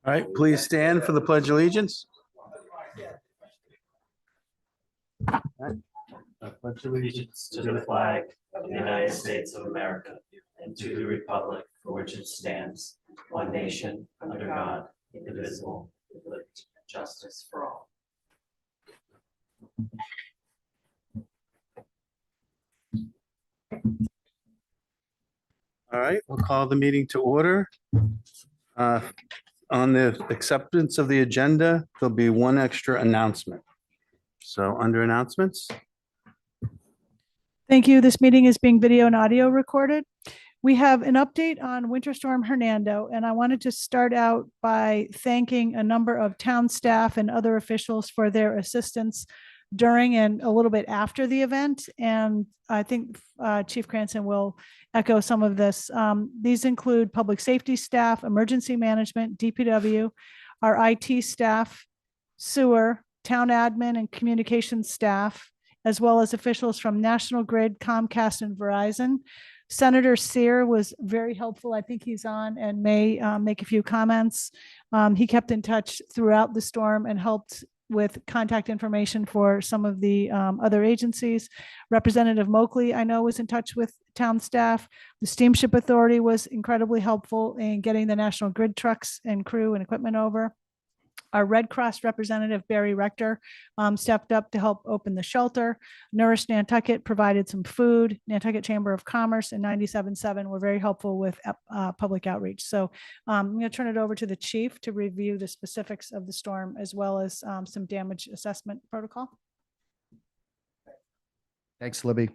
All right, please stand for the Pledge of Allegiance. I pledge allegiance to the flag of the United States of America and to the republic for which it stands, one nation, under God, indivisible, with liberty and justice for all. All right, we'll call the meeting to order. On the acceptance of the agenda, there'll be one extra announcement. So under announcements, Thank you. This meeting is being video and audio recorded. We have an update on Winter Storm Hernando, and I wanted to start out by thanking a number of town staff and other officials for their assistance during and a little bit after the event. And I think Chief Cranston will echo some of this. These include public safety staff, emergency management, DPW, our IT staff, sewer, town admin and communications staff, as well as officials from National Grid, Comcast, and Verizon. Senator Sear was very helpful. I think he's on and may make a few comments. He kept in touch throughout the storm and helped with contact information for some of the other agencies. Representative Moakley, I know, was in touch with town staff. The Steamship Authority was incredibly helpful in getting the National Grid trucks and crew and equipment over. Our Red Cross representative, Barry Rector, stepped up to help open the shelter. Nourish Nantucket provided some food. Nantucket Chamber of Commerce and 97.7 were very helpful with public outreach. So I'm going to turn it over to the chief to review the specifics of the storm as well as some damage assessment protocol. Thanks, Libby.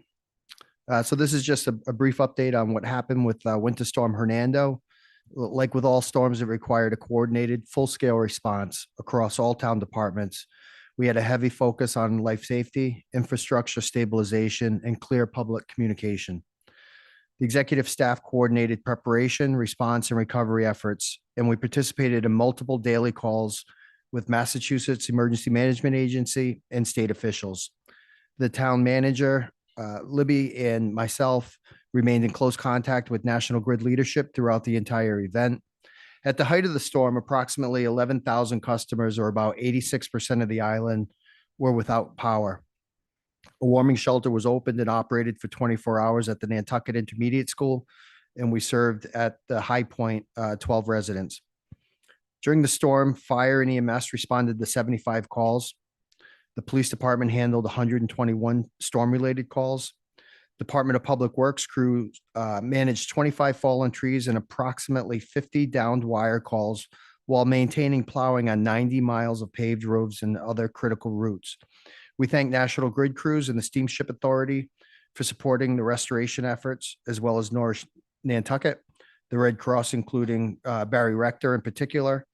So this is just a brief update on what happened with Winter Storm Hernando. Like with all storms, it required a coordinated, full-scale response across all town departments. We had a heavy focus on life safety, infrastructure stabilization, and clear public communication. The executive staff coordinated preparation, response, and recovery efforts, and we participated in multiple daily calls with Massachusetts Emergency Management Agency and state officials. The town manager, Libby, and myself remained in close contact with National Grid leadership throughout the entire event. At the height of the storm, approximately 11,000 customers, or about 86% of the island, were without power. A warming shelter was opened and operated for 24 hours at the Nantucket Intermediate School, and we served at the High Point 12 residents. During the storm, fire and EMS responded to 75 calls. The police department handled 121 storm-related calls. Department of Public Works crew managed 25 fallen trees and approximately 50 downed wire calls while maintaining plowing on 90 miles of paved roads and other critical routes. We thank National Grid crews and the Steamship Authority for supporting the restoration efforts, as well as Nourish Nantucket, the Red Cross, including Barry Rector in particular,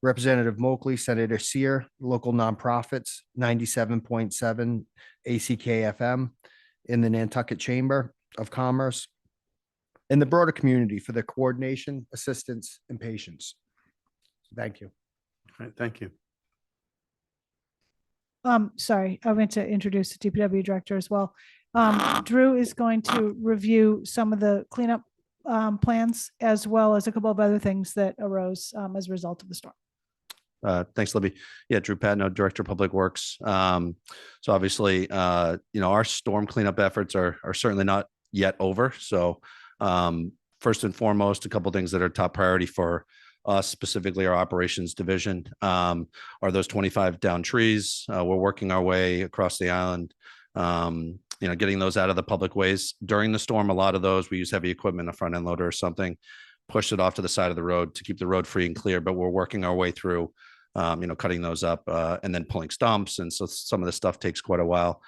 Representative Moakley, Senator Sear, local nonprofits, 97.7 ACKFM, in the Nantucket Chamber of Commerce, and the broader community for their coordination, assistance, and patience. Thank you. all right, thank you. Sorry, I meant to introduce the DPW director as well. Drew is going to review some of the cleanup plans, as well as a couple of other things that arose as a result of the storm. Thanks, Libby. Yeah, Drew Patno, Director of Public Works. So obviously, our storm cleanup efforts are certainly not yet over. So first and foremost, a couple of things that are top priority for us, specifically our operations division, are those 25 down trees. We're working our way across the island, getting those out of the public ways. During the storm, a lot of those, we use heavy equipment, a front end loader or something, pushed it off to the side of the road to keep the road free and clear, but we're working our way through, cutting those up and then pulling stumps. And so some of the stuff takes quite a while.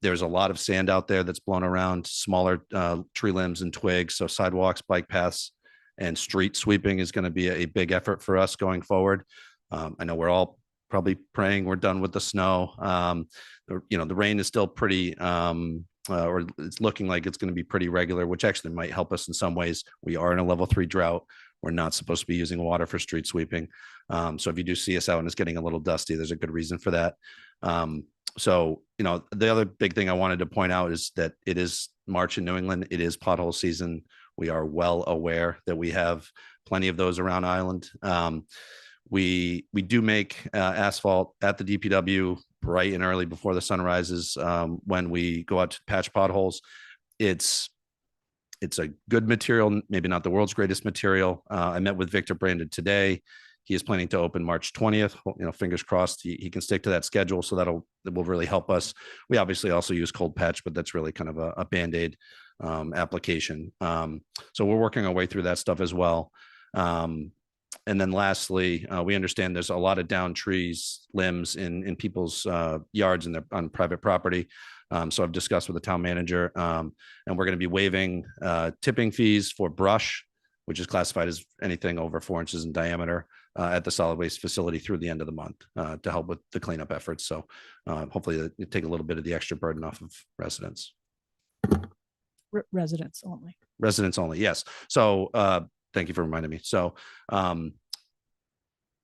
There's a lot of sand out there that's blown around, smaller tree limbs and twigs. So sidewalks, bike paths, and street sweeping is going to be a big effort for us going forward. I know we're all probably praying we're done with the snow. The rain is still pretty, or it's looking like it's going to be pretty regular, which actually might help us in some ways. We are in a level 3 drought. We're not supposed to be using water for street sweeping. So if you do see us out and it's getting a little dusty, there's a good reason for that. So, the other big thing I wanted to point out is that it is March in New England. It is pothole season. We are well aware that we have plenty of those around island. We do make asphalt at the DPW bright and early before the sun rises when we go out to patch potholes. It's a good material, maybe not the world's greatest material. I met with Victor Brandon today. He is planning to open March 20th. Fingers crossed he can stick to that schedule. So that will really help us. We obviously also use cold patch, but that's really kind of a Band-Aid application. So we're working our way through that stuff as well. And then lastly, we understand there's a lot of downed trees, limbs in people's yards and on private property. So I've discussed with the town manager, and we're going to be waiving tipping fees for brush, which is classified as anything over 4 inches in diameter at the solid waste facility through the end of the month to help with the cleanup efforts. So hopefully it take a little bit of the extra burden off of residents. Residents only. Residents only, yes. So thank you for reminding me. So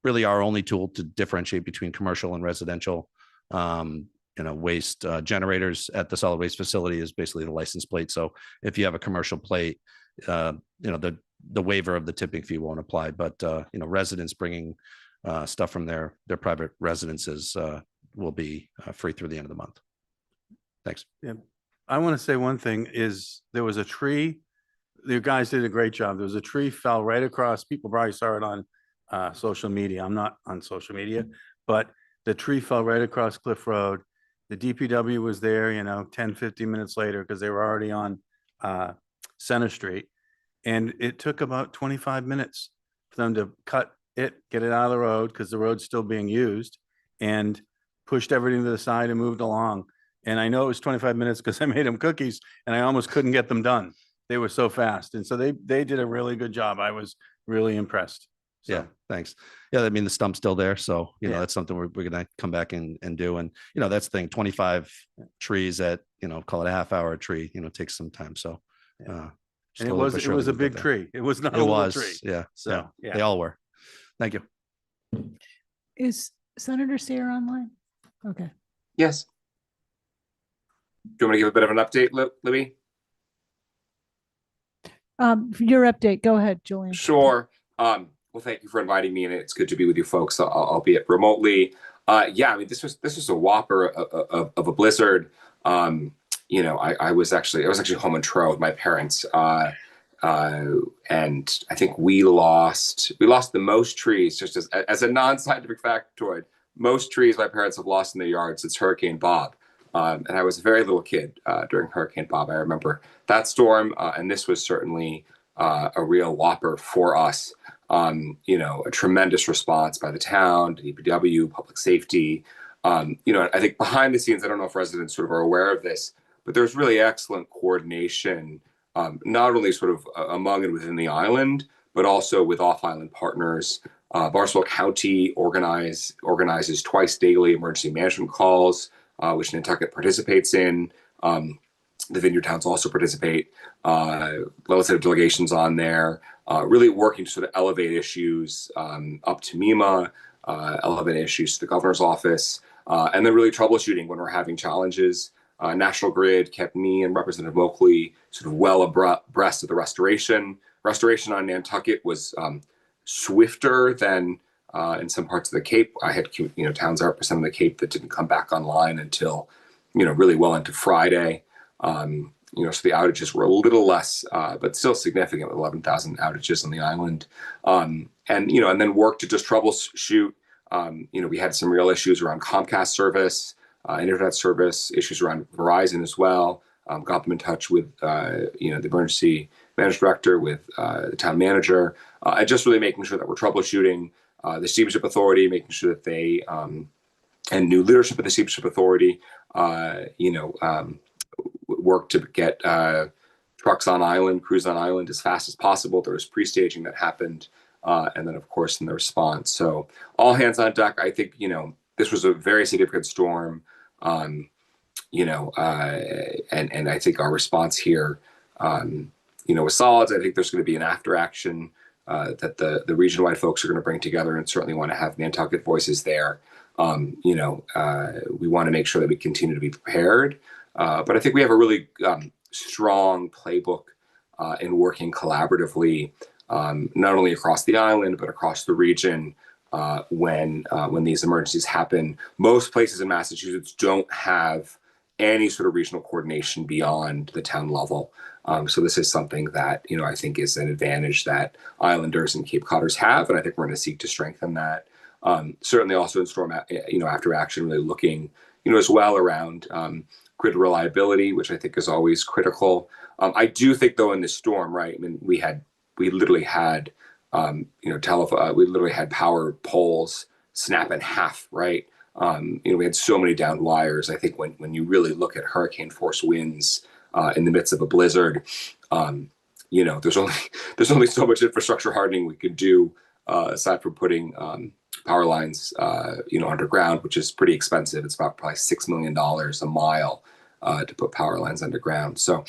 really our only tool to differentiate between commercial and residential waste generators at the solid waste facility is basically the license plate. So if you have a commercial plate, the waiver of the tipping fee won't apply, but residents bringing stuff from their private residences will be free through the end of the month. Thanks. Yeah. I want to say one thing is there was a tree. You guys did a great job. There was a tree fell right across. People probably saw it on social media. I'm not on social media, but the tree fell right across Cliff Road. The DPW was there, 10, 15 minutes later, because they were already on Center Street. And it took about 25 minutes for them to cut it, get it out of the road, because the road's still being used, and pushed everything to the side and moved along. And I know it was 25 minutes because I made them cookies and I almost couldn't get them done. They were so fast. And so they did a really good job. I was really impressed. So. Yeah, thanks. Yeah, I mean, the stump's still there. So, that's something we're going to come back and do. And, that's the thing, 25 trees at, call it a half hour a tree, takes some time. So, and it was a big tree. It was not a little tree. Yeah. So yeah, they all were. Thank you. Is Senator Sear online? Okay. Yes. Do you want me to give a bit of an update, Libby? Your update. Go ahead, Julian. Sure. Well, thank you for inviting me, and it's good to be with you folks, albeit remotely. Yeah, I mean, this was a whopper of a blizzard. I was actually home in Truro with my parents, and I think we lost the most trees, just as a non-scientific factoid. Most trees my parents have lost in their yards since Hurricane Bob. And I was a very little kid during Hurricane Bob. I remember that storm, and this was certainly a real whopper for us. A tremendous response by the town, DPW, public safety. I think behind the scenes, I don't know if residents sort of are aware of this, but there's really excellent coordination, not only sort of among and within the island, but also with off-island partners. Barnstable County organizes twice daily emergency management calls, which Nantucket participates in. The Vineyard Towns also participate. Legislative delegations on there, really working to sort of elevate issues up to MEMA, elevate issues to the governor's office, and then really troubleshooting when we're having challenges. National Grid kept me and Representative Moakley sort of well abreast of the restoration. Restoration on Nantucket was swifter than in some parts of the Cape. I had towns are percent of the Cape that didn't come back online until really well into Friday. So the outages were a little less, but still significant, with 11,000 outages on the island. And then work to just troubleshoot. We had some real issues around Comcast service, internet service, issues around Verizon as well. Got them in touch with the emergency management director, with the town manager, and just really making sure that we're troubleshooting. The Steamship Authority, making sure that they and new leadership of the Steamship Authority, work to get trucks on island, crews on island as fast as possible. There was pre-staging that happened, and then of course in the response. So all hands on deck. I think this was a very significant storm, and I think our response here, was solid. I think there's going to be an after action that the region-wide folks are going to bring together, and certainly want to have Nantucket voices there. We want to make sure that we continue to be prepared. But I think we have a really strong playbook and working collaboratively, not only across the island, but across the region when these emergencies happen. Most places in Massachusetts don't have any sort of regional coordination beyond the town level. So this is something that, I think is an advantage that Islanders and Cape Codders have, and I think we're going to seek to strengthen that. Certainly also in storm, after action, really looking, as well around grid reliability, which I think is always critical. I do think though in this storm, right, I mean, we literally had, we literally had power poles snap in half, right? We had so many downed wires. I think when you really look at hurricane force winds in the midst of a blizzard, there's only so much infrastructure hardening we could do aside from putting power lines, underground, which is pretty expensive. It's about probably $6 million a mile to put power lines underground. So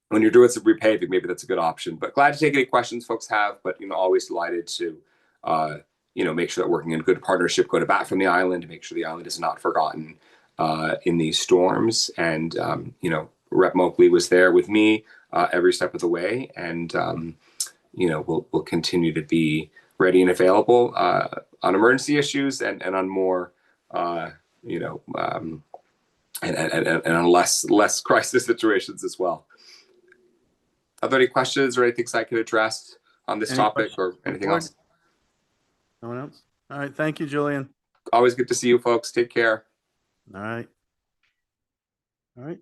when you're doing some repaving, maybe that's a good option. But glad to take any questions folks have. But always delighted to make sure that working in good partnership, go to bat from the island to make sure the island is not forgotten in these storms. And Rep. Moakley was there with me every step of the way, and we'll continue to be ready and available on emergency issues and on more and on less crisis situations as well. Are there any questions or anything I could address on this topic or anything else? No one else? All right. Thank you, Julian. Always good to see you folks. Take care. All right. All right.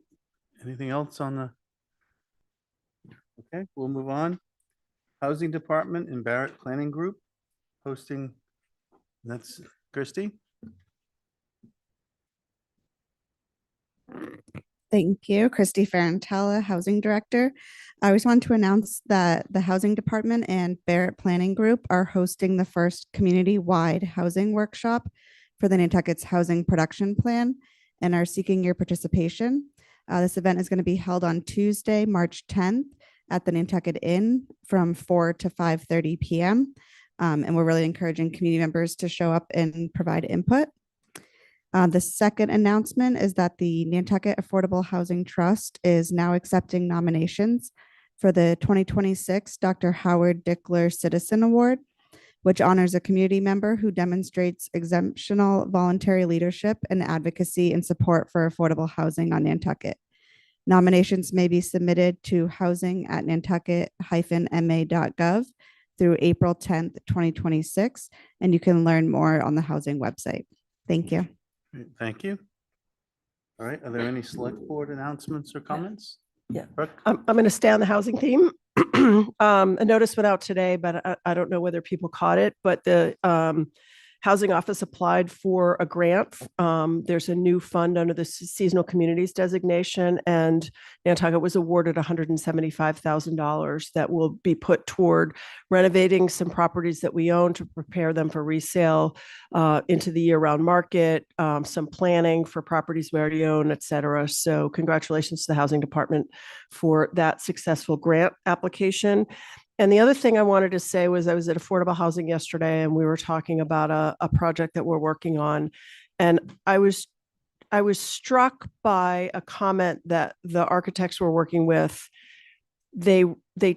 Anything else on the? Okay, we'll move on. Housing Department and Barrett Planning Group hosting. That's Christy. Thank you, Christy Ferrantella, Housing Director. I always want to announce that the Housing Department and Barrett Planning Group are hosting the first community-wide housing workshop for the Nantucket's housing production plan and are seeking your participation. This event is going to be held on Tuesday, March 10th at the Nantucket Inn from 4 to 5:30 p.m. And we're really encouraging community members to show up and provide input. The second announcement is that the Nantucket Affordable Housing Trust is now accepting nominations for the 2026 Dr. Howard Dickler Citizen Award, which honors a community member who demonstrates exceptional voluntary leadership and advocacy and support for affordable housing on Nantucket. Nominations may be submitted to housing@nantucket-ma.gov through April 10th, 2026, and you can learn more on the housing website. Thank you. Thank you. All right. Are there any select board announcements or comments? Yeah. Brooke? I'm going to stay on the housing theme. A notice went out today, but I don't know whether people caught it, but the Housing Office applied for a grant. There's a new fund under the seasonal communities designation, and Nantucket was awarded $175,000 that will be put toward renovating some properties that we own to prepare them for resale into the year-round market, some planning for properties we already own, et cetera. So congratulations to the Housing Department for that successful grant application. And the other thing I wanted to say was I was at Affordable Housing yesterday, and we were talking about a project that we're working on. And I was struck by a comment that the architects we're working with, they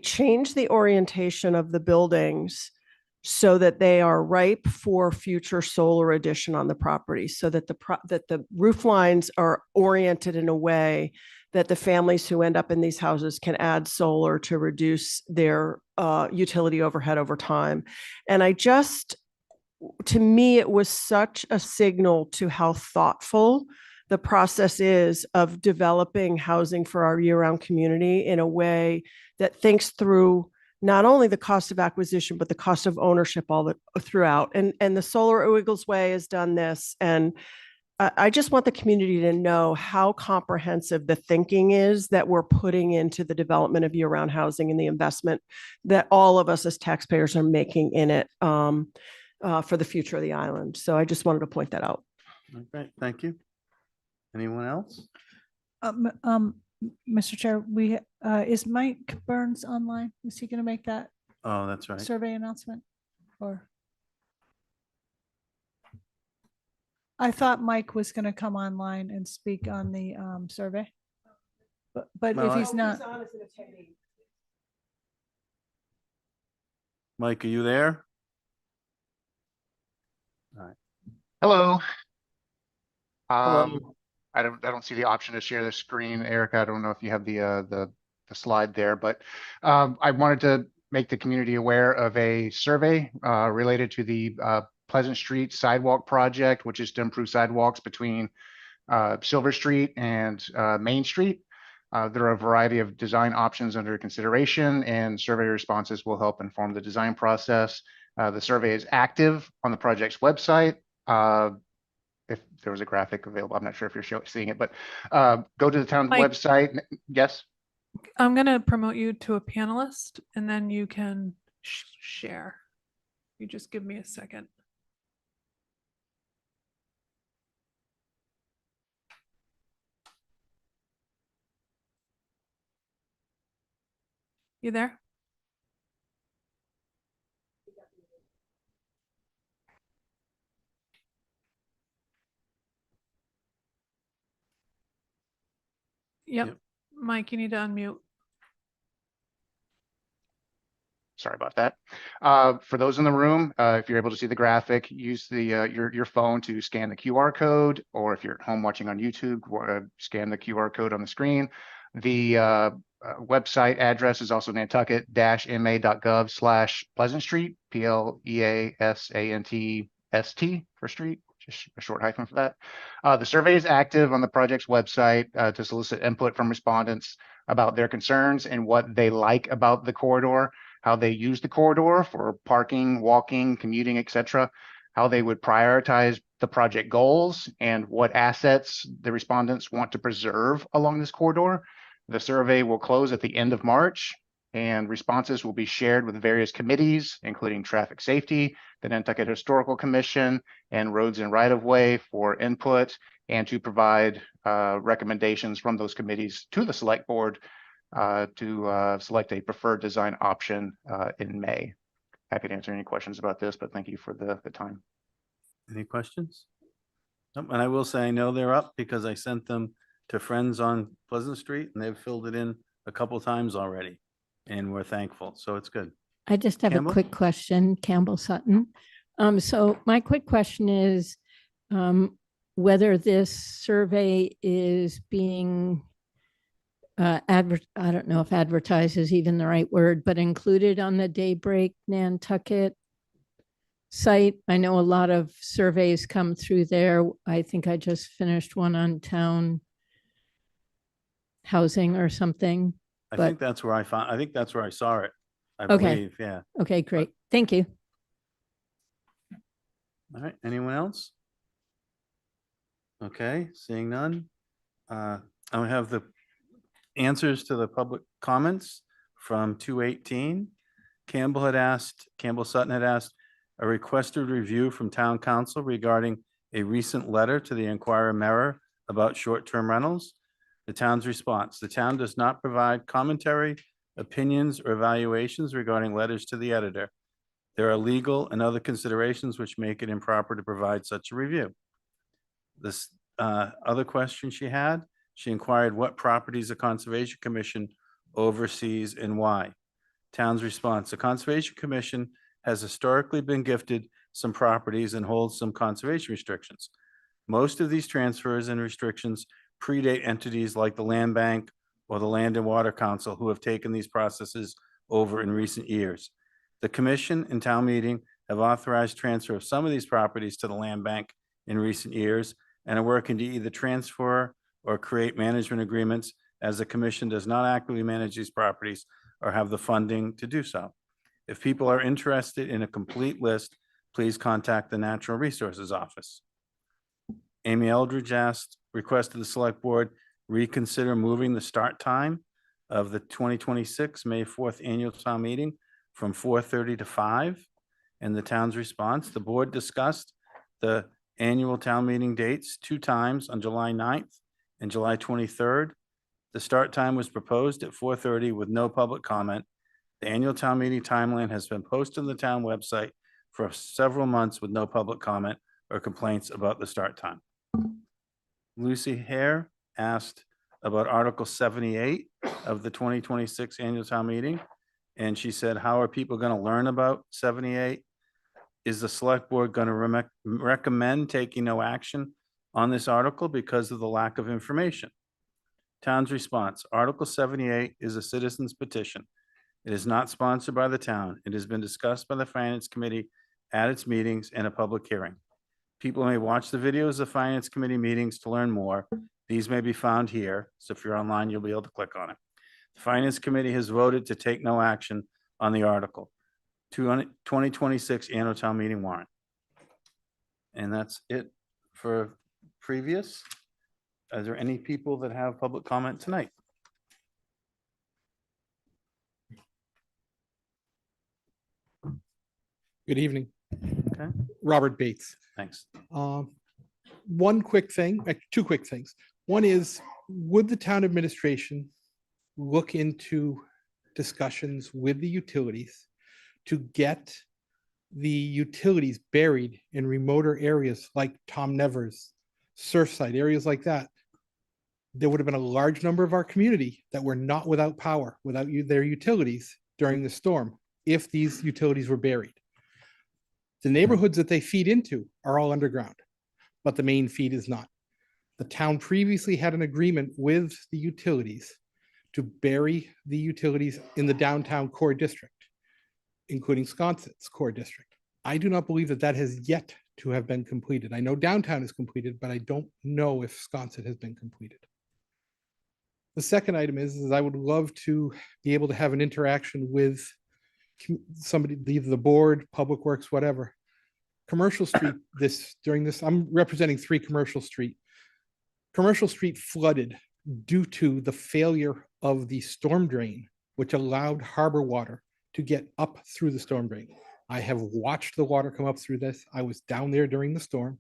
changed the orientation of the buildings so that they are ripe for future solar addition on the property, so that the roof lines are oriented in a way that the families who end up in these houses can add solar to reduce their utility overhead over time. And to me, it was such a signal to how thoughtful the process is of developing housing for our year-round community in a way that thinks through not only the cost of acquisition, but the cost of ownership throughout. And the Solar Wiggles Way has done this. And I just want the community to know how comprehensive the thinking is that we're putting into the development of year-round housing and the investment that all of us as taxpayers are making in it for the future of the island. So I just wanted to point that out. Okay, thank you. Anyone else? Mr. Chair, is Mike Burns online? Is he going to make that Oh, that's right. survey announcement? Or I thought Mike was going to come online and speak on the survey. But Well, if he's not, Mike, are you there? Hello. Hello. I don't see the option to share the screen, Erica. I don't know if you have the slide there, but I wanted to make the community aware of a survey related to the Pleasant Street Sidewalk Project, which is to improve sidewalks between Silver Street and Main Street. There are a variety of design options under consideration, and survey responses will help inform the design process. The survey is active on the project's website. If there was a graphic available, I'm not sure if you're seeing it, but go to the town Mike. website. Yes. I'm going to promote you to a panelist and then you can share. You just give me a second. You there? Yep. Mike, you need to unmute. Sorry about that. For those in the room, if you're able to see the graphic, use the your phone to scan the QR code, or if you're at home watching on YouTube, scan the QR code on the screen. The website address is also nantucket-ma.gov/Pleasant Street, PLEASANTST for street, just a short hyphen for that. The survey is active on the project's website to solicit input from respondents about their concerns and what they like about the corridor, how they use the corridor for parking, walking, commuting, etc., how they would prioritize the project goals, and what assets the respondents want to preserve along this corridor. The survey will close at the end of March, and responses will be shared with various committees, including traffic safety, the Nantucket Historical Commission, and roads and right-of-way for input, and to provide recommendations from those committees to the select board to select a preferred design option in May. Happy to answer any questions about this, but thank you for the time. Any questions? Nope. And I will say, I know they're up because I sent them to friends on Pleasant Street and they've filled it in a couple times already. And we're thankful. So it's good. I just have Campbell? a quick question, Campbell Sutton. So my quick question is whether this survey is being I don't know if advertise is even the right word, but included on the Daybreak Nantucket site. I know a lot of surveys come through there. I think I just finished one on town housing or something. I But- think that's where I saw it. I Okay. believe, yeah. Okay, great. Thank you. All right, anyone else? Okay, seeing none. I have the answers to the public comments from 218. Campbell Sutton had asked a requested review from town council regarding a recent letter to the Enquirer Mirror about short-term rentals. The town's response: the town does not provide commentary, opinions, or evaluations regarding letters to the editor. There are legal and other considerations which make it improper to provide such a review. This other question she had, she inquired what properties the Conservation Commission oversees and why. Town's response: the Conservation Commission has historically been gifted some properties and holds some conservation restrictions. Most of these transfers and restrictions predate entities like the Land Bank or the Land and Water Council, who have taken these processes over in recent years. The commission and town meeting have authorized transfer of some of these properties to the Land Bank in recent years and are working to either transfer or create management agreements, as the commission does not actively manage these properties or have the funding to do so. If people are interested in a complete list, please contact the Natural Resources Office. Amy Eldridge requested the select board reconsider moving the start time of the 2026 May 4th annual town meeting from 4:30 to 5. And the town's response: the board discussed the annual town meeting dates 2 times on July 9th and July 23rd. The start time was proposed at 4:30 with no public comment. The annual town meeting timeline has been posted on the town website for several months with no public comment or complaints about the start time. Lucy Hare asked about Article 78 of the 2026 annual town meeting And she said, how are people going to learn about 78? Is the select board going to recommend taking no action on this article because of the lack of information? Town's response: Article 78 is a citizen's petition. It is not sponsored by the town. It has been discussed by the Finance Committee at its meetings and a public hearing. People may watch the videos of Finance Committee meetings to learn more. These may be found here. So if you're online, you'll be able to click on it. The Finance Committee has voted to take no action on the article. 2026 annual town meeting warrant. And that's it for previous. Are there any people that have public comment tonight? Good evening. Okay, Robert Bates. thanks. One quick thing, two quick things. One is, would the town administration look into discussions with the utilities to get the utilities buried in remoter areas like Tom Nevers, Surfside, areas like that? There would have been a large number of our community that were not without power, without their utilities during the storm, if these utilities were buried. The neighborhoods that they feed into are all underground, but the main feed is not. The town previously had an agreement with the utilities to bury the utilities in the downtown core district, including Sconset's core district. I do not believe that that has yet to have been completed. I know downtown is completed, but I don't know if Sconset has been completed. The second item is I would love to be able to have an interaction with somebody, either the board, Public Works, whatever. Commercial Street, during this, I'm representing 3 Commercial Street. Commercial Street flooded due to the failure of the storm drain, which allowed harbor water to get up through the storm drain. I have watched the water come up through this. I was down there during the storm.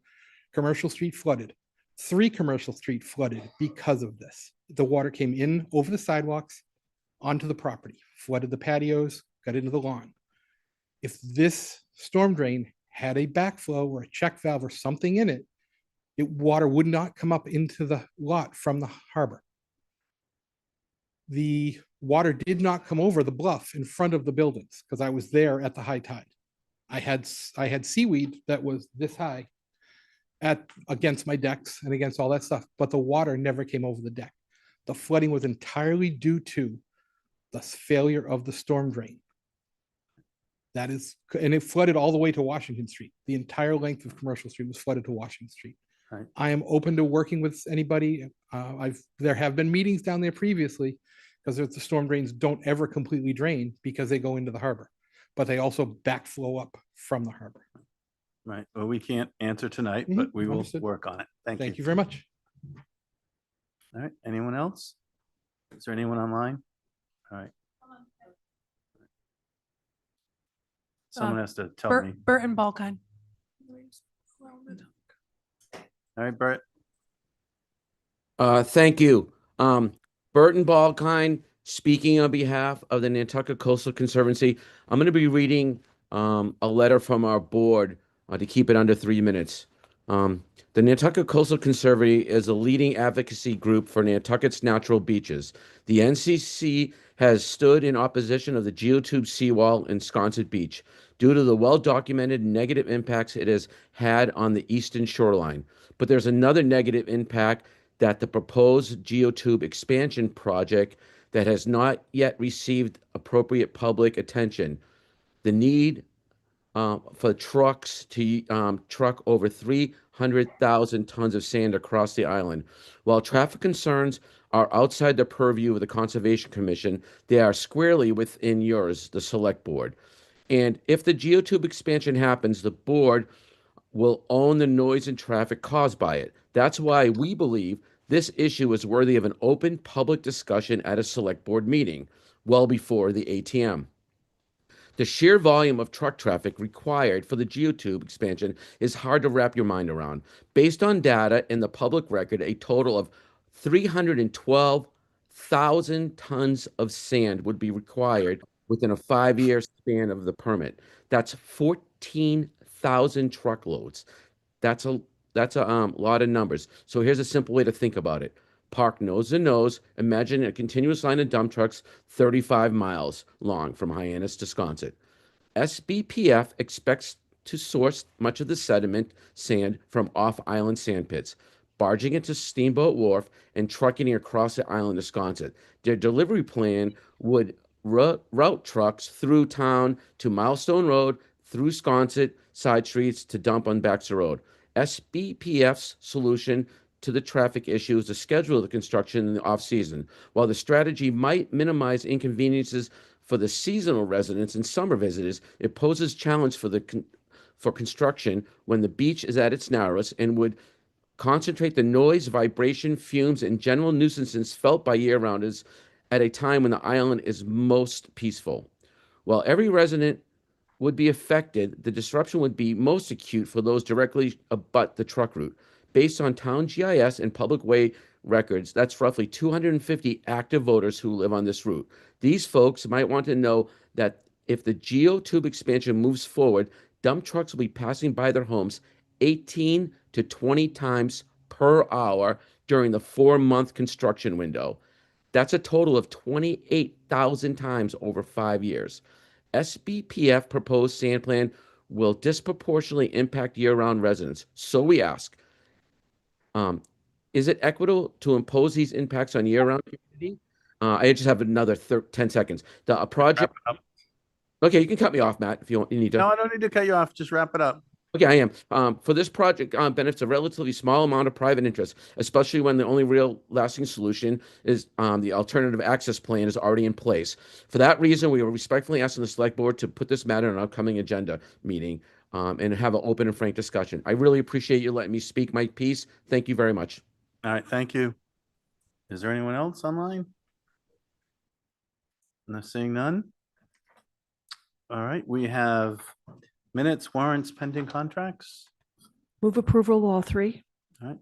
Commercial Street flooded. 3 Commercial Street flooded because of this. The water came in over the sidewalks onto the property, flooded the patios, got into the lawn. If this storm drain had a backflow or a check valve or something in it, water would not come up into the lot from the harbor. The water did not come over the bluff in front of the buildings because I was there at the high tide. I had seaweed that was this high against my decks and against all that stuff, but the water never came over the deck. The flooding was entirely due to the failure of the storm drain. That is, and it flooded all the way to Washington Street. The entire length of Commercial Street was flooded to Washington Street. Right. I am open to working with anybody. There have been meetings down there previously because the storm drains don't ever completely drain because they go into the harbor, but they also backflow up from the harbor. Right. Well, we can't answer tonight, but we will Understood. work on it. Thank you. Thank you very much. All right. Anyone else? Is there anyone online? All right. Someone has to tell me. Burton Balkine. All right, Bert. Thank you. Burton Balkine, speaking on behalf of the Nantucket Coastal Conservancy. I'm going to be reading a letter from our board to keep it under 3 minutes. The Nantucket Coastal Conservancy is a leading advocacy group for Nantucket's natural beaches. The NCC has stood in opposition of the geotube seawall in Sconset Beach due to the well-documented negative impacts it has had on the eastern shoreline. But there's another negative impact, that the proposed geotube expansion project that has not yet received appropriate public attention. The need for trucks to truck over 300,000 tons of sand across the island. While traffic concerns are outside the purview of the Conservation Commission, they are squarely within yours, the Select Board. And if the geotube expansion happens, the board will own the noise and traffic caused by it. That's why we believe this issue is worthy of an open public discussion at a Select Board meeting, well before the ATM. The sheer volume of truck traffic required for the geotube expansion is hard to wrap your mind around. Based on data in the public record, a total of 312,000 tons of sand would be required within a 5-year span of the permit. That's 14,000 truckloads. That's a lot of numbers. So here's a simple way to think about it. parked nose to nose. Imagine a continuous line of dump trucks 35 miles long from Hyannis to Sconset. SBPF expects to source much of the sediment sand from off-island sand pits, barging into Steamboat Wharf and trucking it across the island to Sconset. Their delivery plan would route trucks through town to Milestone Road, through Sconset side streets to dump on Baxter Road. SBPF's solution to the traffic issue is to schedule the construction in the off-season. While the strategy might minimize inconveniences for the seasonal residents and summer visitors, it poses challenge for construction when the beach is at its narrowest and would concentrate the noise, vibration, fumes, and general nuisances felt by year-rounders at a time when the island is most peaceful. While every resident would be affected, the disruption would be most acute for those directly abut the truck route. Based on town GIS and public way records, that's roughly 250 active voters who live on this route. These folks might want to know that if the geotube expansion moves forward, dump trucks will be passing by their homes 18 to 20 times per hour during the 4-month construction window. That's a total of 28,000 times over 5 years. SBPF proposed sand plan will disproportionately impact year-round residents. So we ask, is it equitable to impose these impacts on year-round community? I just have another 10 seconds. The project. Wrap it up. Okay, you can cut me off, Matt, if you need to. No, I don't need to cut you off. Just wrap it up. Okay, I am. For this project, benefits a relatively small amount of private interest, especially when the only real lasting solution is the alternative access plan is already in place. For that reason, we are respectfully asking the select board to put this matter in an upcoming agenda meeting and have an open and frank discussion. I really appreciate you letting me speak my piece. Thank you very much. All right, thank you. Is there anyone else online? No, seeing none. All right, we have minutes, warrants, pending contracts. Move approval of all three. All right.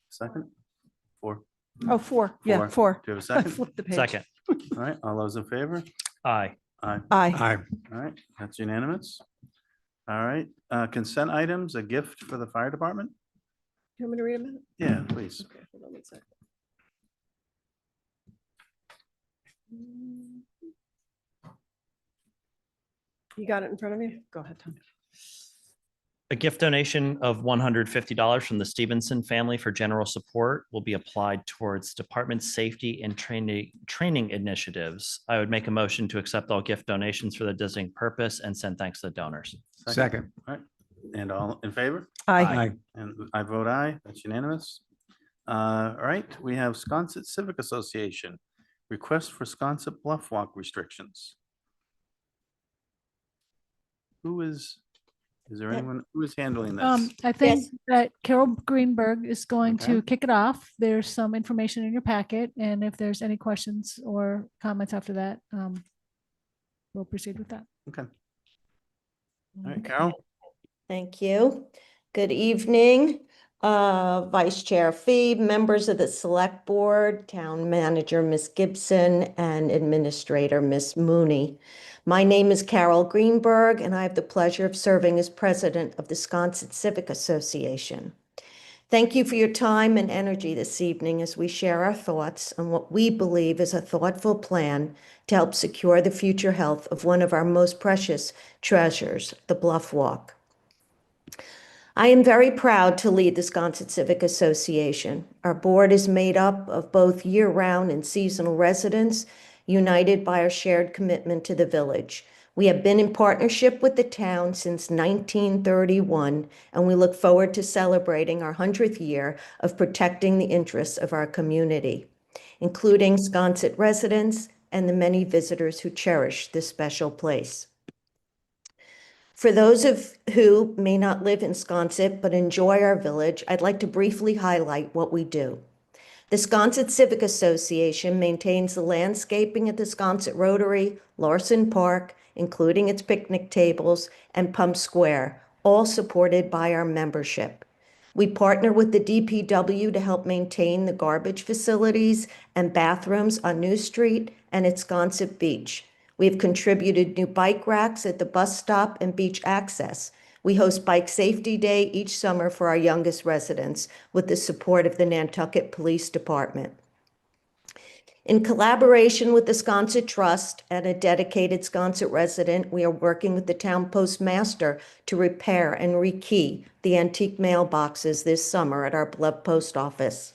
Second. 4. Oh, 4. Yeah, Four. 4. Do you have a second? Flip the page. Second. All right, all those in favor? Aye. Aye. Aye. All right, that's unanimous. All right, consent items, a gift for the fire department? You want me to read a minute? Yeah, please. Okay, hold on one second. You got it in front of you? Go ahead, Tom. A gift donation of $150 from the Stevenson family for general support will be applied towards department safety and training initiatives. I would make a motion to accept all gift donations for the designated purpose and send thanks to the donors. Second. All right, and all in favor? Aye. And I vote aye, that's unanimous. All right, we have Sconset Civic Association, request for Sconset Bluff Walk restrictions. Is there anyone who is handling this? I think that Carol Greenberg is going to kick it off. There's some information in your packet, and if there's any questions or comments after that, we'll proceed with that. Okay. All right, Carol? Thank you. Good evening, Vice Chair Phoebe, members of the Select Board, Town Manager Ms. Gibson, and Administrator Ms. Mooney. My name is Carol Greenberg, and I have the pleasure of serving as President of the Sconset Civic Association. Thank you for your time and energy this evening as we share our thoughts on what we believe is a thoughtful plan to help secure the future health of one of our most precious treasures, the Bluff Walk. I am very proud to lead the Sconset Civic Association. Our board is made up of both year-round and seasonal residents, united by our shared commitment to the village. We have been in partnership with the town since 1931, and we look forward to celebrating our 100th year of protecting the interests of our community, including Sconset residents and the many visitors who cherish this special place. For those of who may not live in Sconset but enjoy our village, I'd like to briefly highlight what we do. The Sconset Civic Association maintains the landscaping at the Sconset Rotary, Larson Park, including its picnic tables, and Pump Square, all supported by our membership. We partner with the DPW to help maintain the garbage facilities and bathrooms on New Street and at Sconset Beach. We have contributed new bike racks at the bus stop and beach access. We host Bike Safety Day each summer for our youngest residents with the support of the Nantucket Police Department. In collaboration with the Sconset Trust and a dedicated Sconset resident, we are working with the town postmaster to repair and rekey the antique mailboxes this summer at our Bluff Post Office.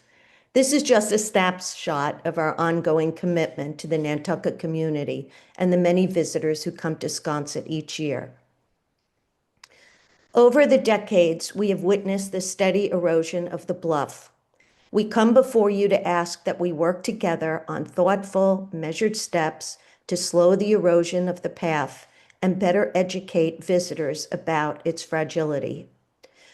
This is just a snapshot of our ongoing commitment to the Nantucket community and the many visitors who come to Sconset each year. Over the decades, we have witnessed the steady erosion of the bluff. We come before you to ask that we work together on thoughtful, measured steps to slow the erosion of the path and better educate visitors about its fragility.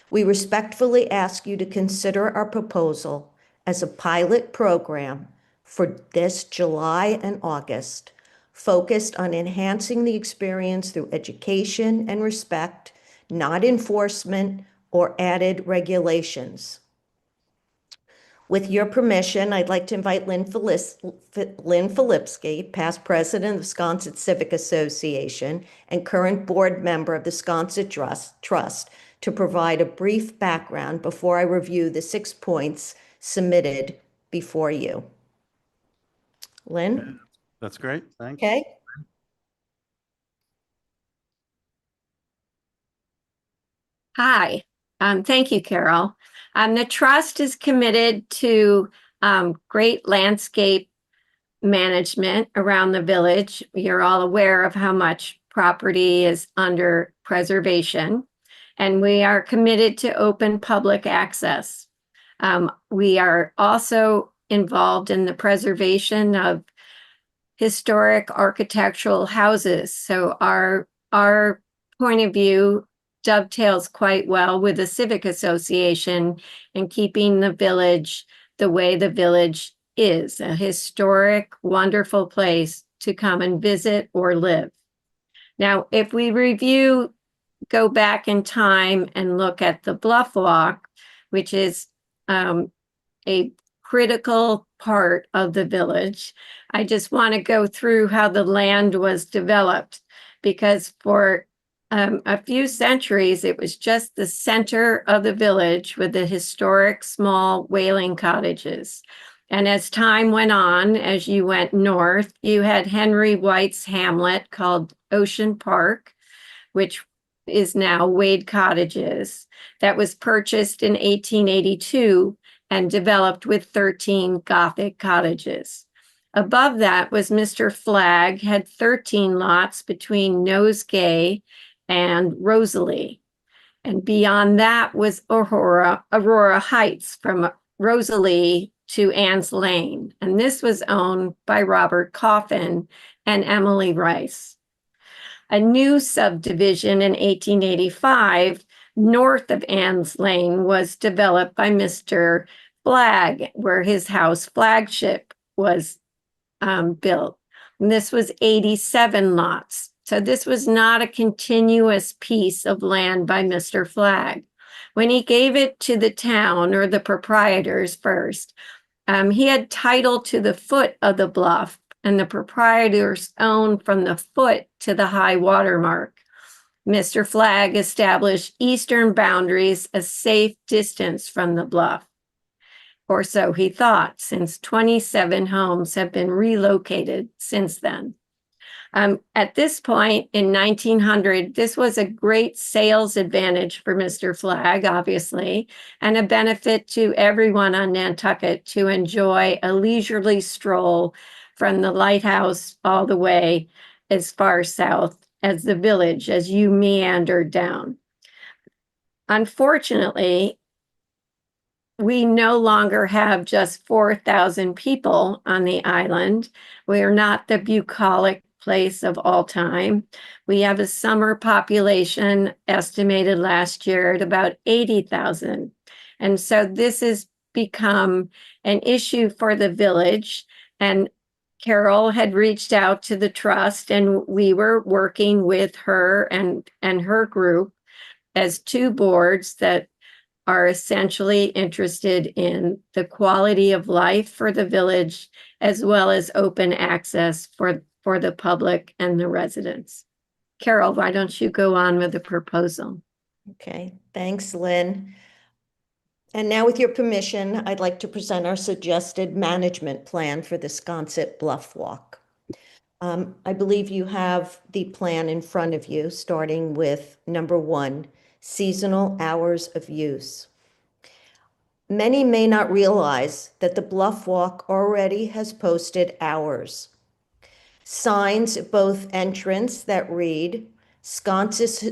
We respectfully ask you to consider our proposal as a pilot program for this July and August, focused on enhancing the experience through education and respect, not enforcement or added regulations. With your permission, I'd like to invite Lynn Filipski, past president of the Sconset Civic Association and current board member of the Sconset Trust, to provide a brief background before I review the 6 points submitted before you. Lynn? That's great. Thanks. Okay. Hi, thank you, Carol. The trust is committed to great landscape management around the village. You're all aware of how much property is under preservation, and we are committed to open public access. We are also involved in the preservation of historic architectural houses. So our point of view dovetails quite well with the Civic Association and keeping the village the way the village is, a historic, wonderful place to come and visit or live. Now, if we go back in time and look at the Bluff Walk, which is a critical part of the village, I just want to go through how the land was developed, because for a few centuries, it was just the center of the village with the historic small whaling cottages. And as time went on, as you went north, you had Henry White's hamlet called Ocean Park, which is now Wade Cottages, that was purchased in 1882 and developed with 13 Gothic cottages. Above that was Mr. Flagg, had 13 lots between Nosegay and Rosalie. And beyond that was Aurora Heights, from Rosalie to Ann's Lane. And this was owned by Robert Coffin and Emily Rice. A new subdivision in 1885 north of Ann's Lane was developed by Mr. Flagg, where his house Flagship was built. And this was 87 lots. So this was not a continuous piece of land by Mr. Flagg. When he gave it to the town or the proprietors first, he had title to the foot of the bluff, and the proprietors owned from the foot to the high water mark. Mr. Flagg established eastern boundaries a safe distance from the bluff, or so he thought, since 27 homes have been relocated since then. At this point in 1900, this was a great sales advantage for Mr. Flagg, obviously, and a benefit to everyone on Nantucket to enjoy a leisurely stroll from the lighthouse all the way as far south as the village as you meandered down. Unfortunately, we no longer have just 4,000 people on the island. We are not the bucolic place of all time. We have a summer population estimated last year at about 80,000. And so this has become an issue for the village. And Carol had reached out to the trust, and we were working with her and her group as two boards that are essentially interested in the quality of life for the village, as well as open access for the public and the residents. Carol, why don't you go on with the proposal? Okay, thanks, Lynn. And now with your permission, I'd like to present our suggested management plan for the Sconset Bluff Walk. I believe you have the plan in front of you, starting with number 1, seasonal hours of use. Many may not realize that the Bluff Walk already has posted hours. Signs at both entrance that read Sconset's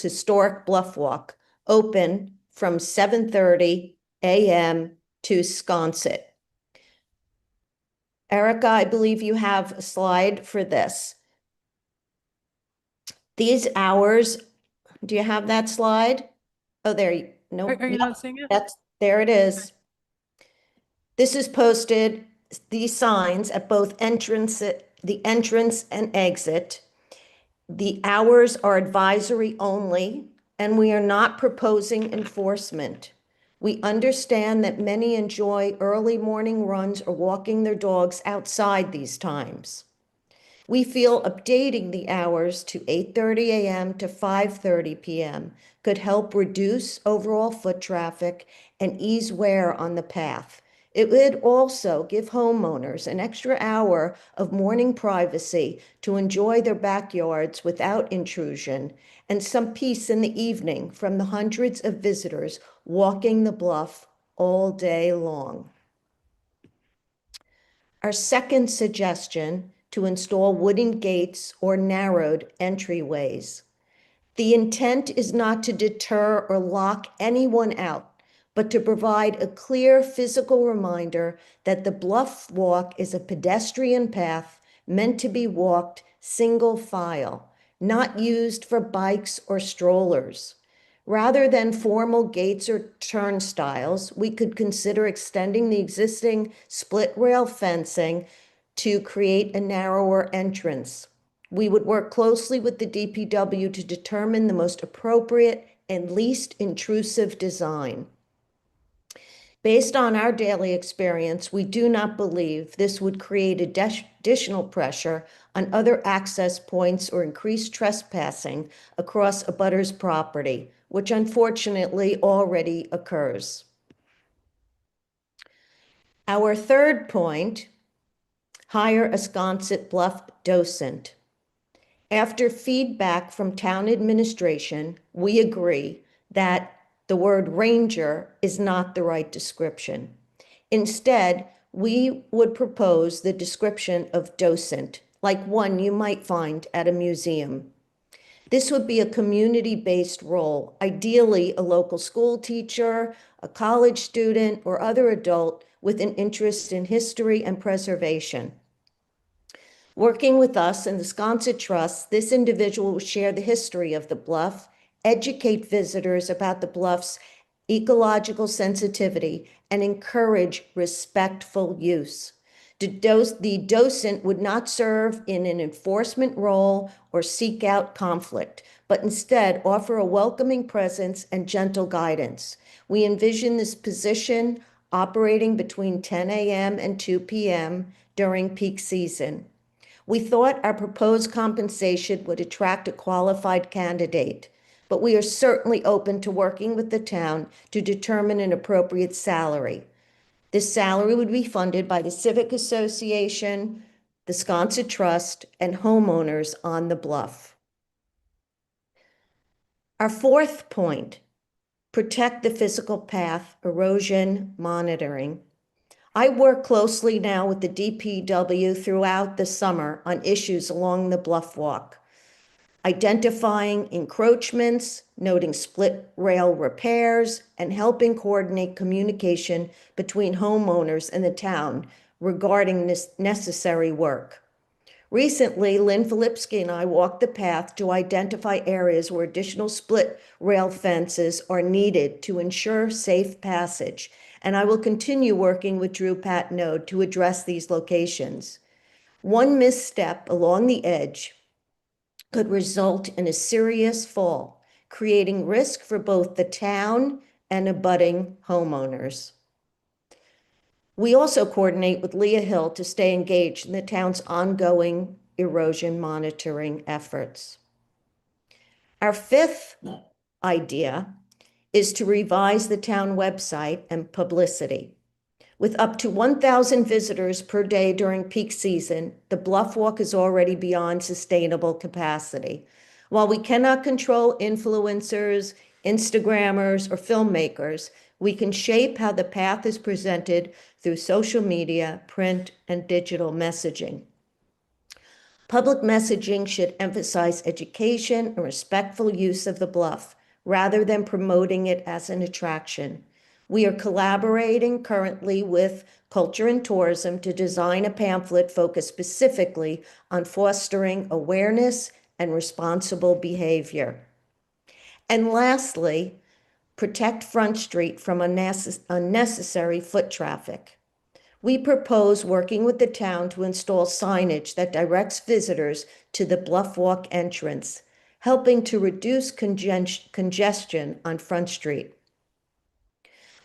Historic Bluff Walk, open from 7:30 a.m. to Sconset. Erica, I believe you have a slide for this. These hours, do you have that slide? Oh, no. Are you not seeing it? There it is. This is posted, these signs at both the entrance and exit. The hours are advisory only, and we are not proposing enforcement. We understand that many enjoy early morning runs or walking their dogs outside these times. We feel updating the hours to 8:30 a.m. to 5:30 p.m. could help reduce overall foot traffic and ease wear on the path. It would also give homeowners an extra hour of morning privacy to enjoy their backyards without intrusion, and some peace in the evening from the hundreds of visitors walking the bluff all day long. Our second suggestion, to install wooden gates or narrowed entryways. The intent is not to deter or lock anyone out, but to provide a clear physical reminder that the Bluff Walk is a pedestrian path meant to be walked single file, not used for bikes or strollers. Rather than formal gates or turnstiles, we could consider extending the existing split rail fencing to create a narrower entrance. We would work closely with the DPW to determine the most appropriate and least intrusive design. Based on our daily experience, we do not believe this would create additional pressure on other access points or increase trespassing across a butter's property, which unfortunately already occurs. Our third point, hire a Sconset Bluff docent. After feedback from town administration, we agree that the word ranger is not the right description. Instead, we would propose the description of docent, like one you might find at a museum. This would be a community-based role, ideally a local school teacher, a college student, or other adult with an interest in history and preservation. Working with us and the Sconset Trust, this individual will share the history of the bluff, educate visitors about the bluff's ecological sensitivity, and encourage respectful use. The docent would not serve in an enforcement role or seek out conflict, but instead offer a welcoming presence and gentle guidance. We envision this position operating between 10 a.m. and 2 p.m. during peak season. We thought our proposed compensation would attract a qualified candidate, but we are certainly open to working with the town to determine an appropriate salary. This salary would be funded by the Civic Association, the Sconset Trust, and homeowners on the bluff. Our fourth point, protect the physical path, erosion monitoring. I work closely now with the DPW throughout the summer on issues along the Bluff Walk, identifying encroachments, noting split rail repairs, and helping coordinate communication between homeowners and the town regarding this necessary work. Recently, Lynn Filipski and I walked the path to identify areas where additional split rail fences are needed to ensure safe passage, and I will continue working with Drew Patnode to address these locations. One misstep along the edge could result in a serious fall, creating risk for both the town and abutting homeowners. We also coordinate with Leah Hill to stay engaged in the town's ongoing erosion monitoring efforts. Our fifth idea is to revise the town website and publicity. With up to 1,000 visitors per day during peak season, the Bluff Walk is already beyond sustainable capacity. While we cannot control influencers, Instagrammers, or filmmakers, we can shape how the path is presented through social media, print, and digital messaging. Public messaging should emphasize education and respectful use of the bluff, rather than promoting it as an attraction. We are collaborating currently with Culture and Tourism to design a pamphlet focused specifically on fostering awareness and responsible behavior. And lastly, protect Front Street from unnecessary foot traffic. We propose working with the town to install signage that directs visitors to the Bluff Walk entrance, helping to reduce congestion on Front Street.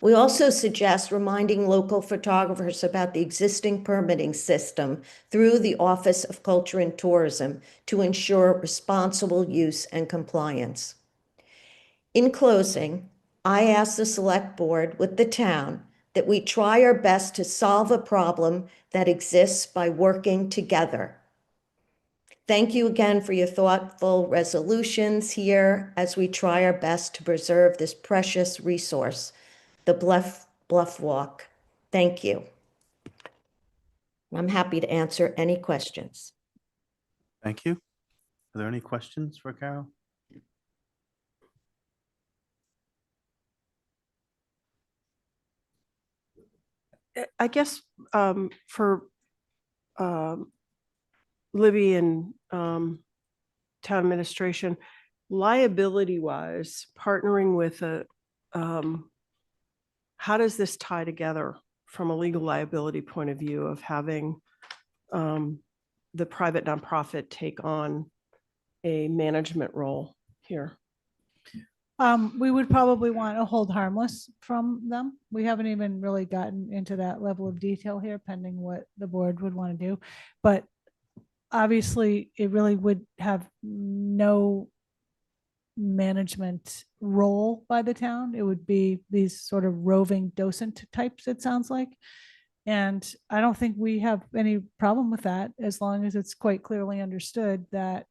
We also suggest reminding local photographers about the existing permitting system through the Office of Culture and Tourism to ensure responsible use and compliance. In closing, I ask the Select Board with the town that we try our best to solve a problem that exists by working together. Thank you again for your thoughtful resolutions here as we try our best to preserve this precious resource, the Bluff Walk. Thank you. I'm happy to answer any questions. Thank you. Are there any questions for Carol? I guess for Libby and town administration, liability wise, partnering with how does this tie together from a legal liability point of view of having the private nonprofit take on a management role here? We would probably want to hold harmless from them. We haven't even really gotten into that level of detail here, pending what the board would want to do. But obviously, it really would have no management role by the town. It would be these sort of roving docent types, it sounds like. And I don't think we have any problem with that, as long as it's quite clearly understood that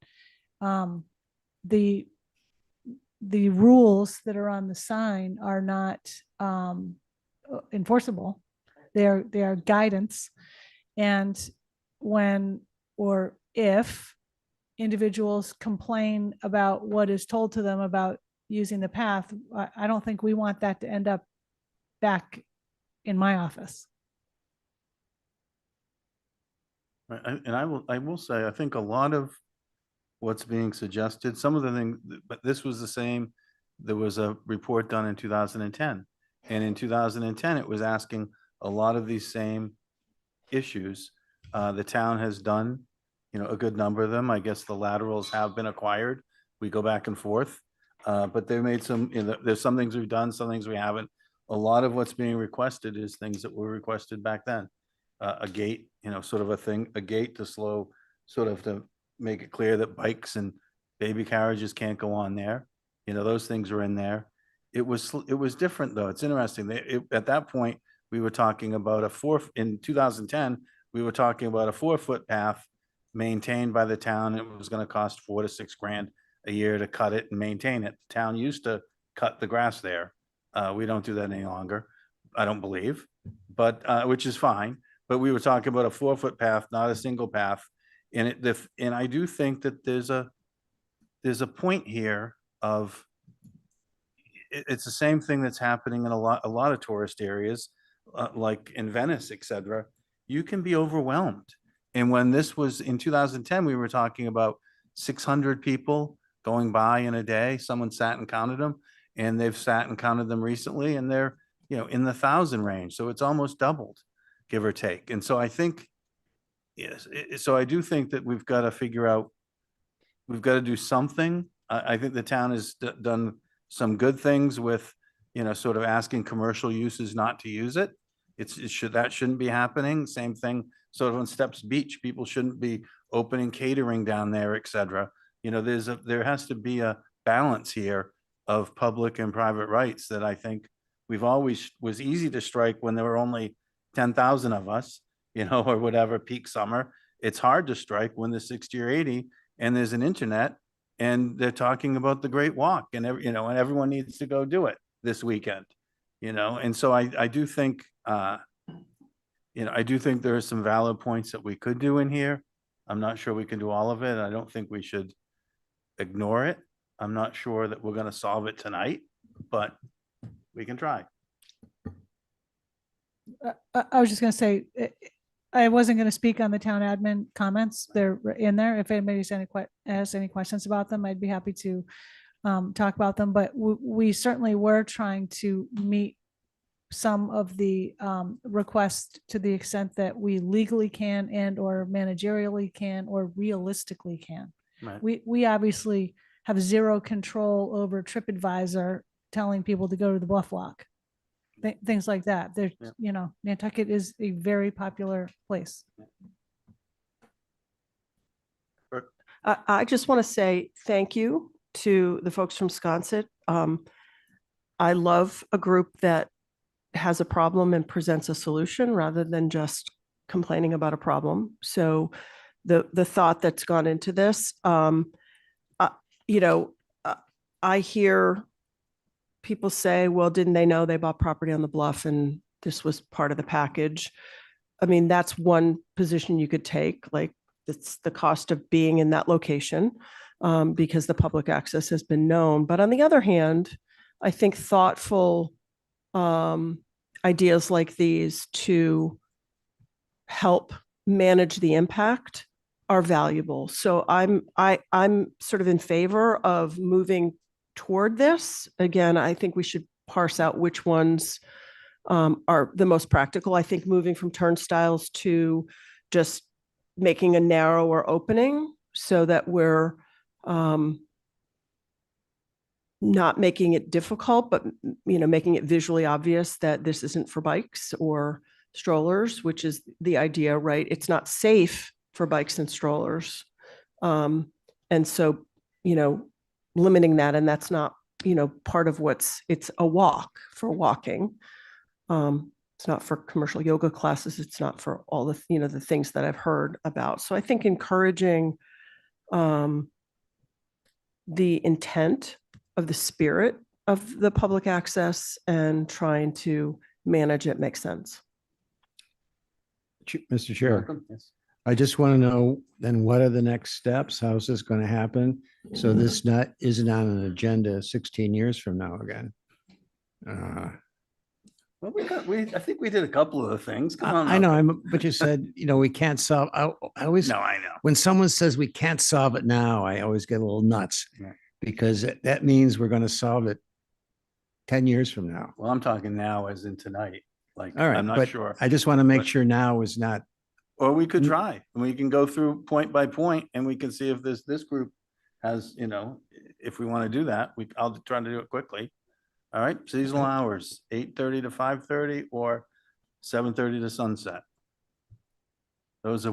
the rules that are on the sign are not enforceable. They are guidance. And when or if individuals complain about what is told to them about using the path, I don't think we want that to end up back in my office. And I will say, I think a lot of what's being suggested, some of the things, but this was the same, there was a report done in 2010. And in 2010, it was asking a lot of these same issues. The town has done, a good number of them. I guess the laterals have been acquired. We go back and forth. But they made some, there's some things we've done, some things we haven't. A lot of what's being requested is things that were requested back then. A gate, sort of a gate to slow, sort of to make it clear that bikes and baby carriages can't go on there. Those things are in there. It was different though. It's interesting. At that point, we were talking about in 2010, we were talking about a 4-foot path maintained by the town. It was going to cost $4 to $6 grand a year to cut it and maintain it. The town used to cut the grass there. We don't do that any longer, I don't believe, but which is fine. But we were talking about a 4-foot path, not a single path. And I do think that there's a point here of it's the same thing that's happening in a lot of tourist areas, like in Venice, etc. You can be overwhelmed. And when this was in 2010, we were talking about 600 people going by in a day. Someone sat and counted them, and they've sat and counted them recently, and they're in the 1,000 range. So it's almost doubled, give or take. And so I think, yes, so I do think that we've got to figure out, we've got to do something. I think the town has done some good things with, sort of asking commercial uses not to use it. That shouldn't be happening. Same thing sort of on Steps Beach. People shouldn't be opening catering down there, etc. There has to be a balance here of public and private rights that I think we've always was easy to strike when there were only 10,000 of us, or whatever, peak summer. It's hard to strike when there's 60 or 80 and there's an internet and they're talking about the Great Walk and and everyone needs to go do it this weekend, and so I do think, I do think there are some valid points that we could do in here. I'm not sure we can do all of it. I don't think we should ignore it. I'm not sure that we're going to solve it tonight, but we can try. I was just going to say, I wasn't going to speak on the town admin comments. They're in there. If anybody has any questions about them, I'd be happy to talk about them. But we certainly were trying to meet some of the requests to the extent that we legally can and or managerially can or realistically can. Right. We obviously have zero control over TripAdvisor telling people to go to the Bluff Walk. Things like that. There's, Nantucket is a very popular place. I just want to say thank you to the folks from Sconset. I love a group that has a problem and presents a solution rather than just complaining about a problem. So the thought that's gone into this, I hear people say, well, didn't they know they bought property on the bluff and this was part of the package? I mean, that's one position you could take, like it's the cost of being in that location because the public access has been known. But on the other hand, I think thoughtful ideas like these to help manage the impact are valuable. So I'm sort of in favor of moving toward this. Again, I think we should parse out which ones are the most practical. I think moving from turnstiles to just making a narrower opening so that we're not making it difficult, but making it visually obvious that this isn't for bikes or strollers, which is the idea, right? It's not safe for bikes and strollers. And so, limiting that, and that's not, part of it's a walk for walking. It's not for commercial yoga classes. It's not for all the, the things that I've heard about. So I think encouraging the intent of the spirit of the public access and trying to manage it makes sense. Mr. Chair, I just want to know then what are the next steps? How's this going to happen? So this isn't on an agenda 16 years from now again. Well, I think we did a couple of the things. Come on. I know, but you said, we can't solve. I always, No, I know. when someone says we can't solve it now, I always get a little nuts because that means we're going to solve it 10 years from now. Well, I'm talking now as in tonight. Like, All right, I'm not but sure. I just want to make sure now is not. Or we could try and we can go through point by point and we can see if this group has, if we want to do that, I'll try to do it quickly. All right, seasonal hours, 8:30 to 5:30 or 7:30 to sunset. That's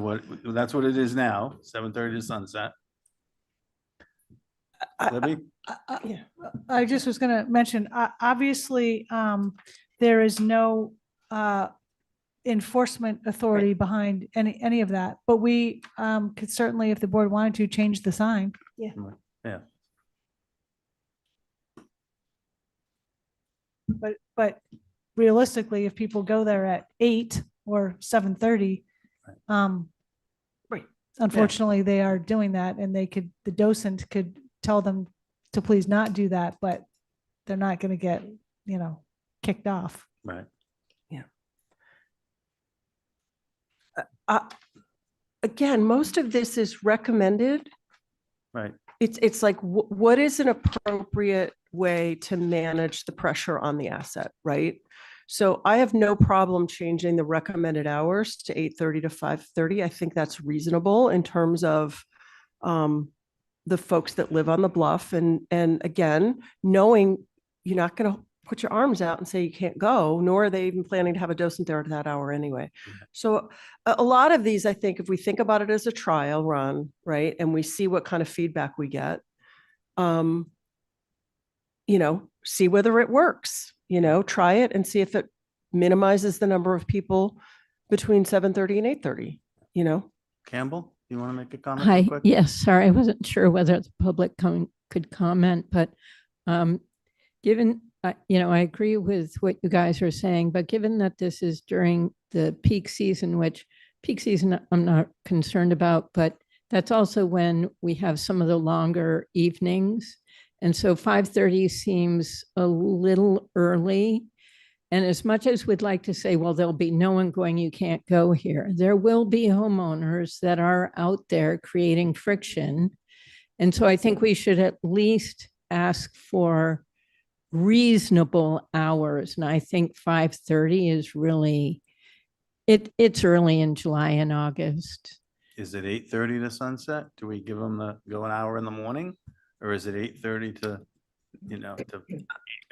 what it is now, 7:30 to sunset. Libby? Yeah, I just was going to mention, obviously, there is no enforcement authority behind any of that, but we could certainly, if the board wanted to, change the sign. Yeah. Yeah. But realistically, if people go there at 8 or 7:30, Right. unfortunately, they are doing that, and the docent could tell them to please not do that, but they're not going to get, kicked off. Right. Again, most of this is recommended. Right. It's like, what is an appropriate way to manage the pressure on the asset, right? So I have no problem changing the recommended hours to 8:30 to 5:30. I think that's reasonable in terms of the folks that live on the bluff. And again, knowing you're not going to put your arms out and say you can't go, nor are they even planning to have a docent there at that hour anyway. So a lot of these, I think, if we think about it as a trial run, right, and we see what kind of feedback we get, see whether it works, try it and see if it minimizes the number of people between 7:30 and 8:30, Campbell, you want to make a comment? Hi, real quick? yes, sorry, I wasn't sure whether the public could comment, but given, I agree with what you guys are saying, but given that this is during the peak season, which peak season I'm not concerned about, but that's also when we have some of the longer evenings. And so 5:30 seems a little early. And as much as we'd like to say, well, there'll be no one going, you can't go here, there will be homeowners that are out there creating friction. And so I think we should at least ask for reasonable hours. And I think 5:30 is really, it's early in July and August. Is it 8:30 to sunset? Do we give them go an hour in the morning? Or is it 8:30 to,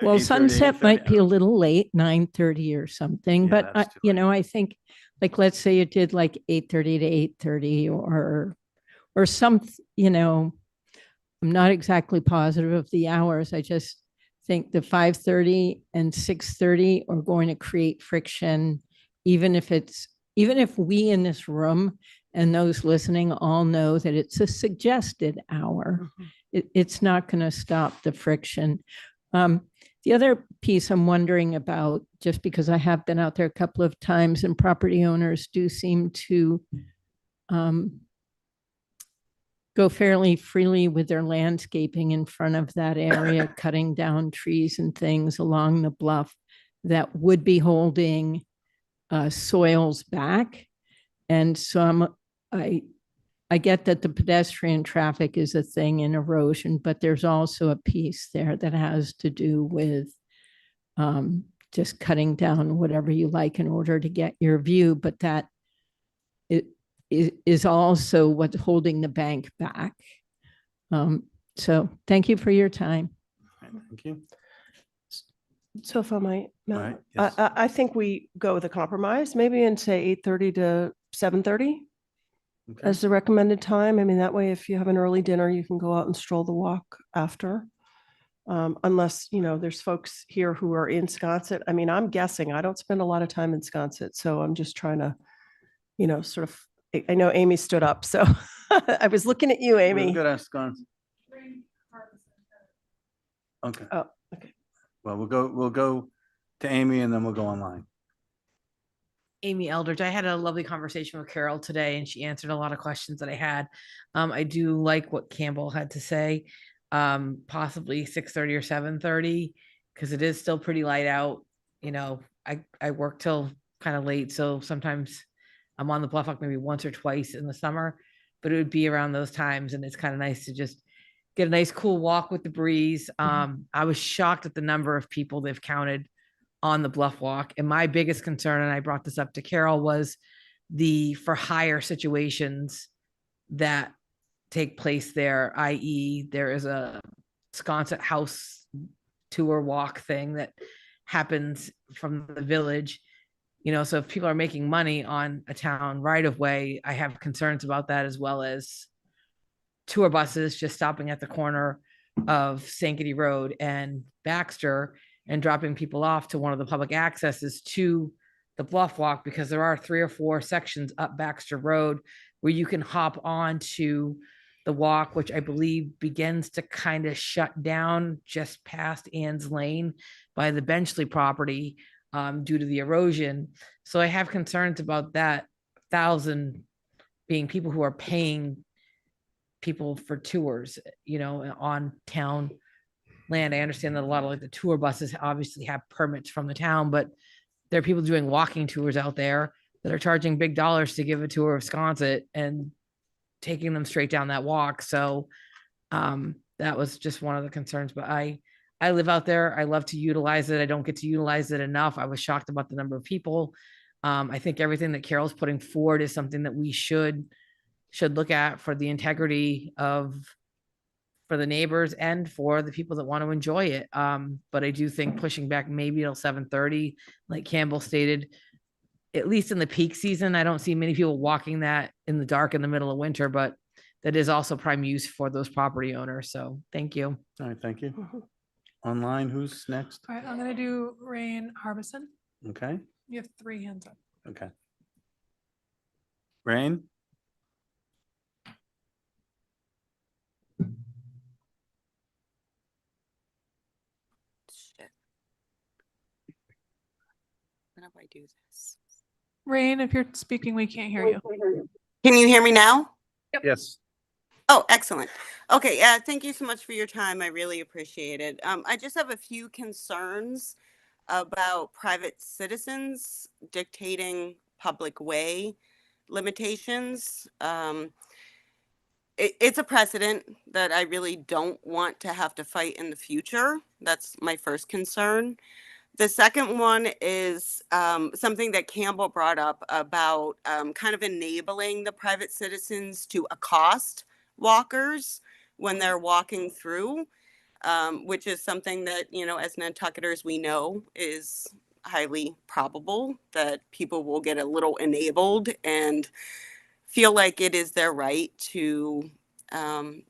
Well, 8:30, sunset might 8:30? be a little late, 9:30 or something, Yeah, but that's too late. I think like, let's say you did like 8:30 to 8:30 or some, I'm not exactly positive of the hours. I just think the 5:30 and 6:30 are going to create friction, even if we in this room and those listening all know that it's a suggested hour. It's not going to stop the friction. The other piece I'm wondering about, just because I have been out there a couple of times and property owners do seem to go fairly freely with their landscaping in front of that area, cutting down trees and things along the bluff that would be holding soils back. And so I get that the pedestrian traffic is a thing in erosion, but there's also a piece there that has to do with just cutting down whatever you like in order to get your view, but that it is also what's holding the bank back. So thank you for your time. Thank you. So if I might, All right, yes. I think we go with a compromise, maybe, and say 8:30 to 7:30 Okay. as the recommended time. I mean, that way, if you have an early dinner, you can go out and stroll the walk after. Unless, there's folks here who are in Sconset. I mean, I'm guessing, I don't spend a lot of time in Sconset, so I'm just trying to, sort of, I know Amy stood up, so I was looking at you, Amy. Good ask, Wisconsin. Okay. Oh, okay. Well, we'll go to Amy and then we'll go online. Amy Eldridge. I had a lovely conversation with Carol today and she answered a lot of questions that I had. I do like what Campbell had to say, possibly 6:30 or 7:30, because it is still pretty light out. I work till kind of late, so sometimes I'm on the Bluff Walk maybe once or twice in the summer, but it would be around those times, and it's kind of nice to just get a nice cool walk with the breeze. I was shocked at the number of people they've counted on the Bluff Walk. And my biggest concern, and I brought this up to Carol, was the for hire situations that take place there, i.e. there is a Sconset house tour walk thing that happens from the village. So if people are making money on a town right of way, I have concerns about that, as well as tour buses just stopping at the corner of Sankaty Road and Baxter and dropping people off to one of the public accesses to the Bluff Walk, because there are 3 or 4 sections up Baxter Road where you can hop on to the walk, which I believe begins to kind of shut down just past Ann's Lane by the Benchley property due to the erosion. So I have concerns about that 1,000 being people who are paying people for tours, on town land. I understand that a lot of the tour buses obviously have permits from the town, but there are people doing walking tours out there that are charging big dollars to give a tour of Sconset and taking them straight down that walk. So that was just one of the concerns, but I live out there. I love to utilize it. I don't get to utilize it enough. I was shocked about the number of people. I think everything that Carol's putting forward is something that we should look at for the integrity for the neighbors and for the people that want to enjoy it. But I do think pushing back maybe till 7:30, like Campbell stated, at least in the peak season, I don't see many people walking that in the dark in the middle of winter, but that is also prime use for those property owners. So thank you. All right, thank you. online. Who's next? All right, I'm gonna do Rain Harbison. Okay, You have 3 hands up. okay. Rain? Shit. How do I do this? Rain, if you're speaking, we can't hear you. Can you hear me now? Yes. Oh, excellent. Okay, thank you so much for your time. I really appreciate it. I just have a few concerns about private citizens dictating public way limitations. It's a precedent that I really don't want to have to fight in the future. That's my first concern. The second one is something that Campbell brought up about kind of enabling the private citizens to accost walkers when they're walking through, which is something that, you know, as Nantucketers, we know is highly probable that people will get a little enabled and feel like it is their right to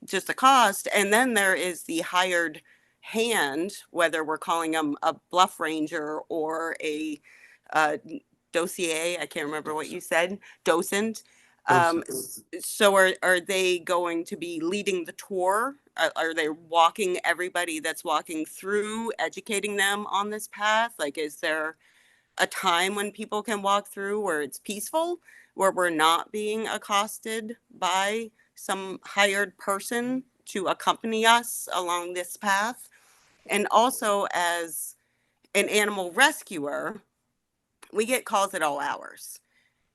just accost. And then there is the hired hand, whether we're calling them a bluff ranger or a dossier, I can't remember what you said, docent. So are they going to be leading the tour? Are they walking everybody that's walking through, educating them on this path? Like, is there a time when people can walk through where it's peaceful, where we're not being accosted by some hired person to accompany us along this path? And also, as an animal rescuer, we get calls at all hours.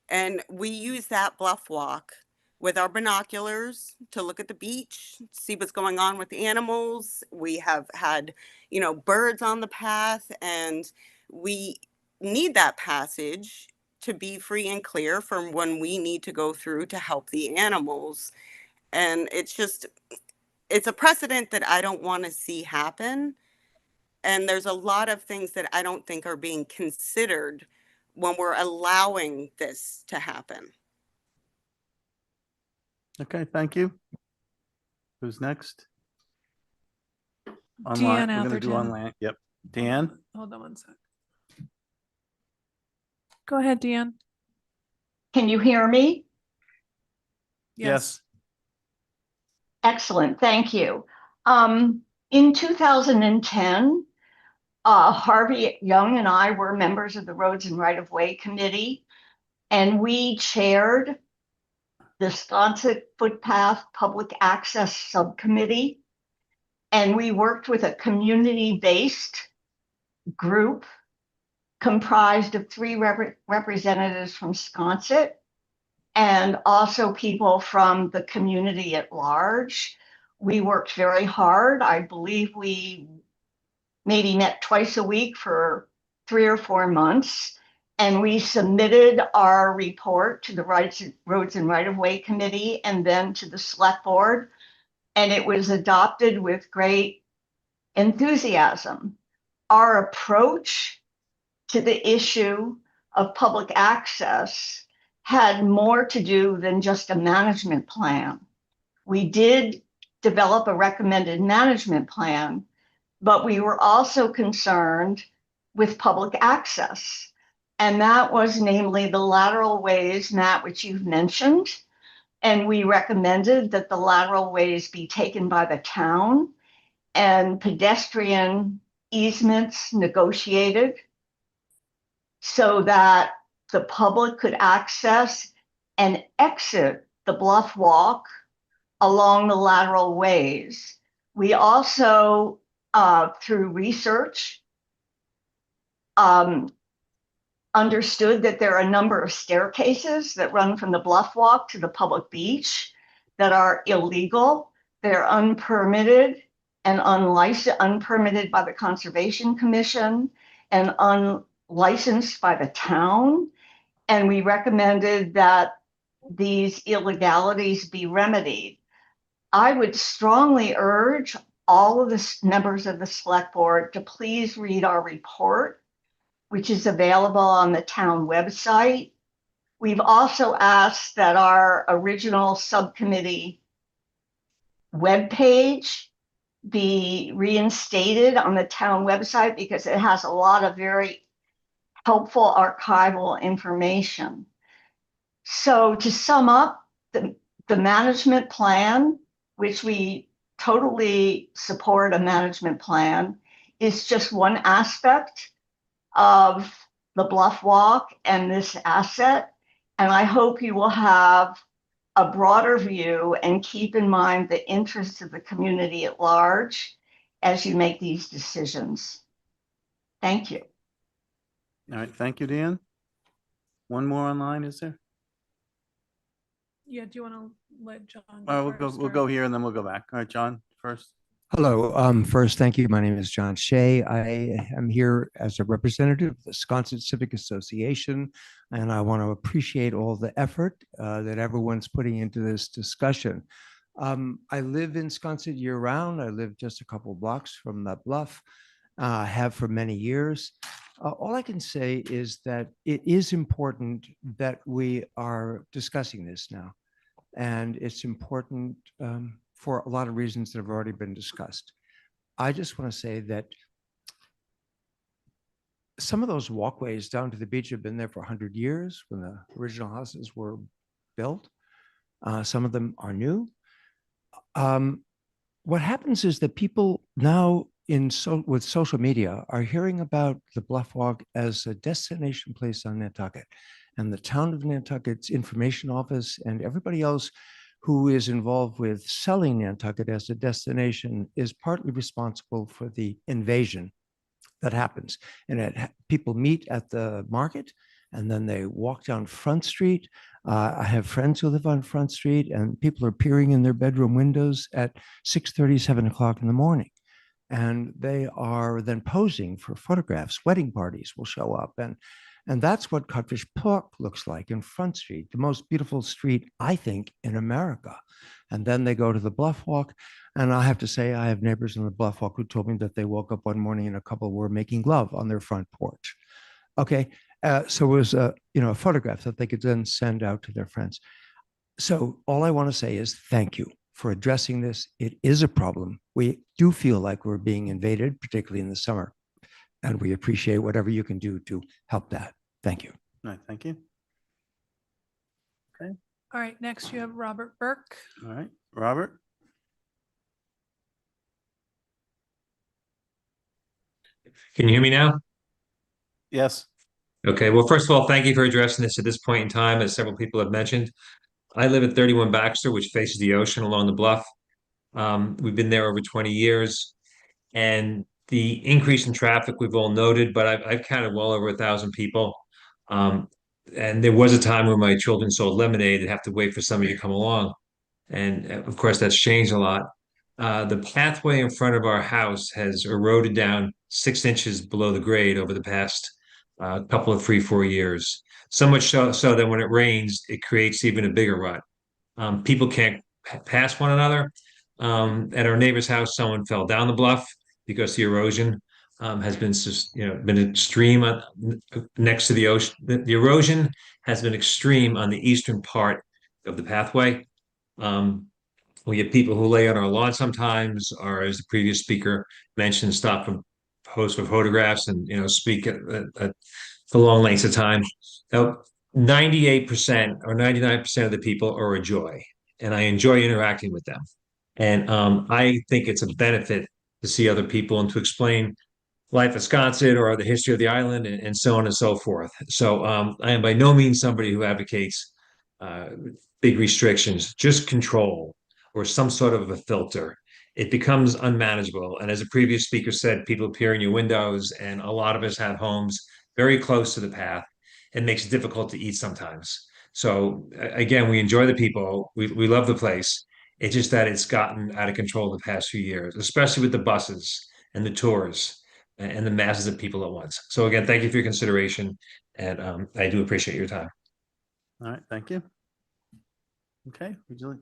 And we use that bluff walk with our binoculars to look at the beach, see what's going on with the animals. We have had, you know, birds on the path, and we need that passage to be free and clear from when we need to go through to help the animals. And it's a precedent that I don't want to see happen. And there's a lot of things that I don't think are being considered when we're allowing this to happen. Okay, thank you. Who's next? Online, Deanne we're gonna do Atherton. online. Yep. Dan? Hold on one sec. Go ahead, Deanne. Can you hear me? Yes. Excellent, thank you. In 2010, Harvey Young and I were members of the Roads and Right-of-Way Committee, and we chaired the Sconset Footpath Public Access Subcommittee, and we worked with a community-based group comprised of 3 representatives from Sconset and also people from the community at large. We worked very hard. I believe we maybe met twice a week for 3 or 4 months. And we submitted our report to the Roads and Right-of-Way Committee and then to the Select Board. And it was adopted with great enthusiasm. Our approach to the issue of public access had more to do than just a management plan. We did develop a recommended management plan, but we were also concerned with public access. And that was namely the lateral ways, Matt, which you've mentioned. And we recommended that the lateral ways be taken by the town and pedestrian easements negotiated so that the public could access and exit the bluff walk along the lateral ways. We also, through research, understood that there are a number of staircases that run from the bluff walk to the public beach that are illegal. They're unpermitted and unpermitted by the Conservation Commission and unlicensed by the town. And we recommended that these illegalities be remedied. I would strongly urge all of the members of the Select Board to please read our report, which is available on the town website. We've also asked that our original subcommittee webpage be reinstated on the town website because it has a lot of very helpful archival information. So to sum up, the management plan, which we totally support, a management plan, is just one aspect of the Bluff Walk and this asset. And I hope you will have a broader view and keep in mind the interests of the community at large as you make these decisions. Thank you. All right, thank you, Dan. One more online, is there? Yeah, do you want to let John? We'll go here and then we'll go back. All right, John first. Hello. First, thank you. My name is John Shea. I am here as a representative of the Sconset Civic Association, and I want to appreciate all the effort that everyone's putting into this discussion. I live in Sconset year-round. I live just a couple blocks from the bluff. Have for many years. All I can say is that it is important that we are discussing this now, and it's important for a lot of reasons that have already been discussed. I just want to say that some of those walkways down to the beach have been there for 100 years when the original houses were built. Some of them are new. What happens is that people now with social media are hearing about the Bluff Walk as a destination place on Nantucket, and the town of Nantucket's information office and everybody else who is involved with selling Nantucket as a destination is partly responsible for the invasion that happens. And people meet at the market and then they walk down Front Street. I have friends who live on Front Street, and people are peering in their bedroom windows at 6:30, 7 o'clock in the morning. And they are then posing for photographs. Wedding parties will show up. And that's what Codfish Park looks like in Front Street, the most beautiful street, I think, in America. And then they go to the Bluff Walk. And I have to say, I have neighbors in the Bluff Walk who told me that they woke up one morning and a couple were making love on their front porch. Okay, so it was a photograph that they could then send out to their friends. So all I want to say is thank you for addressing this. It is a problem. We do feel like we're being invaded, particularly in the summer. And we appreciate whatever you can do to help that. Thank you. All right, thank you. Okay. All right, next you have Robert Burke. All right, Robert. Can you hear me now? Yes. Okay, well, first of all, thank you for addressing this at this point in time, as several people have mentioned. I live at 31 Baxter, which faces the ocean along the bluff. We've been there over 20 years, and the increase in traffic we've all noted, but I've counted well over 1,000 people. And there was a time when my children sold lemonade and have to wait for somebody to come along. And of course, that's changed a lot. The pathway in front of our house has eroded down 6 inches below the grade over the past couple of 3-4 years. So much so that when it rains, it creates even a bigger rut. People can't pass one another. At our neighbor's house, someone fell down the bluff because the erosion has been extreme next to the ocean. The erosion has been extreme on the eastern part of the pathway. We have people who lay on our lawn sometimes, or as the previous speaker mentioned, stop and pose for photographs and speak for long lengths of time. Now, 98% or 99% of the people are a joy, and I enjoy interacting with them. And I think it's a benefit to see other people and to explain life at Sconset or the history of the island and so on and so forth. So I am by no means somebody who advocates big restrictions, just control or some sort of a filter. It becomes unmanageable. And as a previous speaker said, people appear in your windows, and a lot of us have homes very close to the path. It makes it difficult to eat sometimes. So again, we enjoy the people. We love the place. It's just that it's gotten out of control the past few years, especially with the buses and the tours and the masses of people at once. So again, thank you for your consideration. And I do appreciate your time. All right, thank you. Okay, Julie.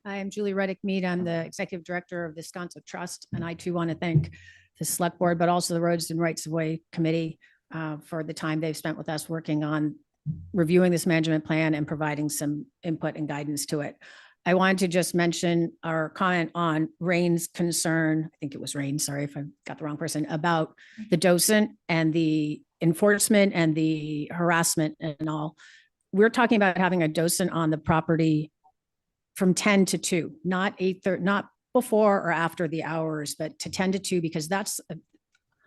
Hi, I'm Julie Reddick-Mead. I'm the Executive Director of the Sconset Trust, and I too want to thank the Select Board, but also the Roads and Rights of Way Committee for the time they've spent with us working on reviewing this management plan and providing some input and guidance to it. I wanted to just mention or comment on Rain's concern. I think it was Rain, sorry if I got the wrong person, about the docent and the enforcement and the harassment and all. We're talking about having a docent on the property from 10 to 2, not 8:30, not before or after the hours, but to 10 to 2, because that's a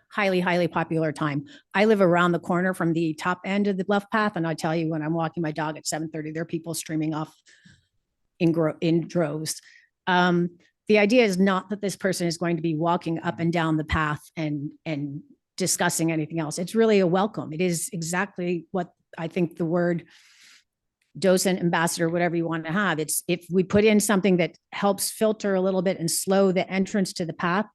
highly, highly popular time. I live around the corner from the top end of the bluff path. And I tell you, when I'm walking my dog at 7:30, there are people streaming off in droves. The idea is not that this person is going to be walking up and down the path and discussing anything else. It's really a welcome. It is exactly what I think the word docent, ambassador, whatever you want to have. It's if we put in something that helps filter a little bit and slow the entrance to the path,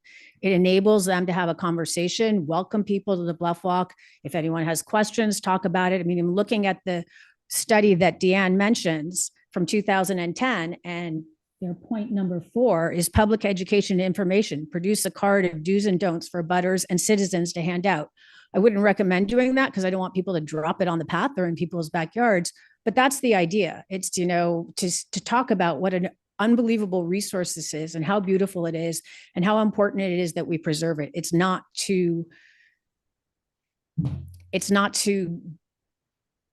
it enables them to have a conversation, welcome people to the Bluff Walk. If anyone has questions, talk about it. I mean, I'm looking at the study that Deanne mentions from 2010, and their point number 4 is public education and information. Produce a card of do's and don'ts for butters and citizens to hand out. I wouldn't recommend doing that because I don't want people to drop it on the path or in people's backyards. But that's the idea. It's, to talk about what an unbelievable resource this is and how beautiful it is and how important it is that we preserve it. It's not to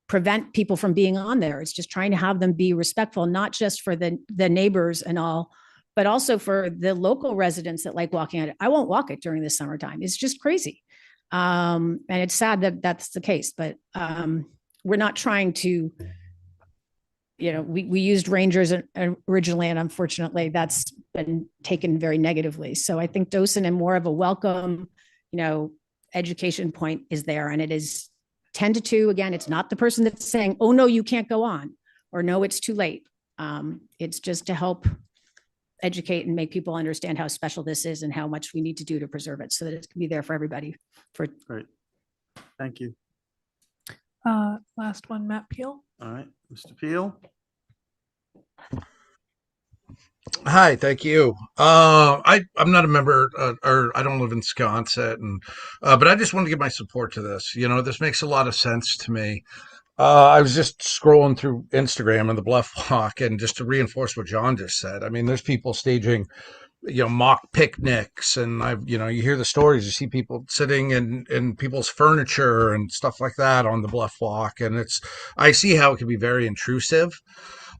prevent people from being on there. It's just trying to have them be respectful, not just for the neighbors and all, but also for the local residents that like walking on it. I won't walk it during the summertime. It's just crazy. And it's sad that that's the case, but we're not trying to, we used rangers originally, and unfortunately that's been taken very negatively. So I think docent and more of a welcome, education point is there, and it is 10 to 2. Again, it's not the person that's saying, oh no, you can't go on, or no, it's too late. It's just to help educate and make people understand how special this is and how much we need to do to preserve it so that it can be there for everybody. Great. Thank you. Last one, Matt Peel. All right, Mr. Peel. Hi, thank you. I'm not a member, or I don't live in Sconset, but I just want to give my support to this. This makes a lot of sense to me. I was just scrolling through Instagram and the Bluff Walk, and just to reinforce what John just said, I mean, there's people staging, mock picnics, and you hear the stories. You see people sitting in people's furniture and stuff like that on the Bluff Walk, and I see how it can be very intrusive.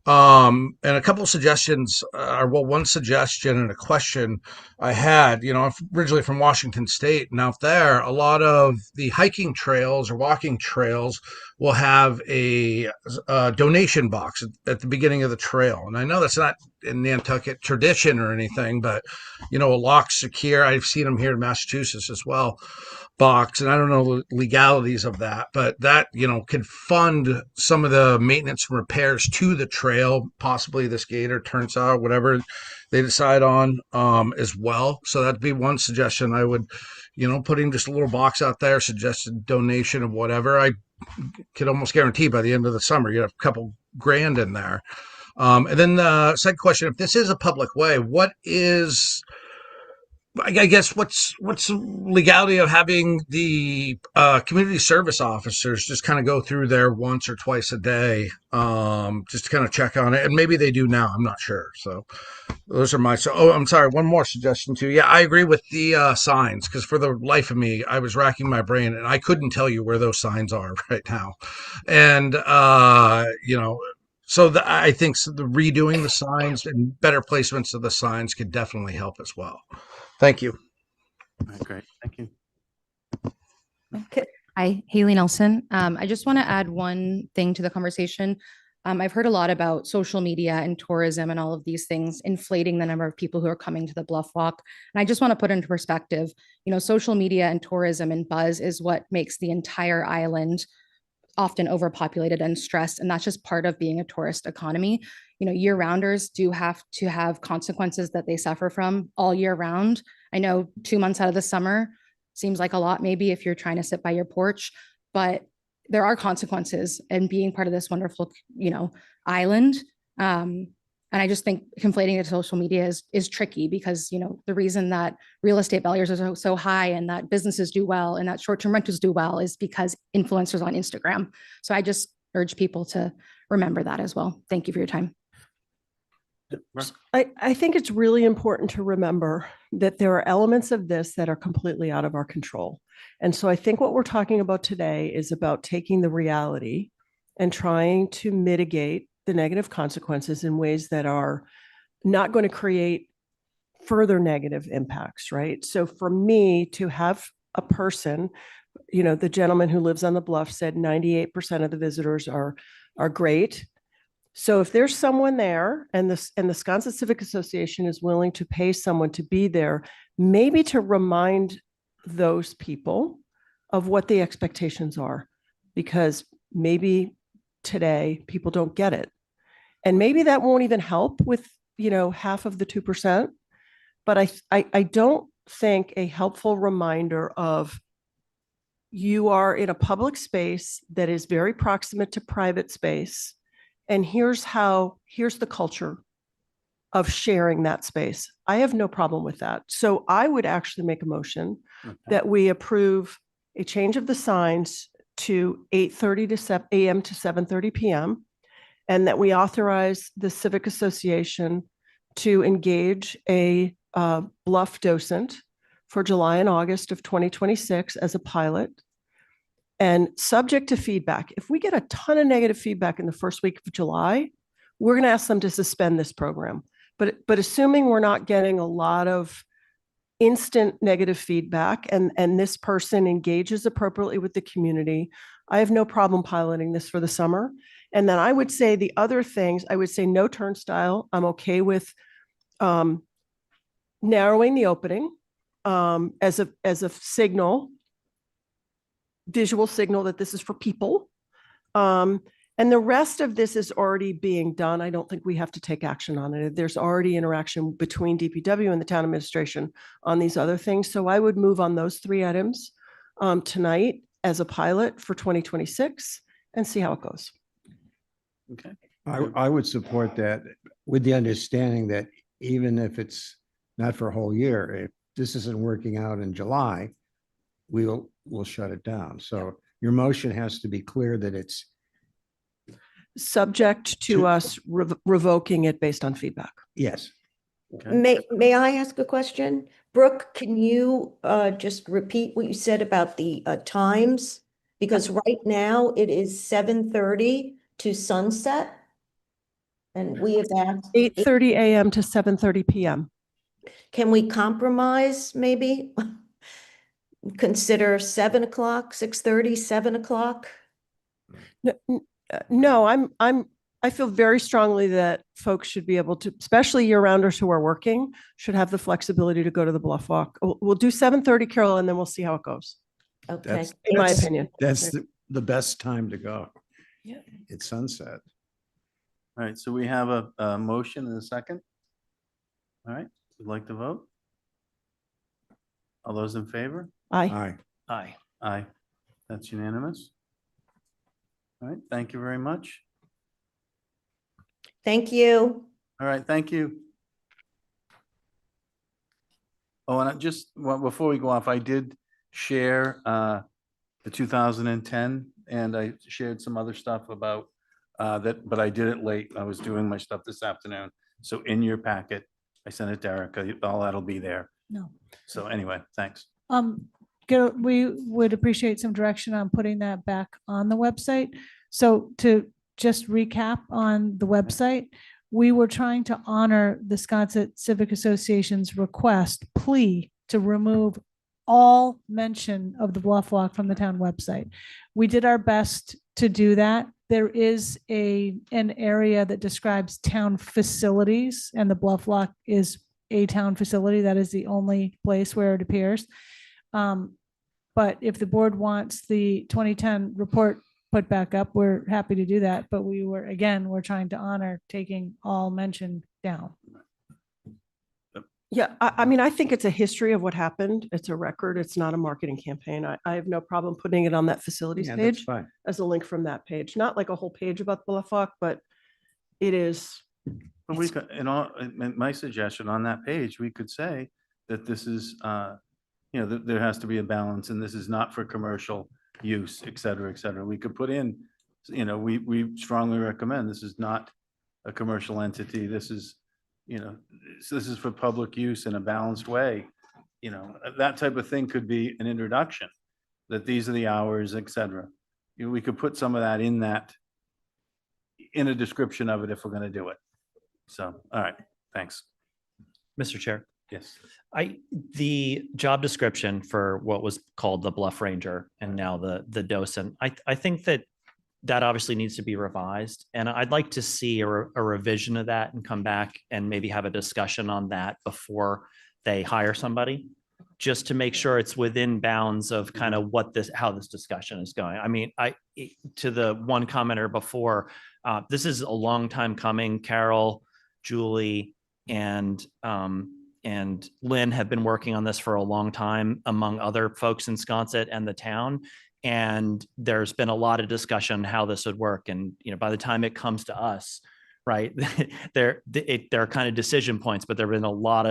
And a couple of suggestions, one suggestion and a question I had, I'm originally from Washington State, and out there, a lot of the hiking trails or walking trails will have a donation box at the beginning of the trail. And I know that's not in Nantucket tradition or anything, but, a lock secure, I've seen them here in Massachusetts as well, box, and I don't know the legalities of that, but that could fund some of the maintenance and repairs to the trail, possibly this gator turns out, whatever they decide on, as well. So that'd be one suggestion I would, putting just a little box out there, suggested donation of whatever. I could almost guarantee by the end of the summer you have a couple grand in there. And then the second question: if this is a public way, what is, I guess, what's the legality of having the community service officers just kind of go through there once or twice a day, just to kind of check on it? And maybe they do now, I'm not sure. So those are I'm sorry, one more suggestion too. Yeah, I agree with the signs, because for the life of me, I was racking my brain and I couldn't tell you where those signs are right now. And so I think the redoing the signs and better placements of the signs could definitely help as well. Thank you. All right, great. Thank you. Okay. Hi, Haley Nelson. I just want to add one thing to the conversation. I've heard a lot about social media and tourism and all of these things inflating the number of people who are coming to the Bluff Walk. And I just want to put into perspective, social media and tourism and buzz is what makes the entire island often overpopulated and stressed. And that's just part of being a tourist economy. Year-rounders do have to have consequences that they suffer from all year round. I know 2 months out of the summer seems like a lot, maybe, if you're trying to sit by your porch, but there are consequences in being part of this wonderful, island. And I just think conflating it to social media is tricky, because, the reason that real estate values are so high and that businesses do well and that short-term rentals do well is because influencers on Instagram. So I just urge people to remember that as well. Thank you for your time. I think it's really important to remember that there are elements of this that are completely out of our control. And so I think what we're talking about today is about taking the reality and trying to mitigate the negative consequences in ways that are not going to create further negative impacts, right? So for me to have a person, the gentleman who lives on the bluff said 98% of the visitors are great. So if there's someone there and the Sconset Civic Association is willing to pay someone to be there, maybe to remind those people of what the expectations are, because maybe today people don't get it. And maybe that won't even help with, half of the 2%. But I don't think a helpful reminder of you are in a public space that is very proximate to private space. And here's the culture of sharing that space. I have no problem with that. So I would actually make a motion that we approve a change of the signs to 8:30 a.m. to 7:30 p.m. and that we authorize the Civic Association to engage a bluff docent for July and August of 2026 as a pilot. And subject to feedback, if we get a ton of negative feedback in the first week of July, we're going to ask them to suspend this program. But assuming we're not getting a lot of instant negative feedback and this person engages appropriately with the community, I have no problem piloting this for the summer. And then I would say the other things, I would say no turnstile. I'm okay with narrowing the opening as a signal, visual signal that this is for people. And the rest of this is already being done. I don't think we have to take action on it. There's already interaction between DPW and the town administration on these other things. So I would move on those 3 items tonight as a pilot for 2026 and see how it goes. Okay. I would support that with the understanding that even if it's not for a whole year, if this isn't working out in July, we'll shut it down. So your motion has to be clear that it's subject to us revoking it based on feedback. yes. May I ask a question? Brooke, can you just repeat what you said about the times? Because right now it is 7:30 to sunset. And we have asked 8:30 a.m. to 7:30 p.m. Can we compromise maybe? Consider 7 o'clock, 6:30, 7 o'clock? No, I feel very strongly that folks should be able to, especially year-rounders who are working, should have the flexibility to go to the Bluff Walk. We'll do 7:30, Carol, and then we'll see how it goes. Okay. In my opinion. That's the best time to go. Yeah. It's sunset. All right, so we have a motion and a second. All right, would like to vote? All those in favor? Aye. Aye. Aye. Aye. That's unanimous. All right, thank you very much. Thank you. All right, thank you. Oh, and before we go off, I did share the 2010, and I shared some other stuff about that, but I did it late. I was doing my stuff this afternoon. So in your packet, I sent it to Erica. All that'll be there. No. So anyway, thanks. We would appreciate some direction on putting that back on the website. So to just recap on the website, we were trying to honor the Sconset Civic Association's plea to remove all mention of the Bluff Walk from the town website. We did our best to do that. There is an area that describes town facilities, and the Bluff Walk is a town facility. That is the only place where it appears. But if the board wants the 2010 report put back up, we're happy to do that. But we're trying to honor taking all mention down. Yeah, I mean, I think it's a history of what happened. It's a record. It's not a marketing campaign. I have no problem putting it on that facilities Yeah, that's page fine. as a link from that page. Not like a whole page about the Bluff Walk, but it is. But we could, my suggestion on that page, we could say that this is, that there has to be a balance, and this is not for commercial use, et cetera, et cetera. We could put in, we strongly recommend this is not a commercial entity. This is you know, so this is for public use in a balanced way. You know, that type of thing could be an introduction, that these are the hours, et cetera. You know, we could put some of that in a description of it if we're gonna do it. So, all right, thanks. Mr. Chair, Yes. the job description for what was called the Bluff Ranger and now the docent, I think that obviously needs to be revised. And I'd like to see a revision of that and come back and maybe have a discussion on that before they hire somebody, just to make sure it's within bounds of kind of how this discussion is going. I mean, to the one commenter before, this is a long time coming. Carol, Julie, and Lynn have been working on this for a long time, among other folks in Sconset and the town. And there's been a lot of discussion how this would work. And, you know, by the time it comes to us, right, there are kind of decision points, but there have been a lot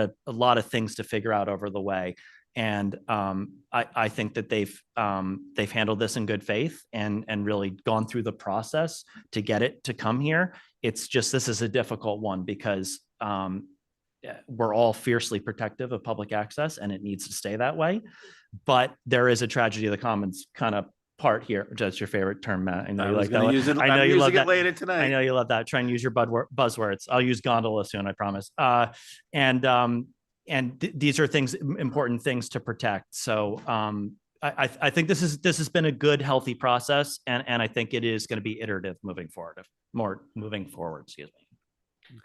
of things to figure out over the way. And I think that they've handled this in good faith and really gone through the process to get it to come here. It's just, this is a difficult one because we're all fiercely protective of public access and it needs to stay that way. But there is a tragedy of the commons kind of part here. That's your favorite term, Matt. I know you like that one. I know you love that later tonight. I know you love that. Try and use your buzzwords. I'll use gondola soon, I promise. These are important things to protect. So I think this has been a good, healthy process, and I think it is going to be iterative moving forward. Excuse me.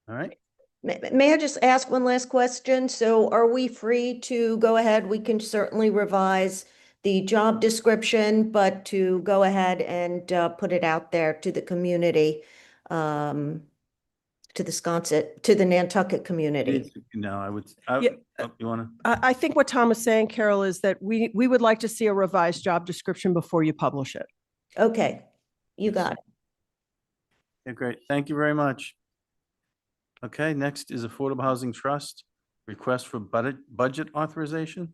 All right. May I just ask one last question? So are we free to go ahead? We can certainly revise the job description, but to go ahead and put it out there to the community, to the Sconset, to the Nantucket community. No, I would, you want to? I think what Tom is saying, Carol, is that we would like to see a revised job description before you publish it. Okay, you got it. Okay, great. Thank you very much. Okay, next is Affordable Housing Trust, request for budget authorization.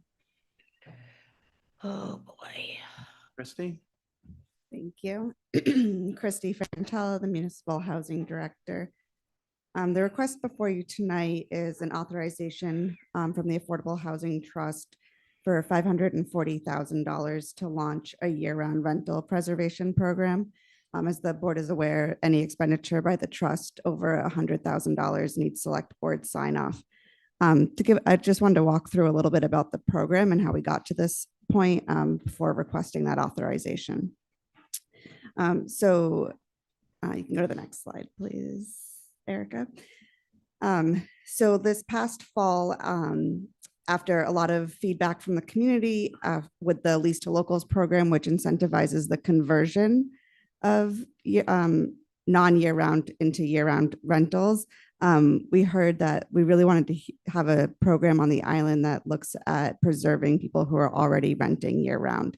Oh, boy. Christy? Thank you. Christy Ferrantella, the Municipal Housing Director. The request before you tonight is an authorization from the Affordable Housing Trust for $540,000 to launch a year-round rental preservation program. As the board is aware, any expenditure by the trust over $100,000 needs select board sign off. I just wanted to walk through a little bit about the program and how we got to this point before requesting that authorization. You can go to the next slide, please, Erica. So this past fall, after a lot of feedback from the community with the Lease to Locals program, which incentivizes the conversion of non-year-round into year-round rentals, we heard that we really wanted to have a program on the island that looks at preserving people who are already renting year-round.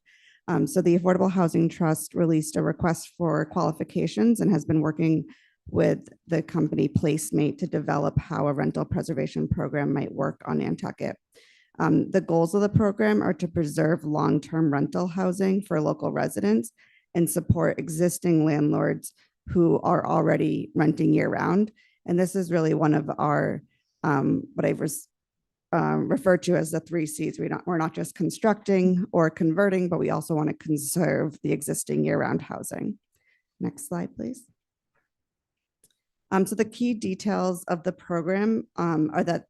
So the Affordable Housing Trust released a request for qualifications and has been working with the company Placemate to develop how a rental preservation program might work on Nantucket. The goals of the program are to preserve long-term rental housing for local residents and support existing landlords who are already renting year-round. And this is really one of our, what I've referred to as the 3 C's. We're not just constructing or converting, but we also want to conserve the existing year-round housing. Next slide, please. So the key details of the program are that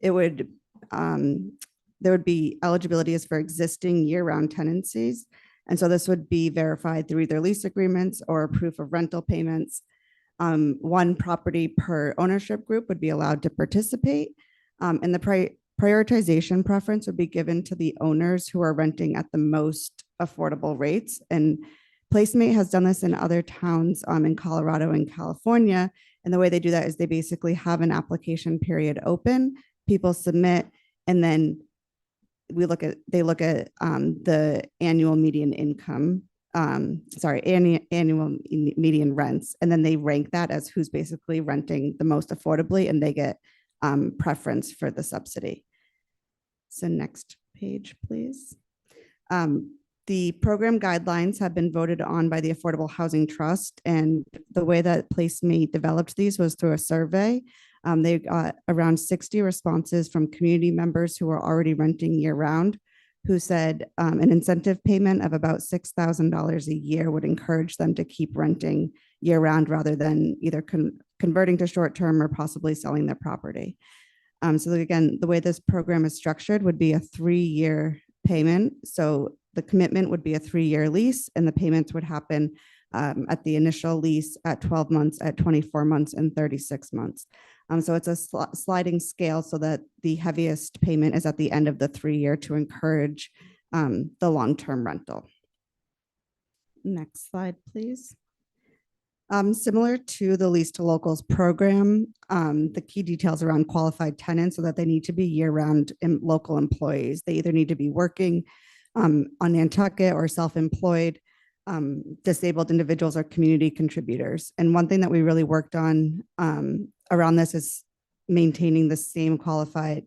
it would, there would be eligibility as for existing year-round tenancies. And so this would be verified through either lease agreements or proof of rental payments. One property per ownership group would be allowed to participate. And the prioritization preference would be given to the owners who are renting at the most affordable rates. And Placemate has done this in other towns in Colorado and California. And the way they do that is they basically have an application period open, people submit, and then they look at the annual median income, annual median rents, and then they rank that as who's basically renting the most affordably, and they get preference for the subsidy. So next page, please. The The program guidelines have been voted on by the Affordable Housing Trust, and the way that PlaceMate developed these was through a survey. They got around 60 responses from community members who were already renting year-round, who said an incentive payment of about $6,000 a year would encourage them to keep renting year-round rather than either converting to short-term or possibly selling their property. So again, the way this program is structured would be a 3-year payment. So the commitment would be a 3-year lease, and the payments would happen at the initial lease at 12 months, at 24 months, and 36 months. So it's a sliding scale so that the heaviest payment is at the end of the 3-year to encourage the long-term rental. Next slide, please. Similar to the Lease to Locals program, the key details around qualified tenants so that they need to be year-round local employees. They either need to be working on Nantucket or self-employed, disabled individuals or community contributors. And one thing that we really worked on around this is maintaining the same qualified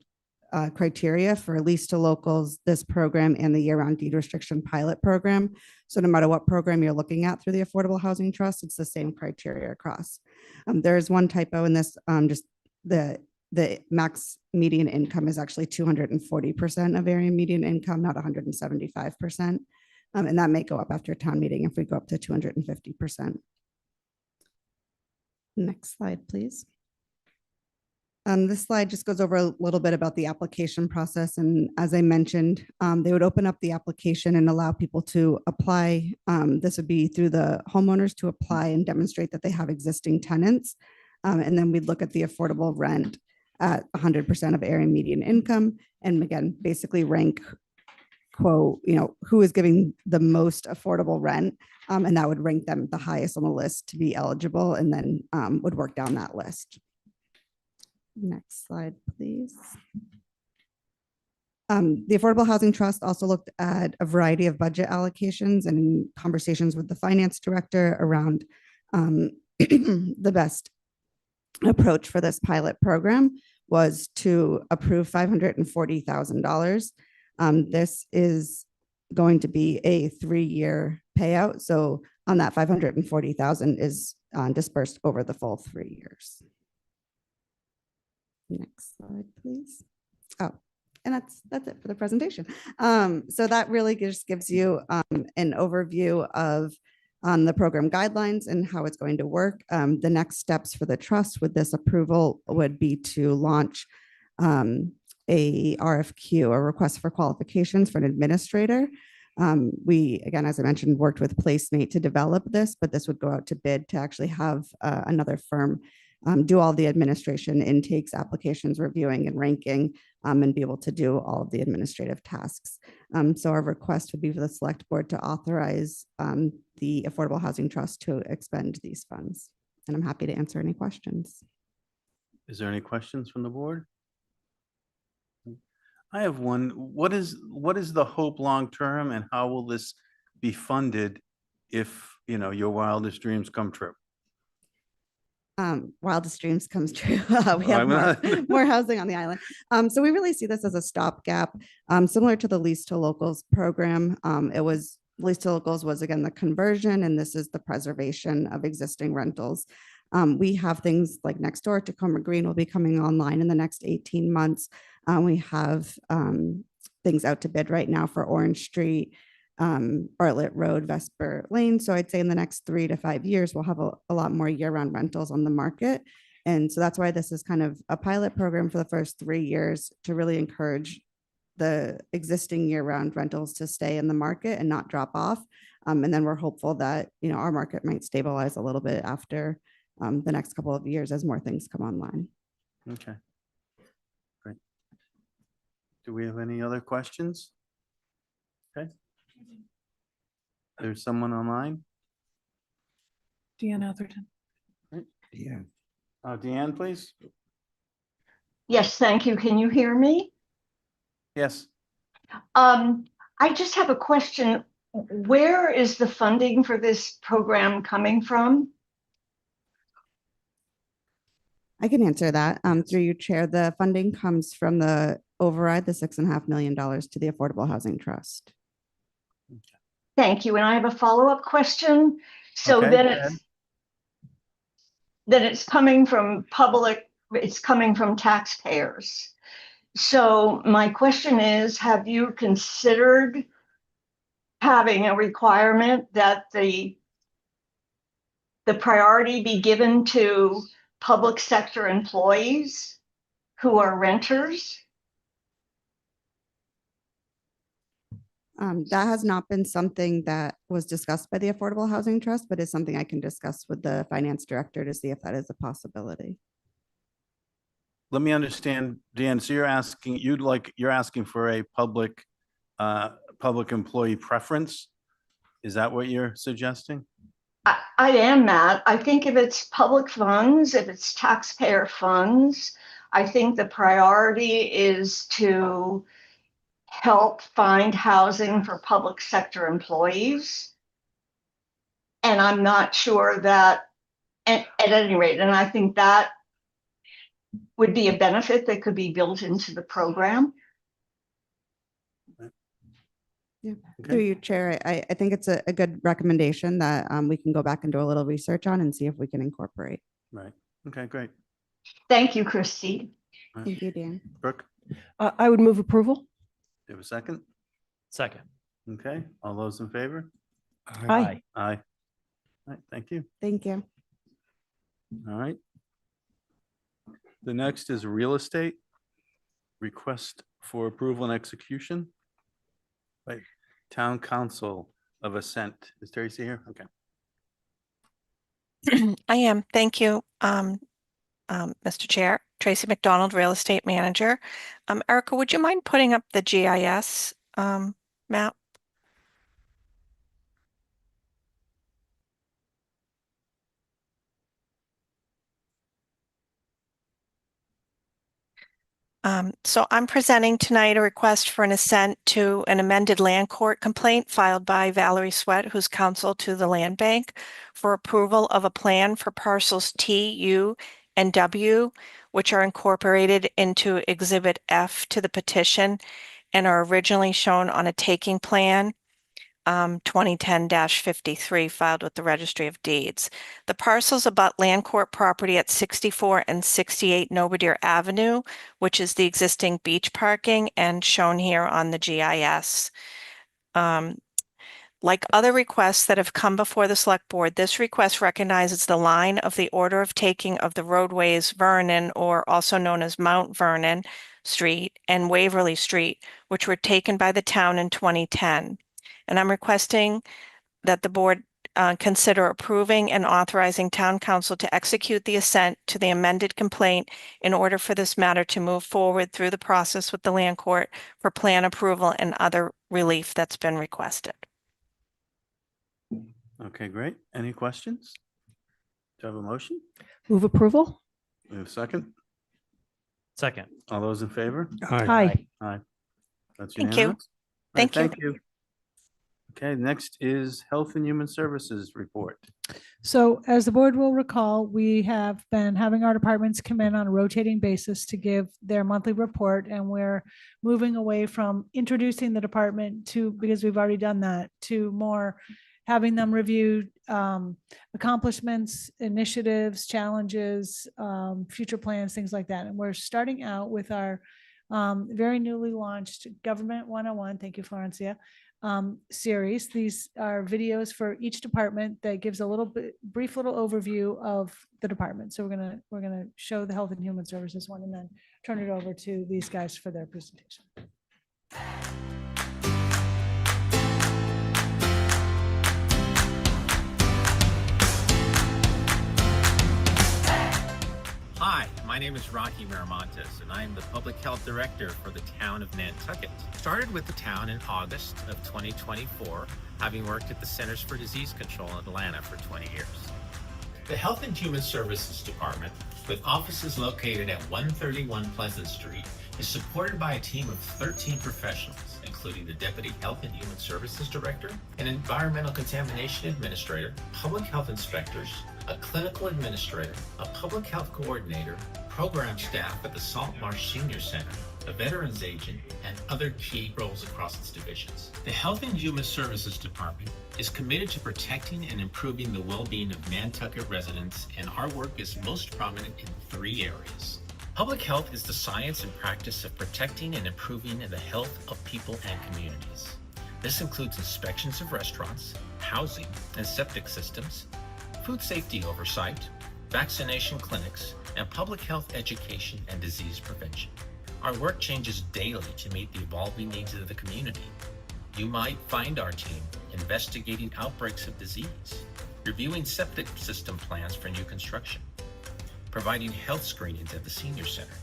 criteria for Lease to Locals, this program, and the year-round deed restriction pilot program. So no matter what program you're looking at through the Affordable Housing Trust, it's the same criteria across. There is one typo in this, just the max median income is actually 240% of area median income, not 175%. And that may go up after town meeting if we go up to 250%. Next slide, please. This slide just goes over a little bit about the application process. And as I mentioned, they would open up the application and allow people to apply. This would be through the homeowners to apply and demonstrate that they have existing tenants. And then we'd look at the affordable rent at 100% of area median income. And again, basically rank, quote, who is giving the most affordable rent. And that would rank them the highest on the list to be eligible, and then would work down that list. Next slide, please. The Affordable Housing Trust also looked at a variety of budget allocations and conversations with the finance director around the best approach for this pilot program was to approve $540,000. This is going to be a 3-year payout. So on that $540,000 is dispersed over the full 3 years. Next slide, please. Oh, and that's it for the presentation. So that really just gives you an overview of the program guidelines and how it's going to work. The next steps for the trust with this approval would be to launch a RFQ, a request for qualifications for an administrator. We, again, as I mentioned, worked with PlaceMate to develop this, but this would go out to bid to actually have another firm do all the administration intakes, applications, reviewing and ranking, and be able to do all of the administrative tasks. So our request would be for the select board to authorize the Affordable Housing Trust to expend these funds. And I'm happy to answer any questions. Is there any questions from the board? I have one. What is the hope long-term, and how will this be funded if, your wildest dreams come true? Wildest dreams comes true. We have more housing on the island. So we really see this as a stopgap, similar to the Lease to Locals program. Lease to Locals was, again, the conversion, and this is the preservation of existing rentals. We have things like next door, Tacoma Green will be coming online in the next 18 months. We have things out to bid right now for Orange Street, Bartlett Road, Vesper Lane. So I'd say in the next 3 to 5 years, we'll have a lot more year-round rentals on the market. And so that's why this is kind of a pilot program for the first 3 years to really encourage the existing year-round rentals to stay in the market and not drop off. And then we're hopeful that, our market might stabilize a little bit after the next couple of years as more things come online. Okay. Great. Do we have any other questions? Okay. There's someone online. Deanne Atherton. Yeah. Deanne, please. Yes, thank you. Can you hear me? Yes. I just have a question. Where is the funding for this program coming from? I can answer that through you, Chair. The funding comes from the override, the $6.5 million to the Affordable Housing Trust. Thank you. And I have a follow-up question. So Okay, then go ahead. it's coming from public, it's coming from taxpayers. So my question is, have you considered having a requirement that the priority be given to public sector employees who are renters? That has not been something that was discussed by the Affordable Housing Trust, but is something I can discuss with the finance director to see if that is a possibility. Let me understand, Dan, so you're asking, you're asking for a public employee preference? Is that what you're suggesting? I am, Matt. I think if it's public funds, if it's taxpayer funds, I think the priority is to help find housing for public sector employees. And I'm not sure that, at any rate, and I think that would be a benefit that could be built into the program. Yeah. Okay. Through you, Chair, I think it's a good recommendation that we can go back and do a little research on and see if we can incorporate. Right. Okay, great. Thank you, Christy. Right. Thank you, Dan. Brooke, I would move approval. do you have a second? Second. Okay, all those in favor? Aye. Aye. All right, thank you. Thank you. All right. The next is real estate. Request for approval and execution by Town Council of Ascent. Is Tracy here? Okay. I am. Thank you, Mr. Chair. Tracy McDonald, Real Estate Manager. Erica, would you mind putting up the GIS map? So I'm presenting tonight a request for an assent to an amended land court complaint filed by Valerie Sweat, who's counsel to the Land Bank, for approval of a plan for parcels T, U, and W, which are incorporated into Exhibit F to the petition and are originally shown on a taking plan 2010-53 filed with the Registry of Deeds. The parcels abut land court property at 64 and 68 Nobodere Avenue, which is the existing beach parking and shown here on the GIS. Like other requests that have come before the Select Board, this request recognizes the line of the order of taking of the roadways Vernon, or also known as Mount Vernon Street, and Waverly Street, which were taken by the town in 2010. And I'm requesting that the board consider approving and authorizing town council to execute the assent to the amended complaint in order for this matter to move forward through the process with the land court for plan approval and other relief that's been requested. Okay, great. Any questions? Do I have a motion? Move approval. We have a second? Second. All those in favor? Aye. Aye. That's Thank you. unanimous? All right, Thank you. Okay, next is Health and Human Services report. So as the board will recall, we have been having our departments come in on a rotating basis to give their monthly report, and we're moving away from introducing the department to, because we've already done that, to more having them review accomplishments, initiatives, challenges, future plans, things like that. And we're starting out with our very newly launched Government 101, thank you, Florencia, series. These are videos for each department that gives a little bit brief little overview of the department. So we're gonna show the Health and Human Services one and then turn it over to these guys for their presentation. Hi, my name is Rocky Miramontes, and I am the Public Health Director for the town of Nantucket. Started with the town in August of 2024, having worked at the Centers for Disease Control in Atlanta for 20 years. The Health and Human Services Department, with offices located at 131 Pleasant Street, is supported by a team of 13 professionals, including the Deputy Health and Human Services Director, an Environmental Contamination Administrator, public health inspectors, a clinical administrator, a public health coordinator, program staff at the Salt Marsh Senior Center, a veterans agent, and other key roles across its divisions. The Health and Human Services Department is committed to protecting and improving the well-being of Nantucket residents, and our work is most prominent in 3 areas. Public health is the science and practice of protecting and improving the health of people and communities. This includes inspections of restaurants, housing and septic systems, food safety oversight, vaccination clinics, and public health education and disease prevention. Our work changes daily to meet the evolving needs of the community. You might find our team investigating outbreaks of disease, reviewing septic system plans for new construction, providing health screenings at the senior center,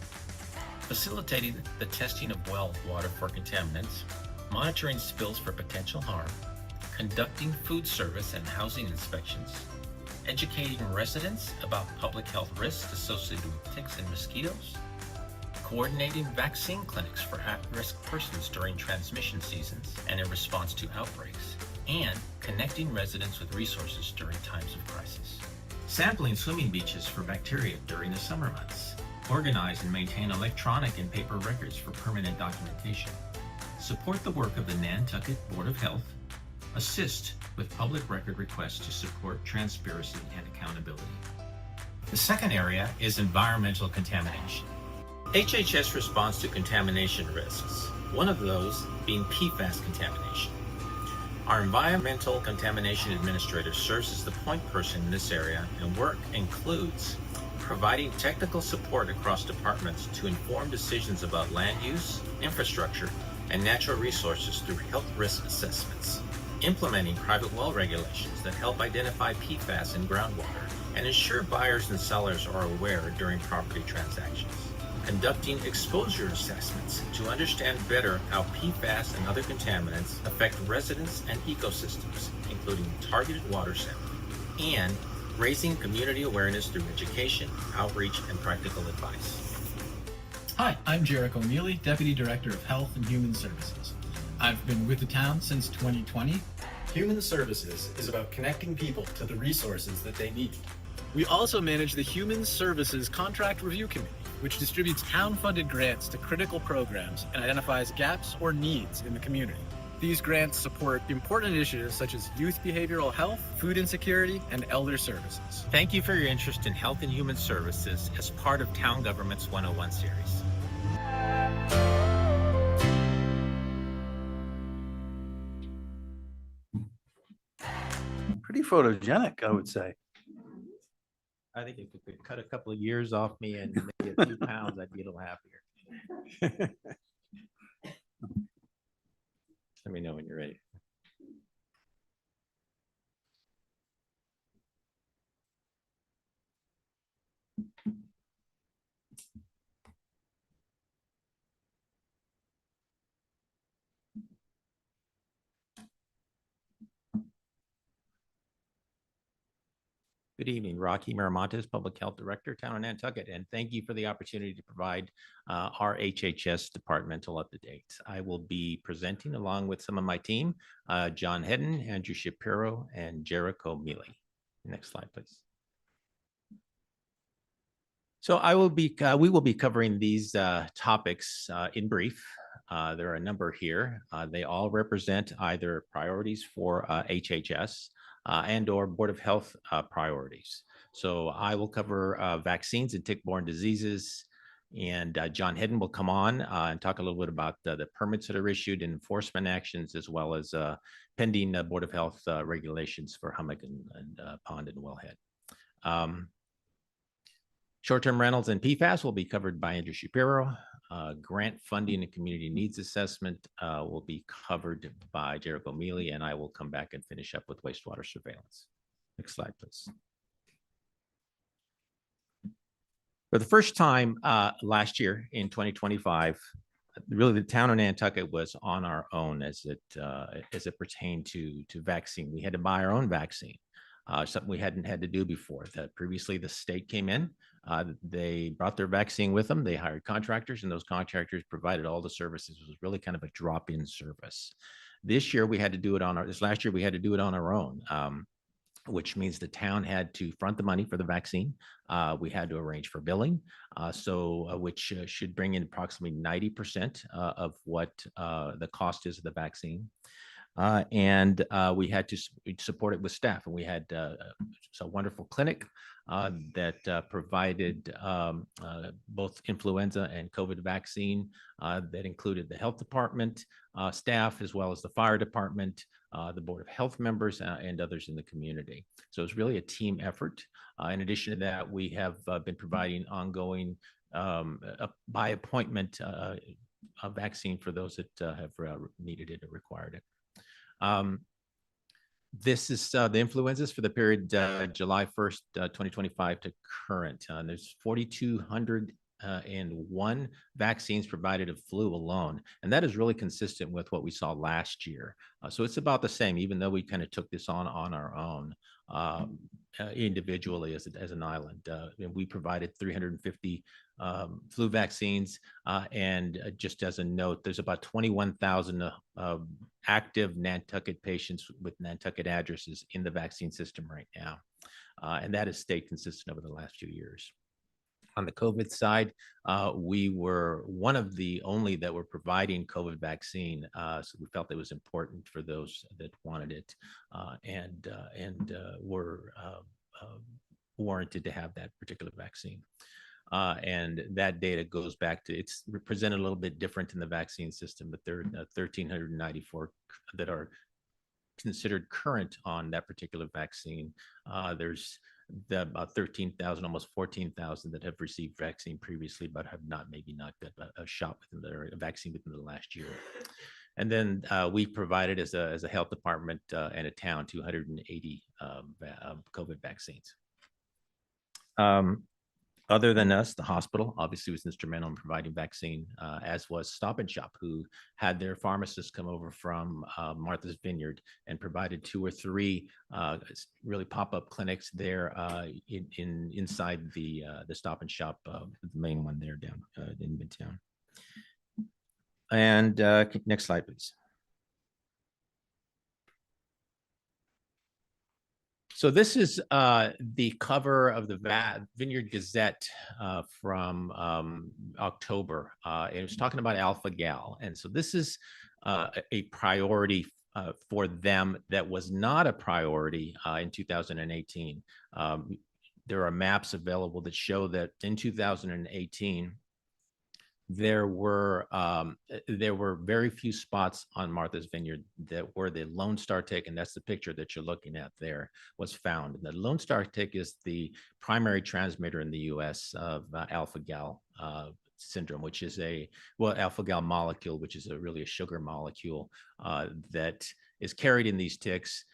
facilitating the testing of well water for contaminants, monitoring spills for potential harm, conducting food service and housing inspections, educating residents about public health risks associated with ticks and mosquitoes, coordinating vaccine clinics for at-risk persons during transmission seasons and in response to outbreaks, and connecting residents with resources during times of crisis. Sampling swimming beaches for bacteria during the summer months. Organize and maintain electronic and paper records for permanent documentation. Support the work of the Nantucket Board of Health. Assist with public record requests to support transparency and accountability. The second area is environmental contamination. HHS responds to contamination risks, one of those being PFAS contamination. Our Environmental Contamination Administrator serves as the point person in this area, and work includes providing technical support across departments to inform decisions about land use, infrastructure, and natural resources through health risk assessments, implementing private well regulations that help identify PFAS in groundwater and ensure buyers and sellers are aware during property transactions, conducting exposure assessments to understand better how PFAS and other contaminants affect residents and ecosystems, including targeted water sampling, and raising community awareness through education, outreach, and practical advice. Hi, I'm Jericho Mealy, Deputy Director of Health and Human Services. I've been with the town since 2020. Human Services is about connecting people to the resources that they need. We also manage the Human Services Contract Review Committee, which distributes town-funded grants to critical programs and identifies gaps or needs in the community. These grants support important initiatives such as youth behavioral health, food insecurity, and elder services. Thank you for your interest in Health and Human Services as part of Town Government's 101 series. Pretty photogenic, I would say. I think if we could cut a couple of years off me and maybe a few pounds, I'd be a little happier. Let me know when you're ready. Good evening, Rocky Miramontes, Public Health Director, Town of Nantucket, and thank you for the opportunity to provide our HHS departmental update. I will be presenting along with some of my team, John Hedden, Andrew Shapiro, and Jericho Mealy. Next slide, please. So we will be covering these topics in brief. There are a number here. They all represent either priorities for HHS, and or Board of Health priorities. So I will cover vaccines and tick-borne diseases, and John Hedden will come on and talk a little bit about the permits that are issued and enforcement actions, as well as pending Board of Health regulations for hummock and pond and wellhead. Short-term rentals and PFAS will be covered by Andrew Shapiro. Grant funding and community needs assessment will be covered by Jericho Mealy, and I will come back and finish up with wastewater surveillance. Next slide, please. For the first time last year in 2025, really the town of Nantucket was on our own as it pertained to vaccine. We had to buy our own vaccine. Something we hadn't had to do before. That previously the state came in, they brought their vaccine with them, they hired contractors, and those contractors provided all the services. It was really kind of a drop-in service. This year we had to do it on our, this last year we had to do it on our own. which means the town had to front the money for the vaccine. We had to arrange for billing, which should bring in approximately 90% of what the cost is of the vaccine. And we had to support it with staff. And we had a wonderful clinic that provided both influenza and COVID vaccine that included the health department staff, as well as the fire department, the Board of Health members, and others in the community. So it's really a team effort. In addition to that, we have been providing ongoing by appointment a vaccine for those that have needed it or required it. This is the influenzas for the period July 1st, 2025 to current. There's 4,201 vaccines provided of flu alone. And that is really consistent with what we saw last year. So it's about the same, even though we kind of took this on our own individually as an island. And we provided 350 flu vaccines. And just as a note, there's about 21,000 active Nantucket patients with Nantucket addresses in the vaccine system right now. And that has stayed consistent over the last few years. On the COVID side, we were one of the only that were providing COVID vaccine. So we felt it was important for those that wanted it and were warranted to have that particular vaccine. And that data goes back to, it's presented a little bit different in the vaccine system, but there are 1,394 that are considered current on that particular vaccine. There's about 13,000, almost 14,000 that have received vaccine previously, but have maybe not got a shot within a vaccine within the last year. And then we provided as a health department and a town 280 COVID vaccines. Other than us, the hospital obviously was instrumental in providing vaccine, as was Stop and Shop, who had their pharmacists come over from Martha's Vineyard and provided 2 or 3 really pop-up clinics there inside the Stop and Shop, the main one there down in Midtown. And next slide, please. So this is the cover of the Vineyard Gazette from October. It was talking about alpha-gal. And so this is a priority for them that was not a priority in 2018. There are maps available that show that in 2018, there were very few spots on Martha's Vineyard that were the Lone Star tick, and that's the picture that you're looking at there, was found. And the Lone Star tick is the primary transmitter in the U.S. of alpha-gal syndrome, which is alpha-gal molecule, which is really a sugar molecule that is carried in these ticks,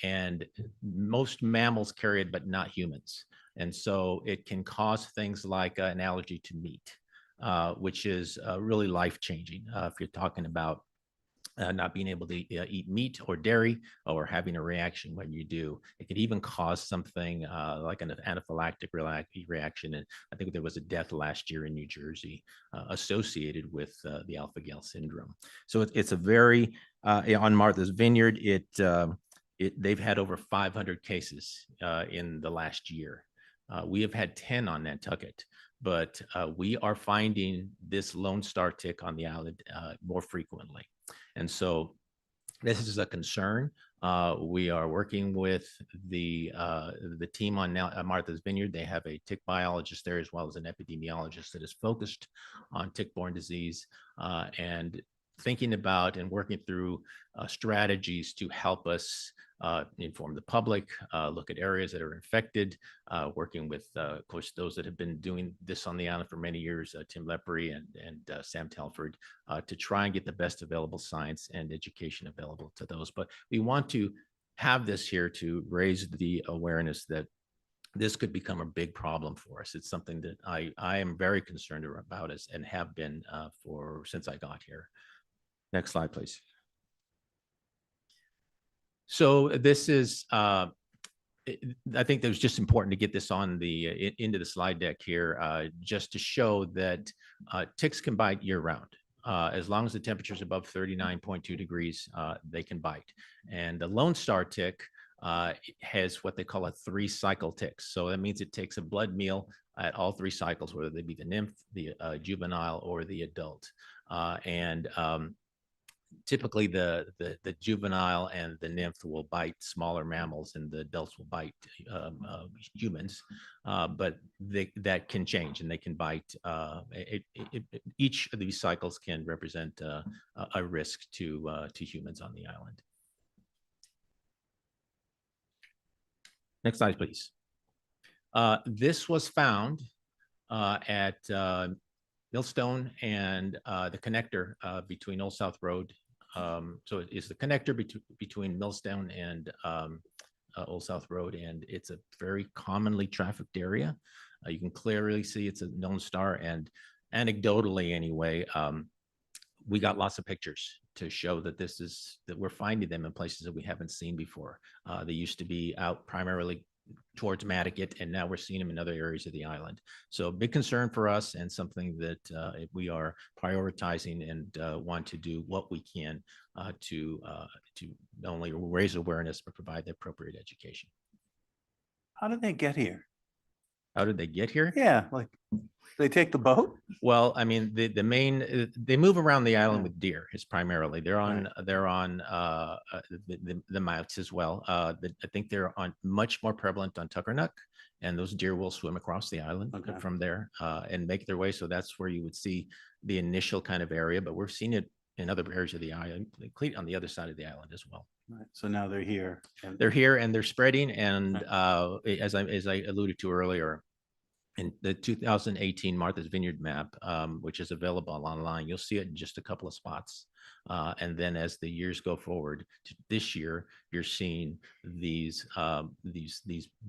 and most mammals carry it, but not humans. And so it can cause things like an allergy to meat. Which is really life-changing if you're talking about not being able to eat meat or dairy or having a reaction when you do. It could even cause something like an anaphylactic reaction. And I think there was a death last year in New Jersey associated with the alpha-gal syndrome. So it's a very, on Martha's Vineyard, they've had over 500 cases in the last year. We have had 10 on Nantucket. But we are finding this Lone Star tick on the island more frequently. And so this is a concern. We are working with the team on Martha's Vineyard. They have a tick biologist there, as well as an epidemiologist that is focused on tick-borne disease and thinking about and working through strategies to help us inform the public, look at areas that are infected, working with, of course, those that have been doing this on the island for many years, Tim Lepre and Sam Telford, to try and get the best available science and education available to those. But we want to have this here to raise the awareness that this could become a big problem for us. It's something that I am very concerned about and have been since I got here. Next slide, please. So this is, I think that was just important to get this on into the slide deck here, just to show that ticks can bite year round. As long as the temperature is above 39.2 degrees, they can bite. And the Lone Star tick it has what they call a 3-cycle tick. So that means it takes a blood meal at all 3 cycles, whether they be the nymph, the juvenile, or the adult. Typically the juvenile and the nymph will bite smaller mammals and the adults will bite humans, but that can change and they can bite. Each of these cycles can represent a risk to humans on the island. Next slide, please. This was found at Millstone and the connector between Old South Road. So it is the connector between Millstone and Old South Road, and it's a very commonly trafficked area. You can clearly see it's a known star, and anecdotally anyway, we got lots of pictures to show that that we're finding them in places that we haven't seen before. They used to be out primarily towards Nantucket, and now we're seeing them in other areas of the island. So big concern for us, and something that we are prioritizing and want to do what we can to not only raise awareness, but provide the appropriate education. How did they get here? How did they get here? Yeah, like they take the boat? Well, I mean, the main, they move around the island with deer is primarily. They're on the mounts as well. I think they're much more prevalent on Tuckernuck, and those deer will swim across the island from there and make their way. So that's where you would see the initial kind of area, but we're seeing it in other areas of the island, on the other side of the island as well. Right. So now they're here. They're here and they're spreading. And as I alluded to earlier, in the 2018 Martha's Vineyard map, which is available online, you'll see it in just a couple of spots. And then as the years go forward to this year, you're seeing these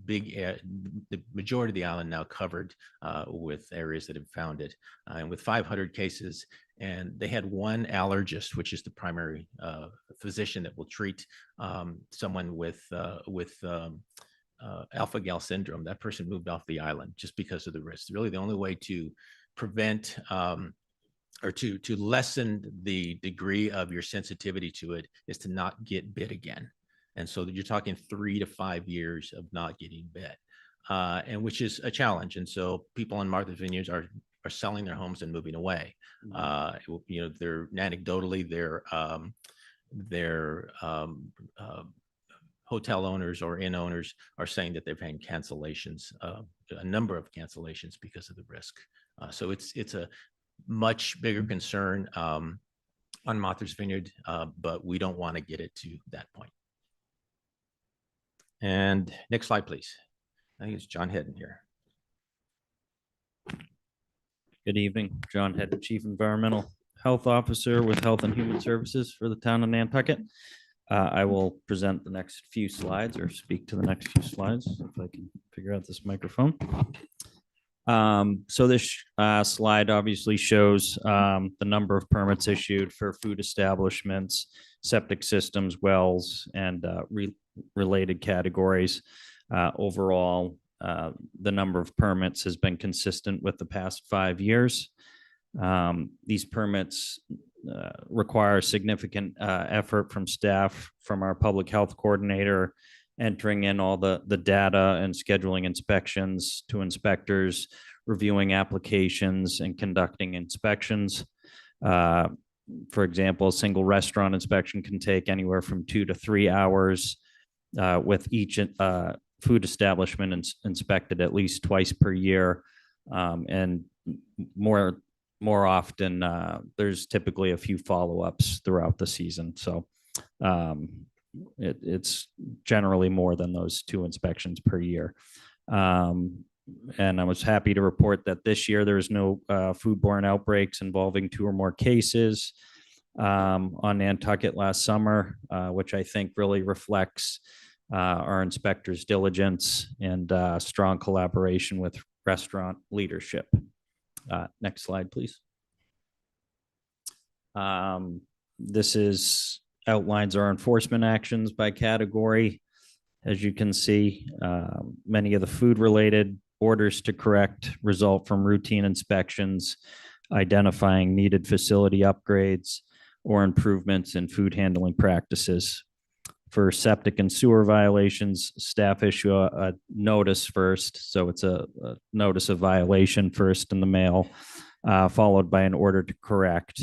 big, the majority of the island now covered with areas that have found it, and with 500 cases. And they had one allergist, which is the primary physician that will treat someone with alpha-gal syndrome. That person moved off the island just because of the risk. Really, the only way to prevent or to lessen the degree of your sensitivity to it is to not get bit again. And so you're talking 3 to 5 years of not getting bit, and which is a challenge. And so people in Martha's Vineyards are selling their homes and moving away. You know, they're anecdotally, they're hotel owners or inn owners are saying that they've had cancellations, a number of cancellations because of the risk. So it's a much bigger concern on Martha's Vineyard, but we don't want to get it to that point. And next slide, please. I think it's John Hedden here. Good evening, John Hedden, Chief Environmental Health Officer with Health and Human Services for the town of Nantucket. I will present the next few slides, or speak to the next few slides, if I can figure out this microphone. So this slide obviously shows the number of permits issued for food establishments, septic systems, wells, and related categories. Overall, the number of permits has been consistent with the past 5 years. These permits require significant effort from staff, from our public health coordinator, entering in all the data and scheduling inspections, to inspectors reviewing applications and conducting inspections. For example, a single restaurant inspection can take anywhere from 2 to 3 hours, with each food establishment inspected at least twice per year, and more often there's typically a few follow-ups throughout the season. So it's generally more than those 2 inspections per year. And I was happy to report that this year there's no foodborne outbreaks involving 2 or more cases on Nantucket last summer, which I think really reflects our inspectors' diligence and strong collaboration with restaurant leadership. Next slide, please. This outlines our enforcement actions by category. As you can see, many of the food-related orders to correct result from routine inspections, identifying needed facility upgrades or improvements in food handling practices. For septic and sewer violations, staff issue a notice first. So it's a notice of violation first in the mail, followed by an order to correct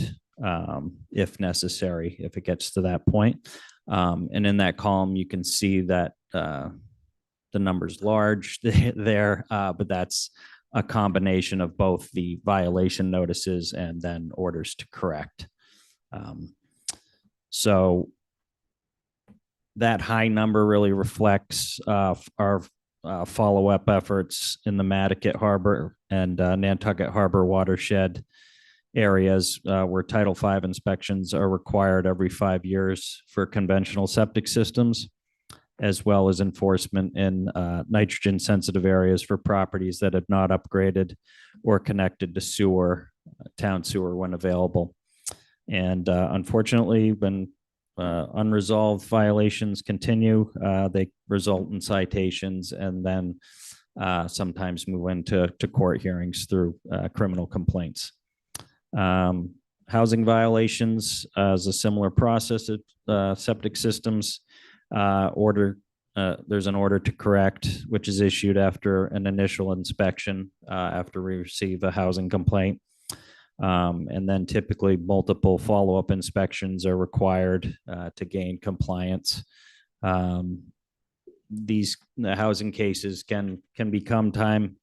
if necessary, if it gets to that point. And in that column, you can see that the number's large there, but that's a combination of both the violation notices and then orders to correct. So that high number really reflects our follow-up efforts in the Nantucket Harbor and Nantucket Harbor watershed areas where Title V inspections are required every 5 years for conventional septic systems, as well as enforcement in nitrogen sensitive areas for properties that have not upgraded or connected to sewer, town sewer when available. And unfortunately, when unresolved violations continue, they result in citations and then sometimes move into court hearings through criminal complaints. Housing violations is a similar process of septic systems. There's an order to correct, which is issued after an initial inspection, after we receive a housing complaint. And then typically multiple follow-up inspections are required to gain compliance. The housing cases can become time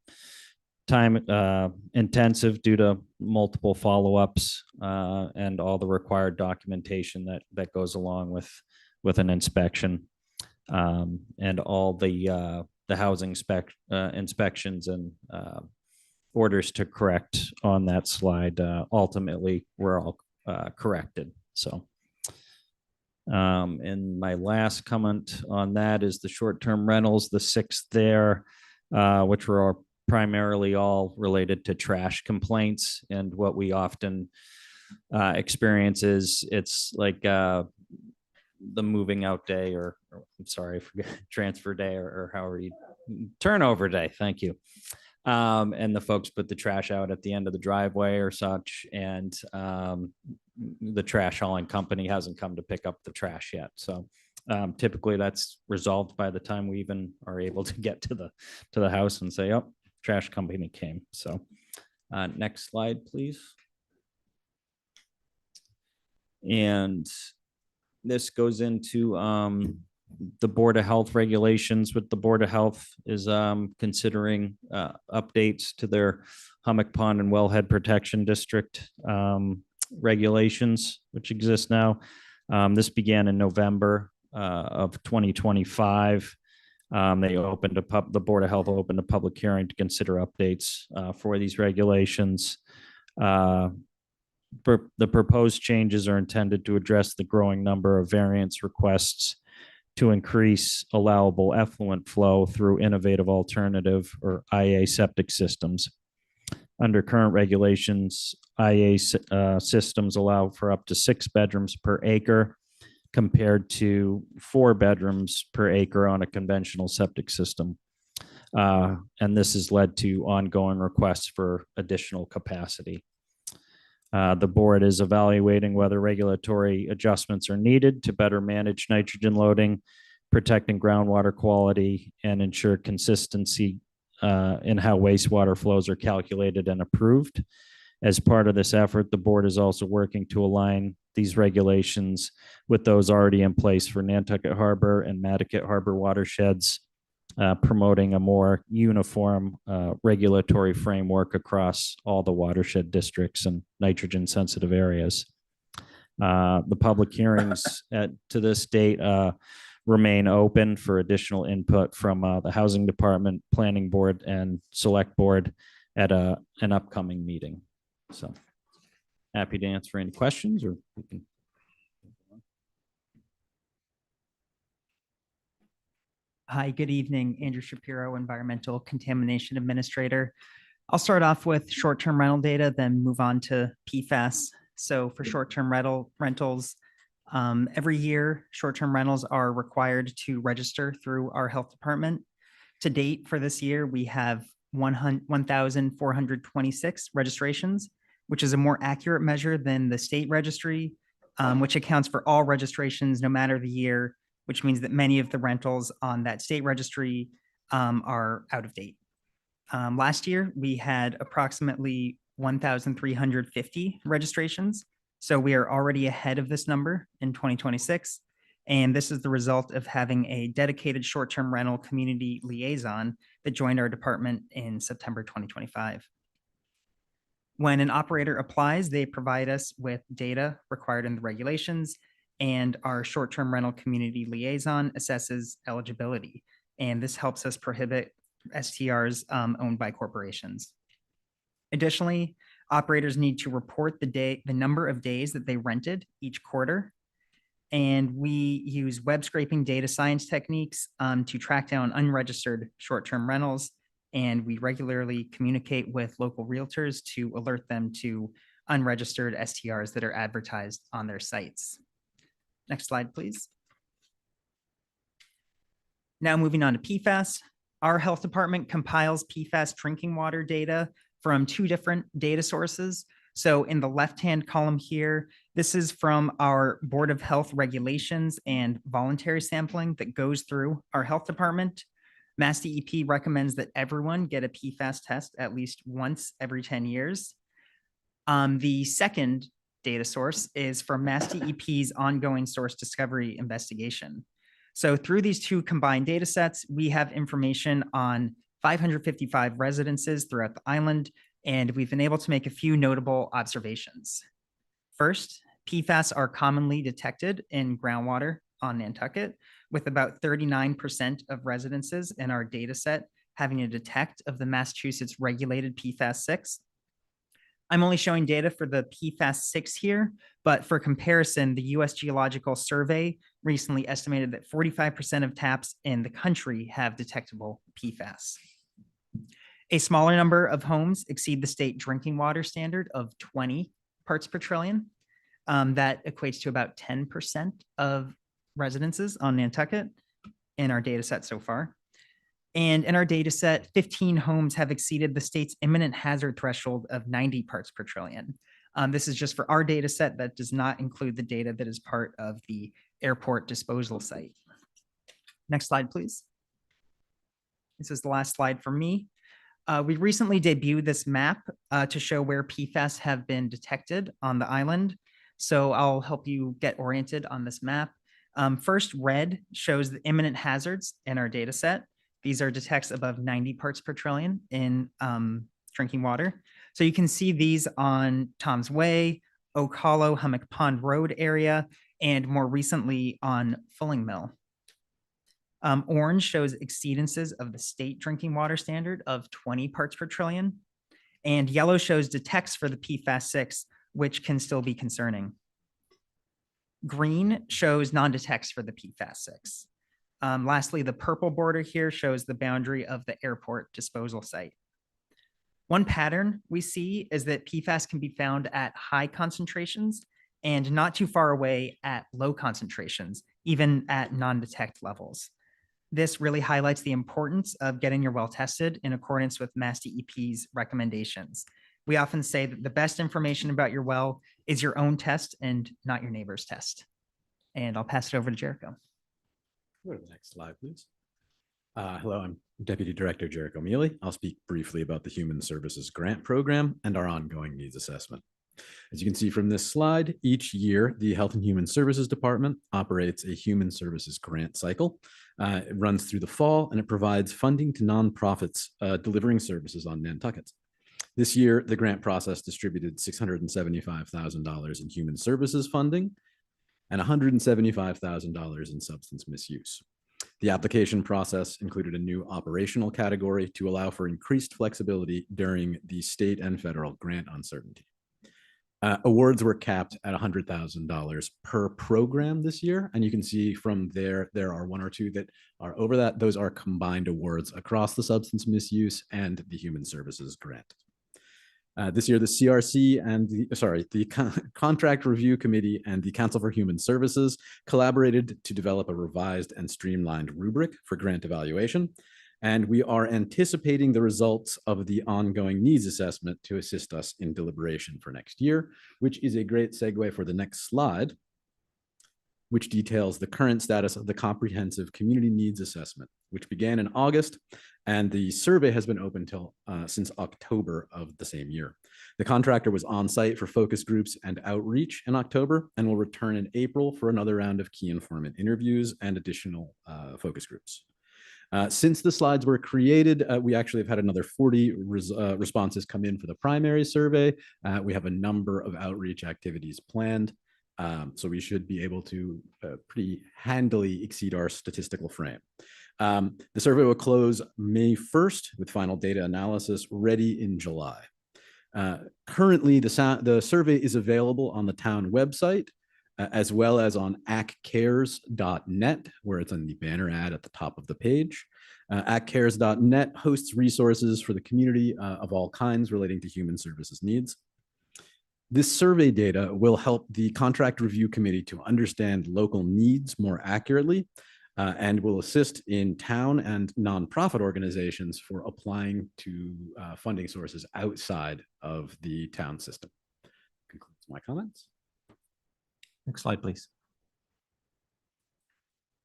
intensive due to multiple follow-ups and all the required documentation that goes along with an inspection, and all the housing inspections and orders to correct on that slide ultimately were all corrected. So and my last comment on that is the short-term rentals, the 6 there, which were primarily all related to trash complaints. And what we often experience is it's like the moving out day, or I'm sorry, I forget, transfer day, or however you, turnover day. Thank you. And the folks put the trash out at the end of the driveway or such, and the trash hauling company hasn't come to pick up the trash yet. So typically that's resolved by the time we even are able to get to the house and say, oh, trash company came. So next slide, please. And this goes into the Board of Health regulations. With the Board of Health is considering updates to their Hummock Pond and Wellhead Protection District regulations, which exist now. This began in November of 2025. The Board of Health opened a public hearing to consider updates for these regulations. The proposed changes are intended to address the growing number of variance requests to increase allowable effluent flow through innovative alternative or IA septic systems. Under current regulations, IA systems allow for up to 6 bedrooms per acre compared to 4 bedrooms per acre on a conventional septic system. And this has led to ongoing requests for additional capacity. The board is evaluating whether regulatory adjustments are needed to better manage nitrogen loading, protecting groundwater quality, and ensure consistency in how wastewater flows are calculated and approved. As part of this effort, the board is also working to align these regulations with those already in place for Nantucket Harbor and Nantucket Harbor watersheds, promoting a more uniform regulatory framework across all the watershed districts and nitrogen sensitive areas. The public hearings to this date remain open for additional input from the Housing Department, Planning Board, and Select Board at an upcoming meeting. So happy to answer any questions, or we can. Hi, good evening. Andrew Shapiro, Environmental Contamination Administrator. I'll start off with short-term rental data, then move on to PFAS. So for short-term rentals, every year, short-term rentals are required to register through our health department. To date for this year, we have 1,426 registrations, which is a more accurate measure than the state registry, which accounts for all registrations no matter the year, which means that many of the rentals on that state registry are out of date. Last year, we had approximately 1,350 registrations. So we are already ahead of this number in 2026. And this is the result of having a dedicated short-term rental community liaison that joined our department in September 2025. When an operator applies, they provide us with data required in the regulations, and our short-term rental community liaison assesses eligibility. And this helps us prohibit STRs owned by corporations. Additionally, operators need to report the number of days that they rented each quarter. And we use web scraping data science techniques to track down unregistered short-term rentals. And we regularly communicate with local realtors to alert them to unregistered STRs that are advertised on their sites. Next slide, please. Now moving on to PFAS. Our health department compiles PFAS drinking water data from 2 different data sources. So in the left-hand column here, this is from our Board of Health regulations and voluntary sampling that goes through our health department. Mass DEP recommends that everyone get a PFAS test at least once every 10 years. The second data source is from Mass DEP's ongoing source discovery investigation. So through these 2 combined data sets, we have information on 555 residences throughout the island, and we've been able to make a few notable observations. First, PFAS are commonly detected in groundwater on Nantucket, with about 39% of residences in our data set having a detect of the Massachusetts regulated PFAS 6. I'm only showing data for the PFAS 6 here, but for comparison, the US Geological Survey recently estimated that 45% of taps in the country have detectable PFAS. A smaller number of homes exceed the state drinking water standard of 20 parts per trillion. That equates to about 10% of residences on Nantucket in our data set so far. And in our data set, 15 homes have exceeded the state's imminent hazard threshold of 90 parts per trillion. This is just for our data set. That does not include the data that is part of the airport disposal site. Next slide, please. This is the last slide for me. We recently debuted this map to show where PFAS have been detected on the island. So I'll help you get oriented on this map. First, red shows the imminent hazards in our data set. These are detects above 90 parts per trillion in drinking water. So you can see these on Tom's Way, Oak Hollow, Hummock Pond Road area, and more recently on Fulling Mill. Orange shows exceedances of the state drinking water standard of 20 parts per trillion. And yellow shows detects for the PFAS 6, which can still be concerning. Green shows non-detects for the PFAS 6. Lastly, the purple border here shows the boundary of the airport disposal site. One pattern we see is that PFAS can be found at high concentrations and not too far away at low concentrations, even at non-detect levels. This really highlights the importance of getting your well tested in accordance with Mass DEP's recommendations. We often say that the best information about your well is your own test and not your neighbor's test. And I'll pass it over to Jericho. Go to the next slide, please. Hello, I'm Deputy Director Jericho Mealy. I'll speak briefly about the Human Services Grant Program and our ongoing needs assessment. As you can see from this slide, each year, the Health and Human Services Department operates a human services grant cycle. It runs through the fall, and it provides funding to nonprofits delivering services on Nantucket. This year, the grant process distributed $675,000 in human services funding and $175,000 in substance misuse. The application process included a new operational category to allow for increased flexibility during the state and federal grant uncertainty. Awards were capped at $100,000 per program this year. And you can see from there are 1 or 2 that are over that. Those are combined awards across the substance misuse and the human services grant. This year, the CRC and the Contract Review Committee and the Council for Human Services collaborated to develop a revised and streamlined rubric for grant evaluation. And we are anticipating the results of the ongoing needs assessment to assist us in deliberation for next year, which is a great segue for the next slide, which details the current status of the comprehensive community needs assessment, which began in August, and the survey has been open since October of the same year. The contractor was on site for focus groups and outreach in October and will return in April for another round of key informant interviews and additional focus groups. Since the slides were created, we actually have had another 40 responses come in for the primary survey. We have a number of outreach activities planned. So we should be able to pretty handily exceed our statistical frame. The survey will close May 1st with final data analysis ready in July. Currently, the survey is available on the town website, as well as on accares.net, where it's on the banner ad at the top of the page. Accares.net hosts resources for the community of all kinds relating to human services needs. This survey data will help the contract review committee to understand local needs more accurately and will assist in town and nonprofit organizations for applying to funding sources outside of the town system. Concludes my comments. Next slide, please.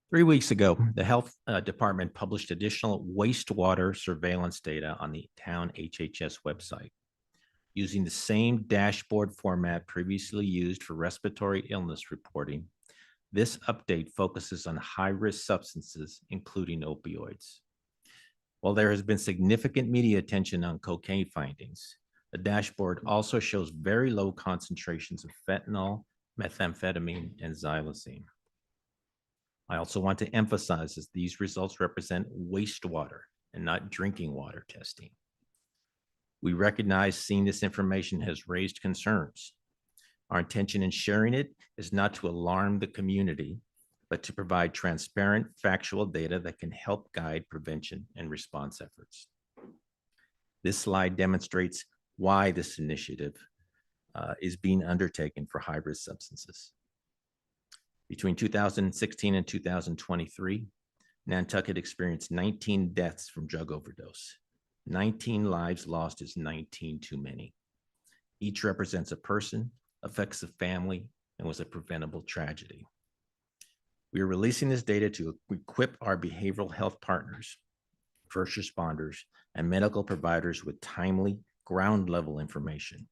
3 weeks ago, the health department published additional wastewater surveillance data on the town HHS website. Using the same dashboard format previously used for respiratory illness reporting, this update focuses on high-risk substances, including opioids. While there has been significant media attention on cocaine findings, the dashboard also shows very low concentrations of fentanyl, methamphetamine, and xylazine. I also want to emphasize that these results represent wastewater and not drinking water testing. We recognize seeing this information has raised concerns. Our intention in sharing it is not to alarm the community, but to provide transparent, factual data that can help guide prevention and response efforts. This slide demonstrates why this initiative is being undertaken for high-risk substances. Between 2016 and 2023, Nantucket experienced 19 deaths from drug overdose. 19 lives lost is 19 too many. Each represents a person, affects a family, and was a preventable tragedy. We are releasing this data to equip our behavioral health partners, first responders, and medical providers with timely, ground-level information.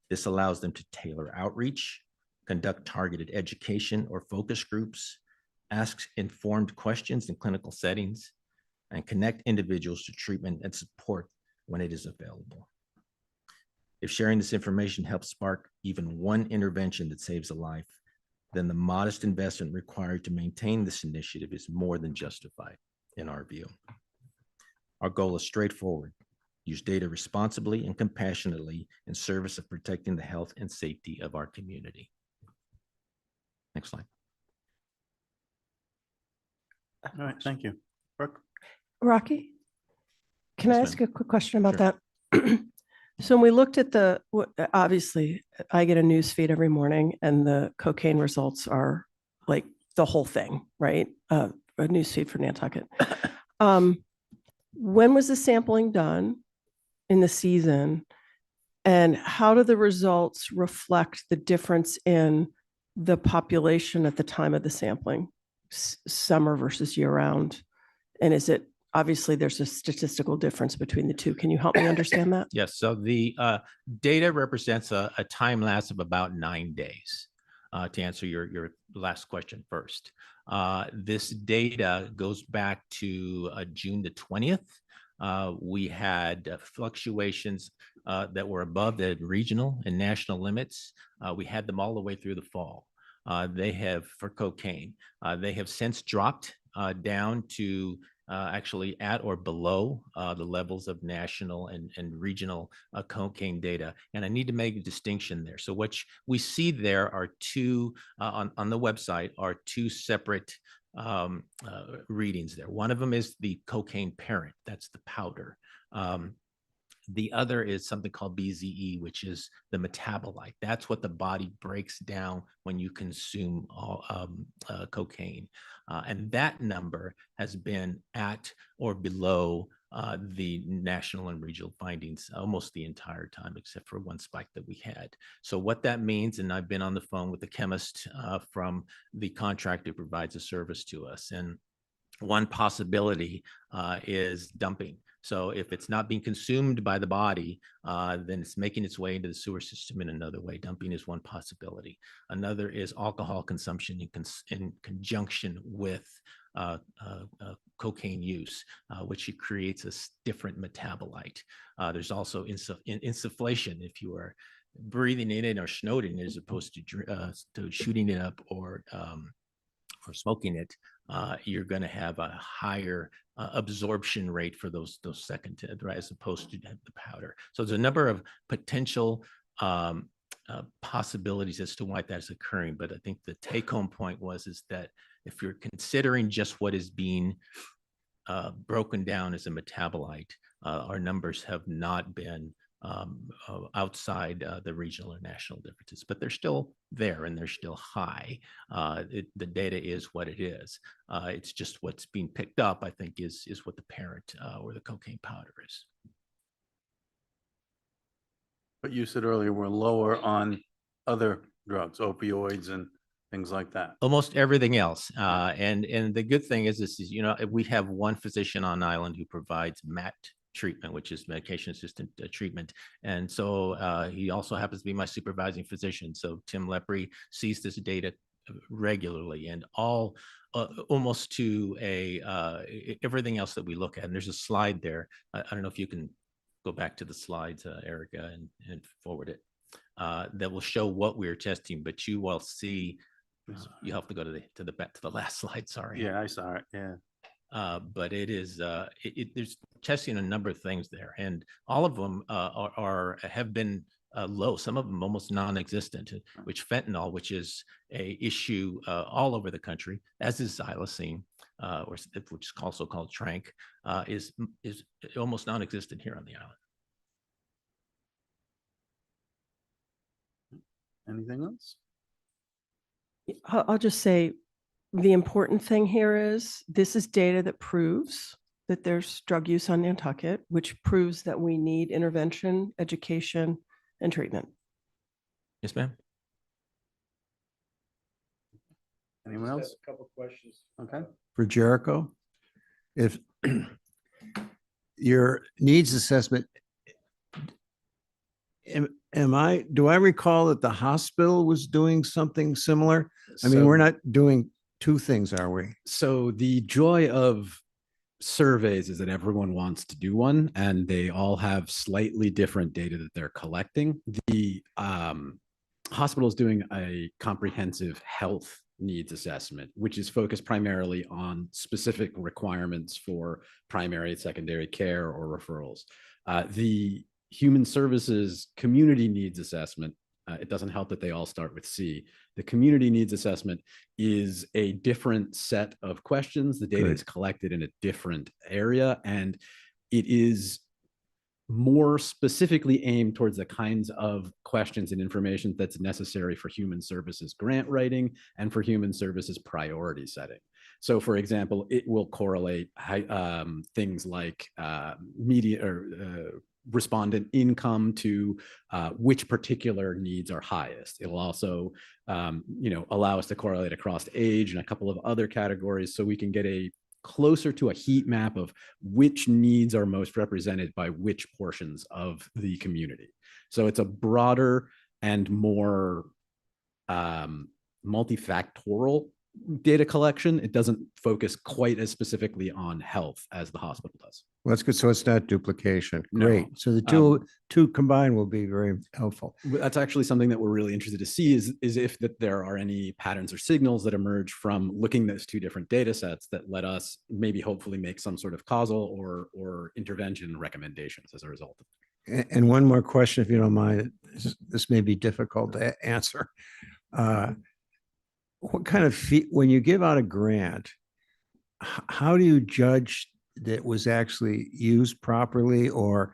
This allows them to tailor outreach, conduct targeted education or focus groups, ask informed questions in clinical settings, and connect individuals to treatment and support when it is available. If sharing this information helps spark even one intervention that saves a life, then the modest investment required to maintain this initiative is more than justified, in our view. Our goal is straightforward: use data responsibly and compassionately in service of protecting the health and safety of our community. Next slide. All right, thank you. Brooke? Rocky, can I Yes, ask a quick question about Sure. that? So when we looked at obviously I get a news feed every morning and the cocaine results are like the whole thing, right? A news feed for Nantucket. When was the sampling done in the season? And how do the results reflect the difference in the population at the time of the sampling, summer versus year round? And is it, obviously there's a statistical difference between the two. Can you help me understand that? Yes, so the data represents a time lapse of about 9 days. To answer your last question first. This data goes back to June the 20th. We had fluctuations that were above the regional and national limits. We had them all the way through the fall. They have, for cocaine, they have since dropped down to actually at or below the levels of national and regional cocaine data. And I need to make a distinction there. So what we see there are two, on the website, are two separate readings there. One of them is the cocaine parent, that's the powder. The other is something called BZE, which is the metabolite. That's what the body breaks down when you consume cocaine. And that number has been at or below the national and regional findings almost the entire time, except for one spike that we had. So what that means, and I've been on the phone with the chemist from the contractor who provides a service to us, and one possibility is dumping. So if it's not being consumed by the body, then it's making its way into the sewer system in another way. Dumping is one possibility. Another is alcohol consumption in conjunction with cocaine use, which creates a different metabolite. There's also insufflation if you are breathing in it or snorting as opposed to shooting it up or smoking it. You're going to have a higher absorption rate for those second, as opposed to the powder. So there's a number of potential possibilities as to why that's occurring. But I think the take-home point is that if you're considering just what is being broken down as a metabolite, our numbers have not been outside the regional or national differences, but they're still there and they're still high. The data is what it is. It's just what's being picked up, I think, is what the parent or the cocaine powder is. But you said earlier we're lower on other drugs, opioids and things like that. Almost everything else. And the good thing is, you know, we have one physician on island who provides MAT treatment, which is medication assisted treatment. And so he also happens to be my supervising physician. So Tim Lepre sees this data regularly, and almost to everything else that we look at. And there's a slide there. I don't know if you can go back to the slides, Erica, and forward it. That will show what we're testing, but you will see. You have to go to the last slide. Sorry. Yeah, I saw it. Yeah. But it is there's testing a number of things there, and all of them have been low. Some of them almost non-existent. Which fentanyl, which is a issue all over the country, as is xylazine, which is also called tranq, is almost non-existent here on the island. Anything else? I'll just say the important thing here is this is data that proves that there's drug use on Nantucket, which proves that we need intervention, education, and treatment. Yes, ma'am. Anyone else? A couple questions. Okay. For Jericho, if your needs assessment, do I recall that the hospital was doing something similar? I mean, we're not doing two things, are we? So the joy of surveys is that everyone wants to do one, and they all have slightly different data that they're collecting. The hospital is doing a comprehensive health needs assessment, which is focused primarily on specific requirements for primary and secondary care or referrals. The human services community needs assessment, it doesn't help that they all start with C. The community needs assessment is a different set of questions. The data is collected in a different area, and it is more specifically aimed towards the kinds of questions and information that's necessary for human services grant writing and for human services priority setting. So, for example, it will correlate things like media or respondent income to which particular needs are highest. It'll also, allow us to correlate across age and a couple of other categories, so we can get a closer to a heat map of which needs are most represented by which portions of the community. So it's a broader and more multifactorial data collection. It doesn't focus quite as specifically on health as the hospital does. Well, that's good. So it's not duplication. No. Great. So the two combined will be very helpful. That's actually something that we're really interested to see is if that there are any patterns or signals that emerge from looking at those two different data sets that let us maybe hopefully make some sort of causal or intervention recommendations as a result. And one more question, if you don't mind. This may be difficult to answer. What kind of fee, when you give out a grant, how do you judge that it was actually used properly, or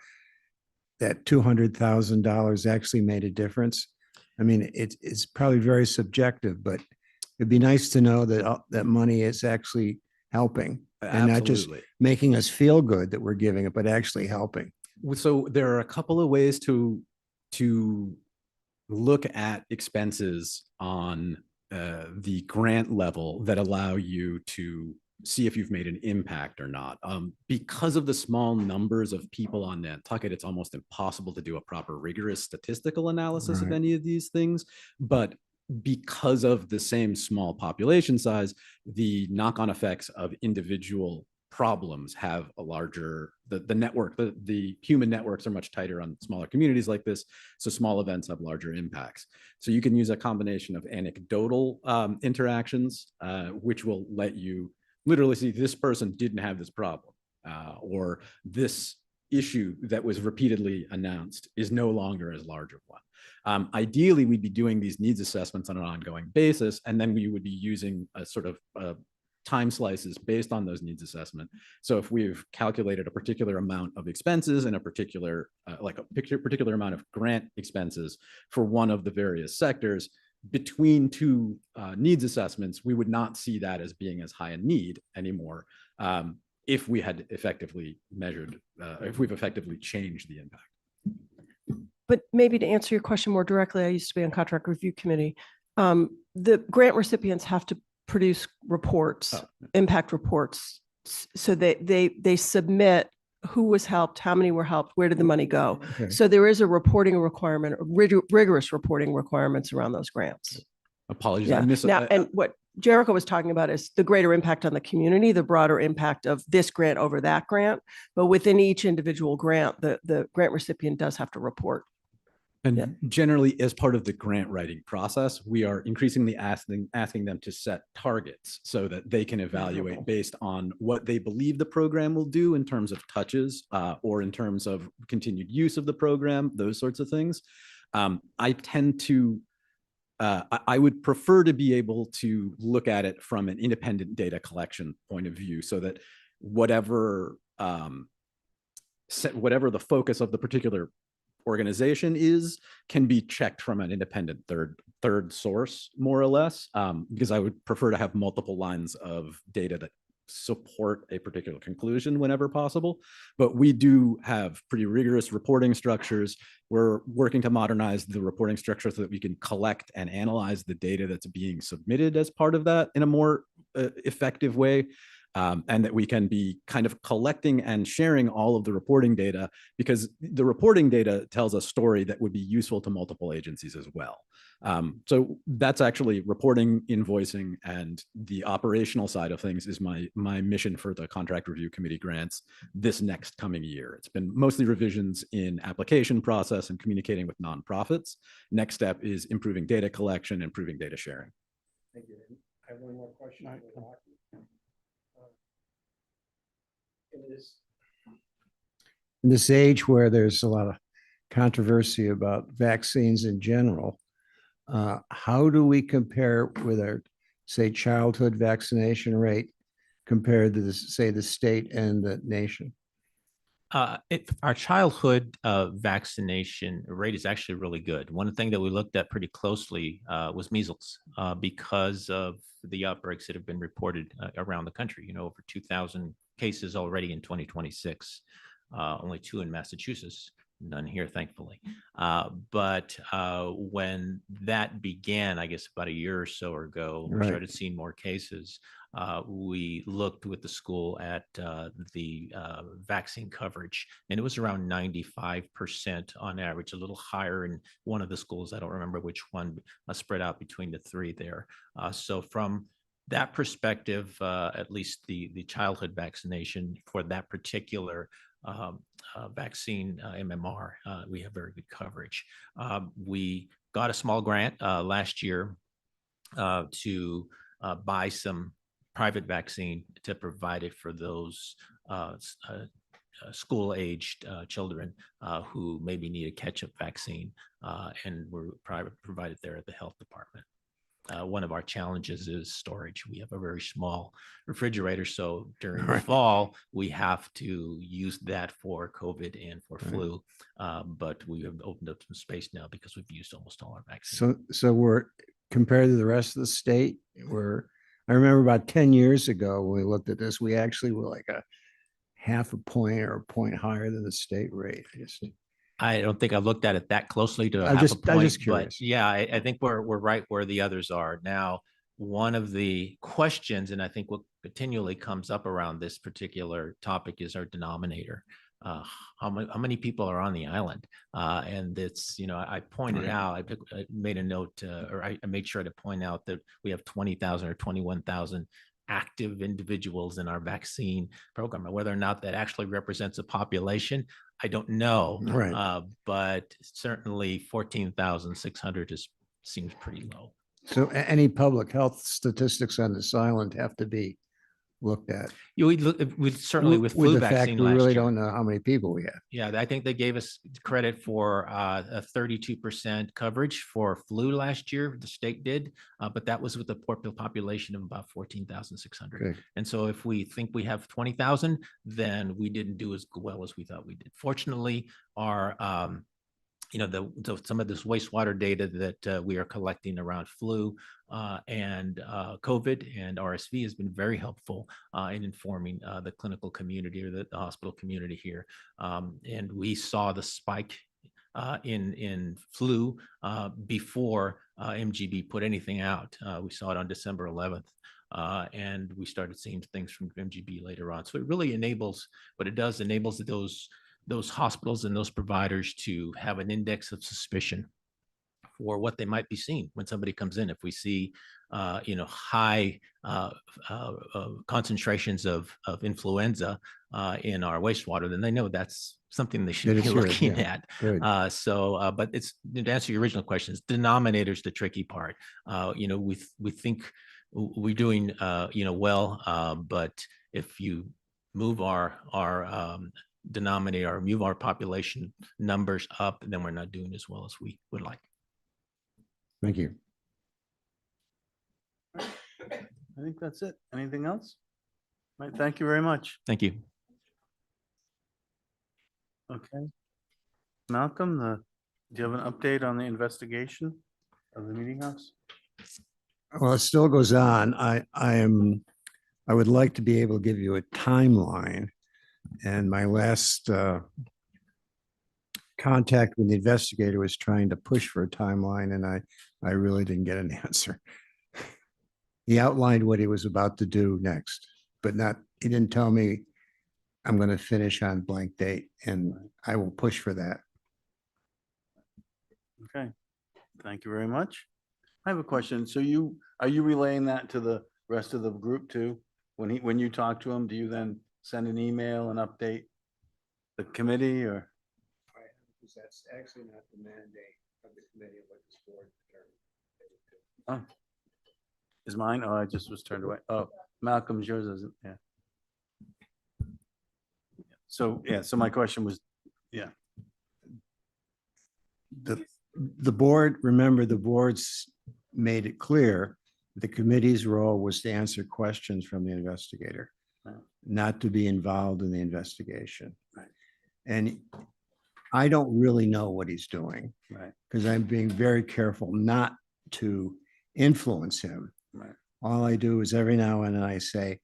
that $200,000 actually made a difference? I mean, it's probably very subjective, but it'd be nice to know that that money is actually helping and not just Absolutely. making us feel good that we're giving it, but actually helping. So there are a couple of ways to look at expenses on the grant level that allow you to see if you've made an impact or not. Because of the small numbers of people on Nantucket, it's almost impossible to do a proper rigorous statistical analysis of Right. any of these things. But because of the same small population size, the knock-on effects of individual problems have a larger, the network, the human networks are much tighter on smaller communities like this. So small events have larger impacts. So you can use a combination of anecdotal interactions, which will let you literally see this person didn't have this problem, or this issue that was repeatedly announced is no longer as large of one. Ideally, we'd be doing these needs assessments on an ongoing basis, and then we would be using a sort of time slices based on those needs assessment. So if we've calculated a particular amount of expenses and a particular, like a particular amount of grant expenses for one of the various sectors, between two needs assessments, we would not see that as being as high a need anymore if we had effectively measured, if we've effectively changed the impact. But maybe to answer your question more directly, I used to be on contract review committee. The grant recipients have to produce reports, impact reports. So they submit who was helped, how many were helped, where did the money go? Okay. So there is a reporting requirement, rigorous reporting requirements around those grants. Apologies, Yeah. I missed Now, and what Jericho was talking about is the greater impact on the community, the broader impact of this grant over that grant. But within each individual grant, the grant recipient does have to report. And generally, as part of the grant writing process, we are increasingly asking them to set targets so that they can evaluate based on what they believe the program will do in terms of touches or in terms of continued use of the program, those sorts of things. I tend to, I would prefer to be able to look at it from an independent data collection point of view so that whatever the focus of the particular organization is can be checked from an independent third source, more or less, because I would prefer to have multiple lines of data that support a particular conclusion whenever possible. But we do have pretty rigorous reporting structures. We're working to modernize the reporting structure so that we can collect and analyze the data that's being submitted as part of that in a more effective way. And that we can be kind of collecting and sharing all of the reporting data, because the reporting data tells a story that would be useful to multiple agencies as well. So that's actually reporting, invoicing, and the operational side of things is my mission for the contract review committee grants this next coming year. It's been mostly revisions in application process and communicating with nonprofits. Next step is improving data collection, improving data sharing. Thank you. I have one more question. In this age where there's a lot of controversy about vaccines in general, how do we compare with our, say, childhood vaccination rate compared to the, say, the state and the nation? Our childhood vaccination rate is actually really good. One thing that we looked at pretty closely was measles because of the outbreaks that have been reported around the country. You know, over 2,000 cases already in 2026, only 2 in Massachusetts, none here, thankfully. But when that began, I guess about a year or so ago, we started seeing more cases. We looked with the school at the vaccine coverage, and it was around 95% on average, a little higher in one of the schools. I don't remember which one, spread out between the 3 there. So from that perspective, at least the childhood vaccination for that particular vaccine MMR, we have very good coverage. We got a small grant last year to buy some private vaccine to provide it for those school-aged children who maybe need a catch-up vaccine, and were provided there at the health department. One of our challenges is storage. We have a very small refrigerator, so during the Right. fall, we have to use that for COVID and for Right. flu. But we have opened up some space now because we've used almost all our vaccines. So we're compared to the rest of the state, I remember about 10 years ago, when we looked at this, we actually were like a half a point or a point higher than the state rate. I don't think I've looked at it that closely to I'm have a just point, but curious. yeah, I think we're right where the others are. Now, one of the questions, and I think what continually comes up around this particular topic, is our denominator. How many people are on the island? And it's, I pointed Right. out, I made a note, or I made sure to point out that we have 20,000 or 21,000 active individuals in our vaccine program. Whether or not that actually represents a population, I don't know. Right. But certainly 14,600 seems pretty low. So any public health statistics on this island have to be looked at. We certainly with flu the fact vaccine we last really year. don't know how many people we have. Yeah, I think they gave us credit for a 32% coverage for flu last year. The state did, but that was with a population of about 14,600. Good. And so if we think we have 20,000, then we didn't do as well as we thought we did. Fortunately, our some of this wastewater data that we are collecting around flu and COVID and RSV has been very helpful in informing the clinical community or the hospital community here. And we saw the spike in flu before MGB put anything out. We saw it on December 11th. And we started seeing things from MGB later on. So it really enables those hospitals and those providers to have an index of suspicion for what they might be seeing when somebody comes in. If we see, high concentrations of influenza in our wastewater, then they know that's something they should be looking at. But it's, to answer your original questions, denominator's the tricky part. We think we're doing, well, but if you move our denominator or move our population numbers up, then we're not doing as well as we would like. Thank you. I think that's it. Anything else? All right, thank you very much. Thank you. Okay. Malcolm, do you have an update on the investigation of the meeting house? Well, it still goes on. I would like to be able to give you a timeline. And my last contact with the investigator was trying to push for a timeline, and I really didn't get an answer. He outlined what he was about to do next, but he didn't tell me I'm going to finish on blank date, and I will push for that. Okay, thank you very much. I have a question. So are you relaying that to the rest of the group too? When you talk to him, do you then send an email and update the committee, or? That's actually not the mandate of the committee of what this board Oh, determined. is mine? Oh, I just was turned away. Oh, Malcolm's, yours isn't. Yeah. So my question was, the board, remember, the board's made it clear the committee's role was to answer questions from the investigator, not to be involved in the investigation. Right. And I don't really know what he's doing, right, because I'm being very careful not to influence him. right. All I do is every now and then I say,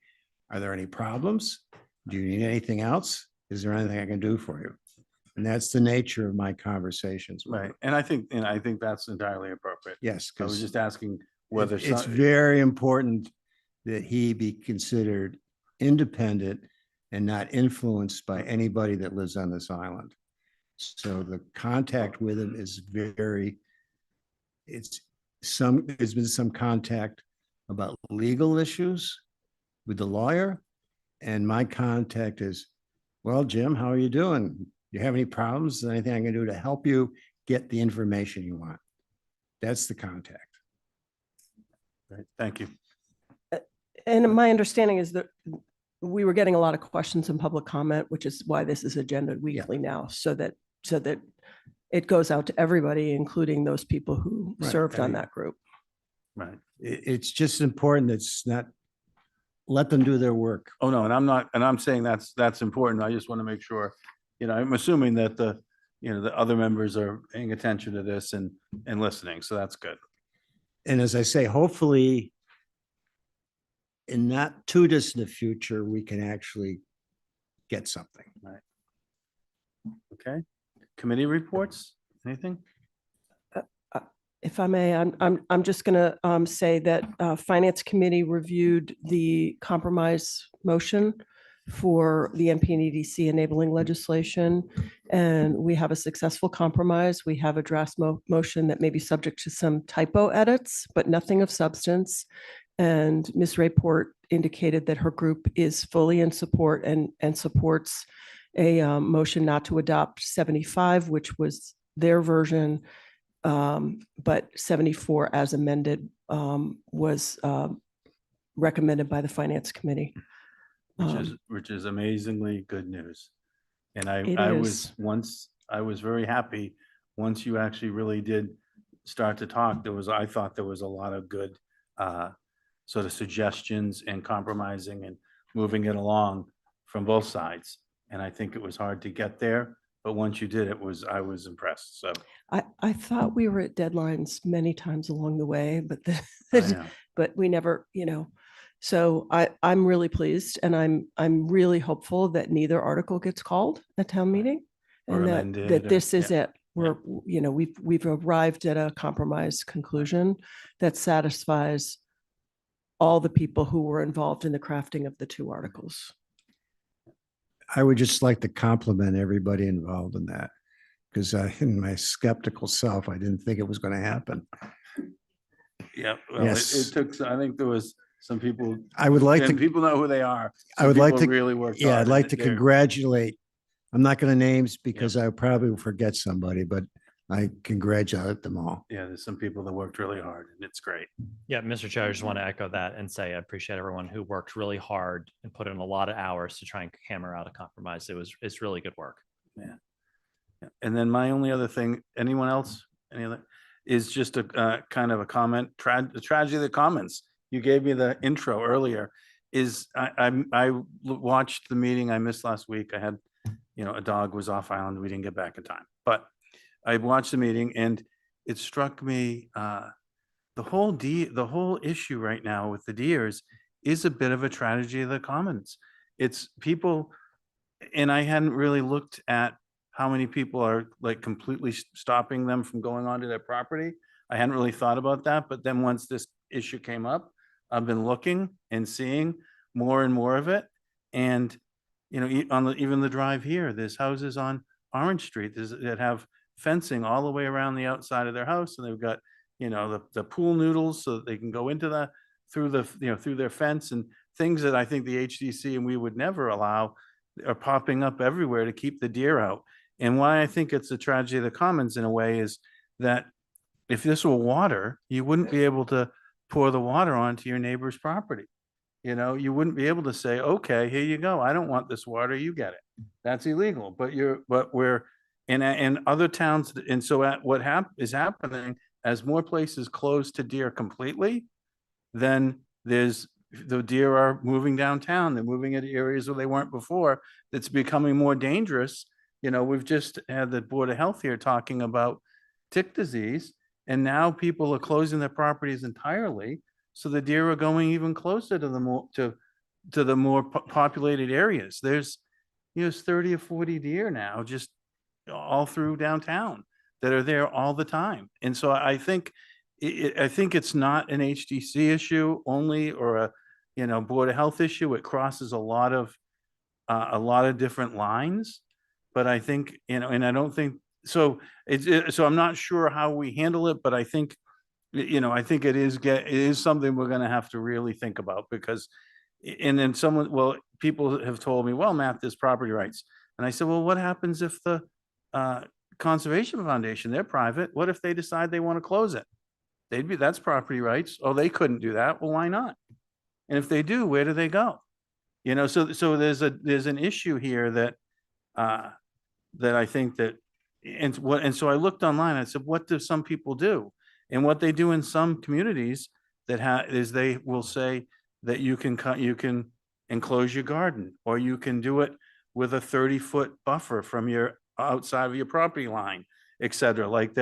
are there any problems? Do you need anything else? Is there anything I can do for you? And that's the nature of my conversations with Right. him. And I think that's entirely appropriate. Yes, I was because just asking whether it's very important that he be considered independent and not influenced by anybody that lives on this island. So the contact with him is there's been some contact about legal issues with the lawyer. And my contact is, well, Jim, how are you doing? You have any problems? Is there anything I can do to help you get the information you want? That's the contact. Right. Thank you. And my understanding is that we were getting a lot of questions and public comment, which is why this is agendaed weekly now, so that it goes out to everybody, including those people who served on that group. Right. It's just important. It's not, let them do their work. Oh, no, and I'm saying that's important. I just want to make sure, I'm assuming that the other members are paying attention to this and listening. So that's good. And as I say, hopefully in not too distant a future, we can actually get something. Right. Okay. Committee reports, anything? If I may, I'm just going to say that Finance Committee reviewed the compromise motion for the NPNEDC enabling legislation, and we have a successful compromise. We have a draft motion that may be subject to some typo edits, but nothing of substance. And Ms. Rayport indicated that her group is fully in support and supports a motion not to adopt 75, which was their version, but 74 as amended was recommended by the Finance Committee. Which is amazingly good news. And I was very happy once you actually really did start to talk. I thought there was a lot of good sort of suggestions and compromising and moving it along from both sides. And I think it was hard to get there, but once you did, I was impressed. So I thought we were at deadlines many times along the way, but but we never, so I'm really pleased, and I'm really hopeful that neither article gets called at town meeting, and that this is it. We've arrived at a compromise conclusion that satisfies all the people who were involved in the crafting of the two articles. I would just like to compliment everybody involved in that, because in my skeptical self, I didn't think it was going to happen. Yeah, well, it took. I think there was some people. I would like to. People know who they are. I would like to really work. Yeah, I'd like to congratulate. I'm not going to names because I probably will forget somebody, but I congratulate them all. Yeah, there's some people that worked really hard, and it's great. Yeah, Mr. Chair, I just want to echo that and say I appreciate everyone who worked really hard and put in a lot of hours to try and hammer out a compromise. It's really good work. Yeah. And then my only other thing, anyone else, any other, is just a kind of a comment, the tragedy of the commons. You gave me the intro earlier. I watched the meeting I missed last week. I had, a dog was off island. We didn't get back in time, but I watched the meeting and it struck me, the whole issue right now with the deers is a bit of a tragedy of the commons. It's people, and I hadn't really looked at how many people are like completely stopping them from going onto their property. I hadn't really thought about that, but then once this issue came up, I've been looking and seeing more and more of it. And, even the drive here, there's houses on Orange Street that have fencing all the way around the outside of their house. And they've got, the pool noodles so that they can go into through their fence, and things that I think the HDC and we would never allow are popping up everywhere to keep the deer out. And why I think it's a tragedy of the commons in a way is that if this were water, you wouldn't be able to pour the water onto your neighbor's property. You wouldn't be able to say, okay, here you go. I don't want this water. You get it. That's illegal. But we're in other towns. And so what is happening as more places close to deer completely, then the deer are moving downtown. They're moving into areas where they weren't before. That's becoming more dangerous. We've just had the Board of Health here talking about tick disease, and now people are closing their properties entirely. So the deer are going even closer to the more populated areas. There's 30 or 40 deer now just all through downtown that are there all the time. And so I think it's not an HDC issue only, or a Board of Health issue. It crosses a lot of different lines. But I think, and I don't think so. So I'm not sure how we handle it, but I think, I think it is something we're going to have to really think about, because, and then people have told me, well, Matt, there's property rights. And I said, well, what happens if the Conservation Foundation, they're private. What if they decide they want to close it? That's property rights. Oh, they couldn't do that. Well, why not? And if they do, where do they go? So there's an issue here that I think that, and so I looked online. I said, what do some people do? And what they do in some communities is they will say that you can enclose your garden, or you can do it with a 30-foot buffer from your outside of your property line, et cetera. Like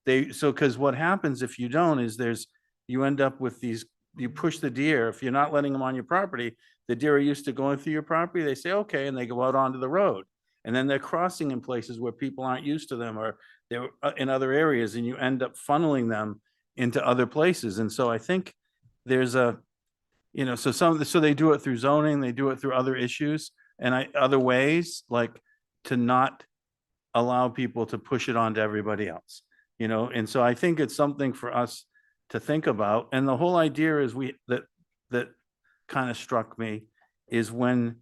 because what happens if you don't is you end up with you push the deer. If you're not letting them on your property, the deer are used to going through your property. They say, okay, and they go out onto the road. And then they're crossing in places where people aren't used to them, or they're in other areas, and you end up funneling them into other places. And so I think there's so they do it through zoning, they do it through other issues and other ways, like to not allow people to push it on to everybody else, And so I think it's something for us to think about. And the whole idea is that kind of struck me is we're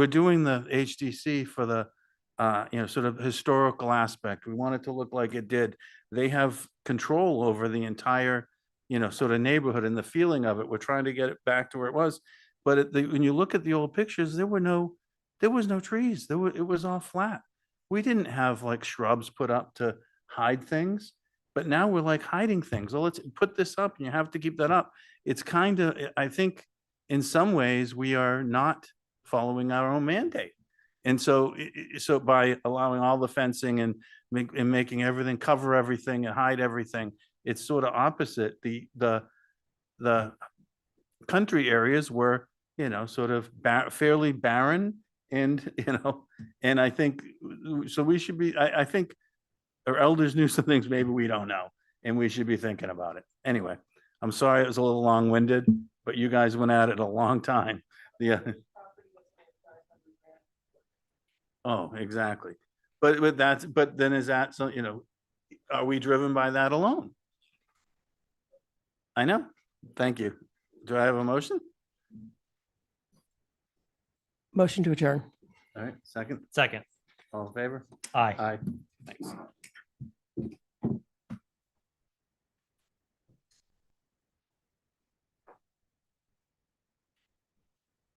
doing the HDC for the sort of historical aspect. We want it to look like it did. They have control over the entire sort of neighborhood and the feeling of it. We're trying to get it back to where it was, but when you look at the old pictures, there was no trees. It was all flat. We didn't have like shrubs put up to hide things, but now we're like hiding things. Well, let's put this up, and you have to keep that up. It's kind of, I think, in some ways, we are not following our own mandate. And so by allowing all the fencing and making everything, cover everything and hide everything, it's sort of opposite. The country areas were, sort of fairly barren, and, and I think, so we should be, I think our elders knew some things maybe we don't know, and we should be thinking about it. Anyway, I'm sorry it was a little long-winded, but you guys went at it a long time. Yeah. Oh, exactly. But then is that so, are we driven by that alone? I know. Thank you. Do I have a motion? Motion to adjourn. All right, second. Second. All in favor? Aye. Aye. Thanks.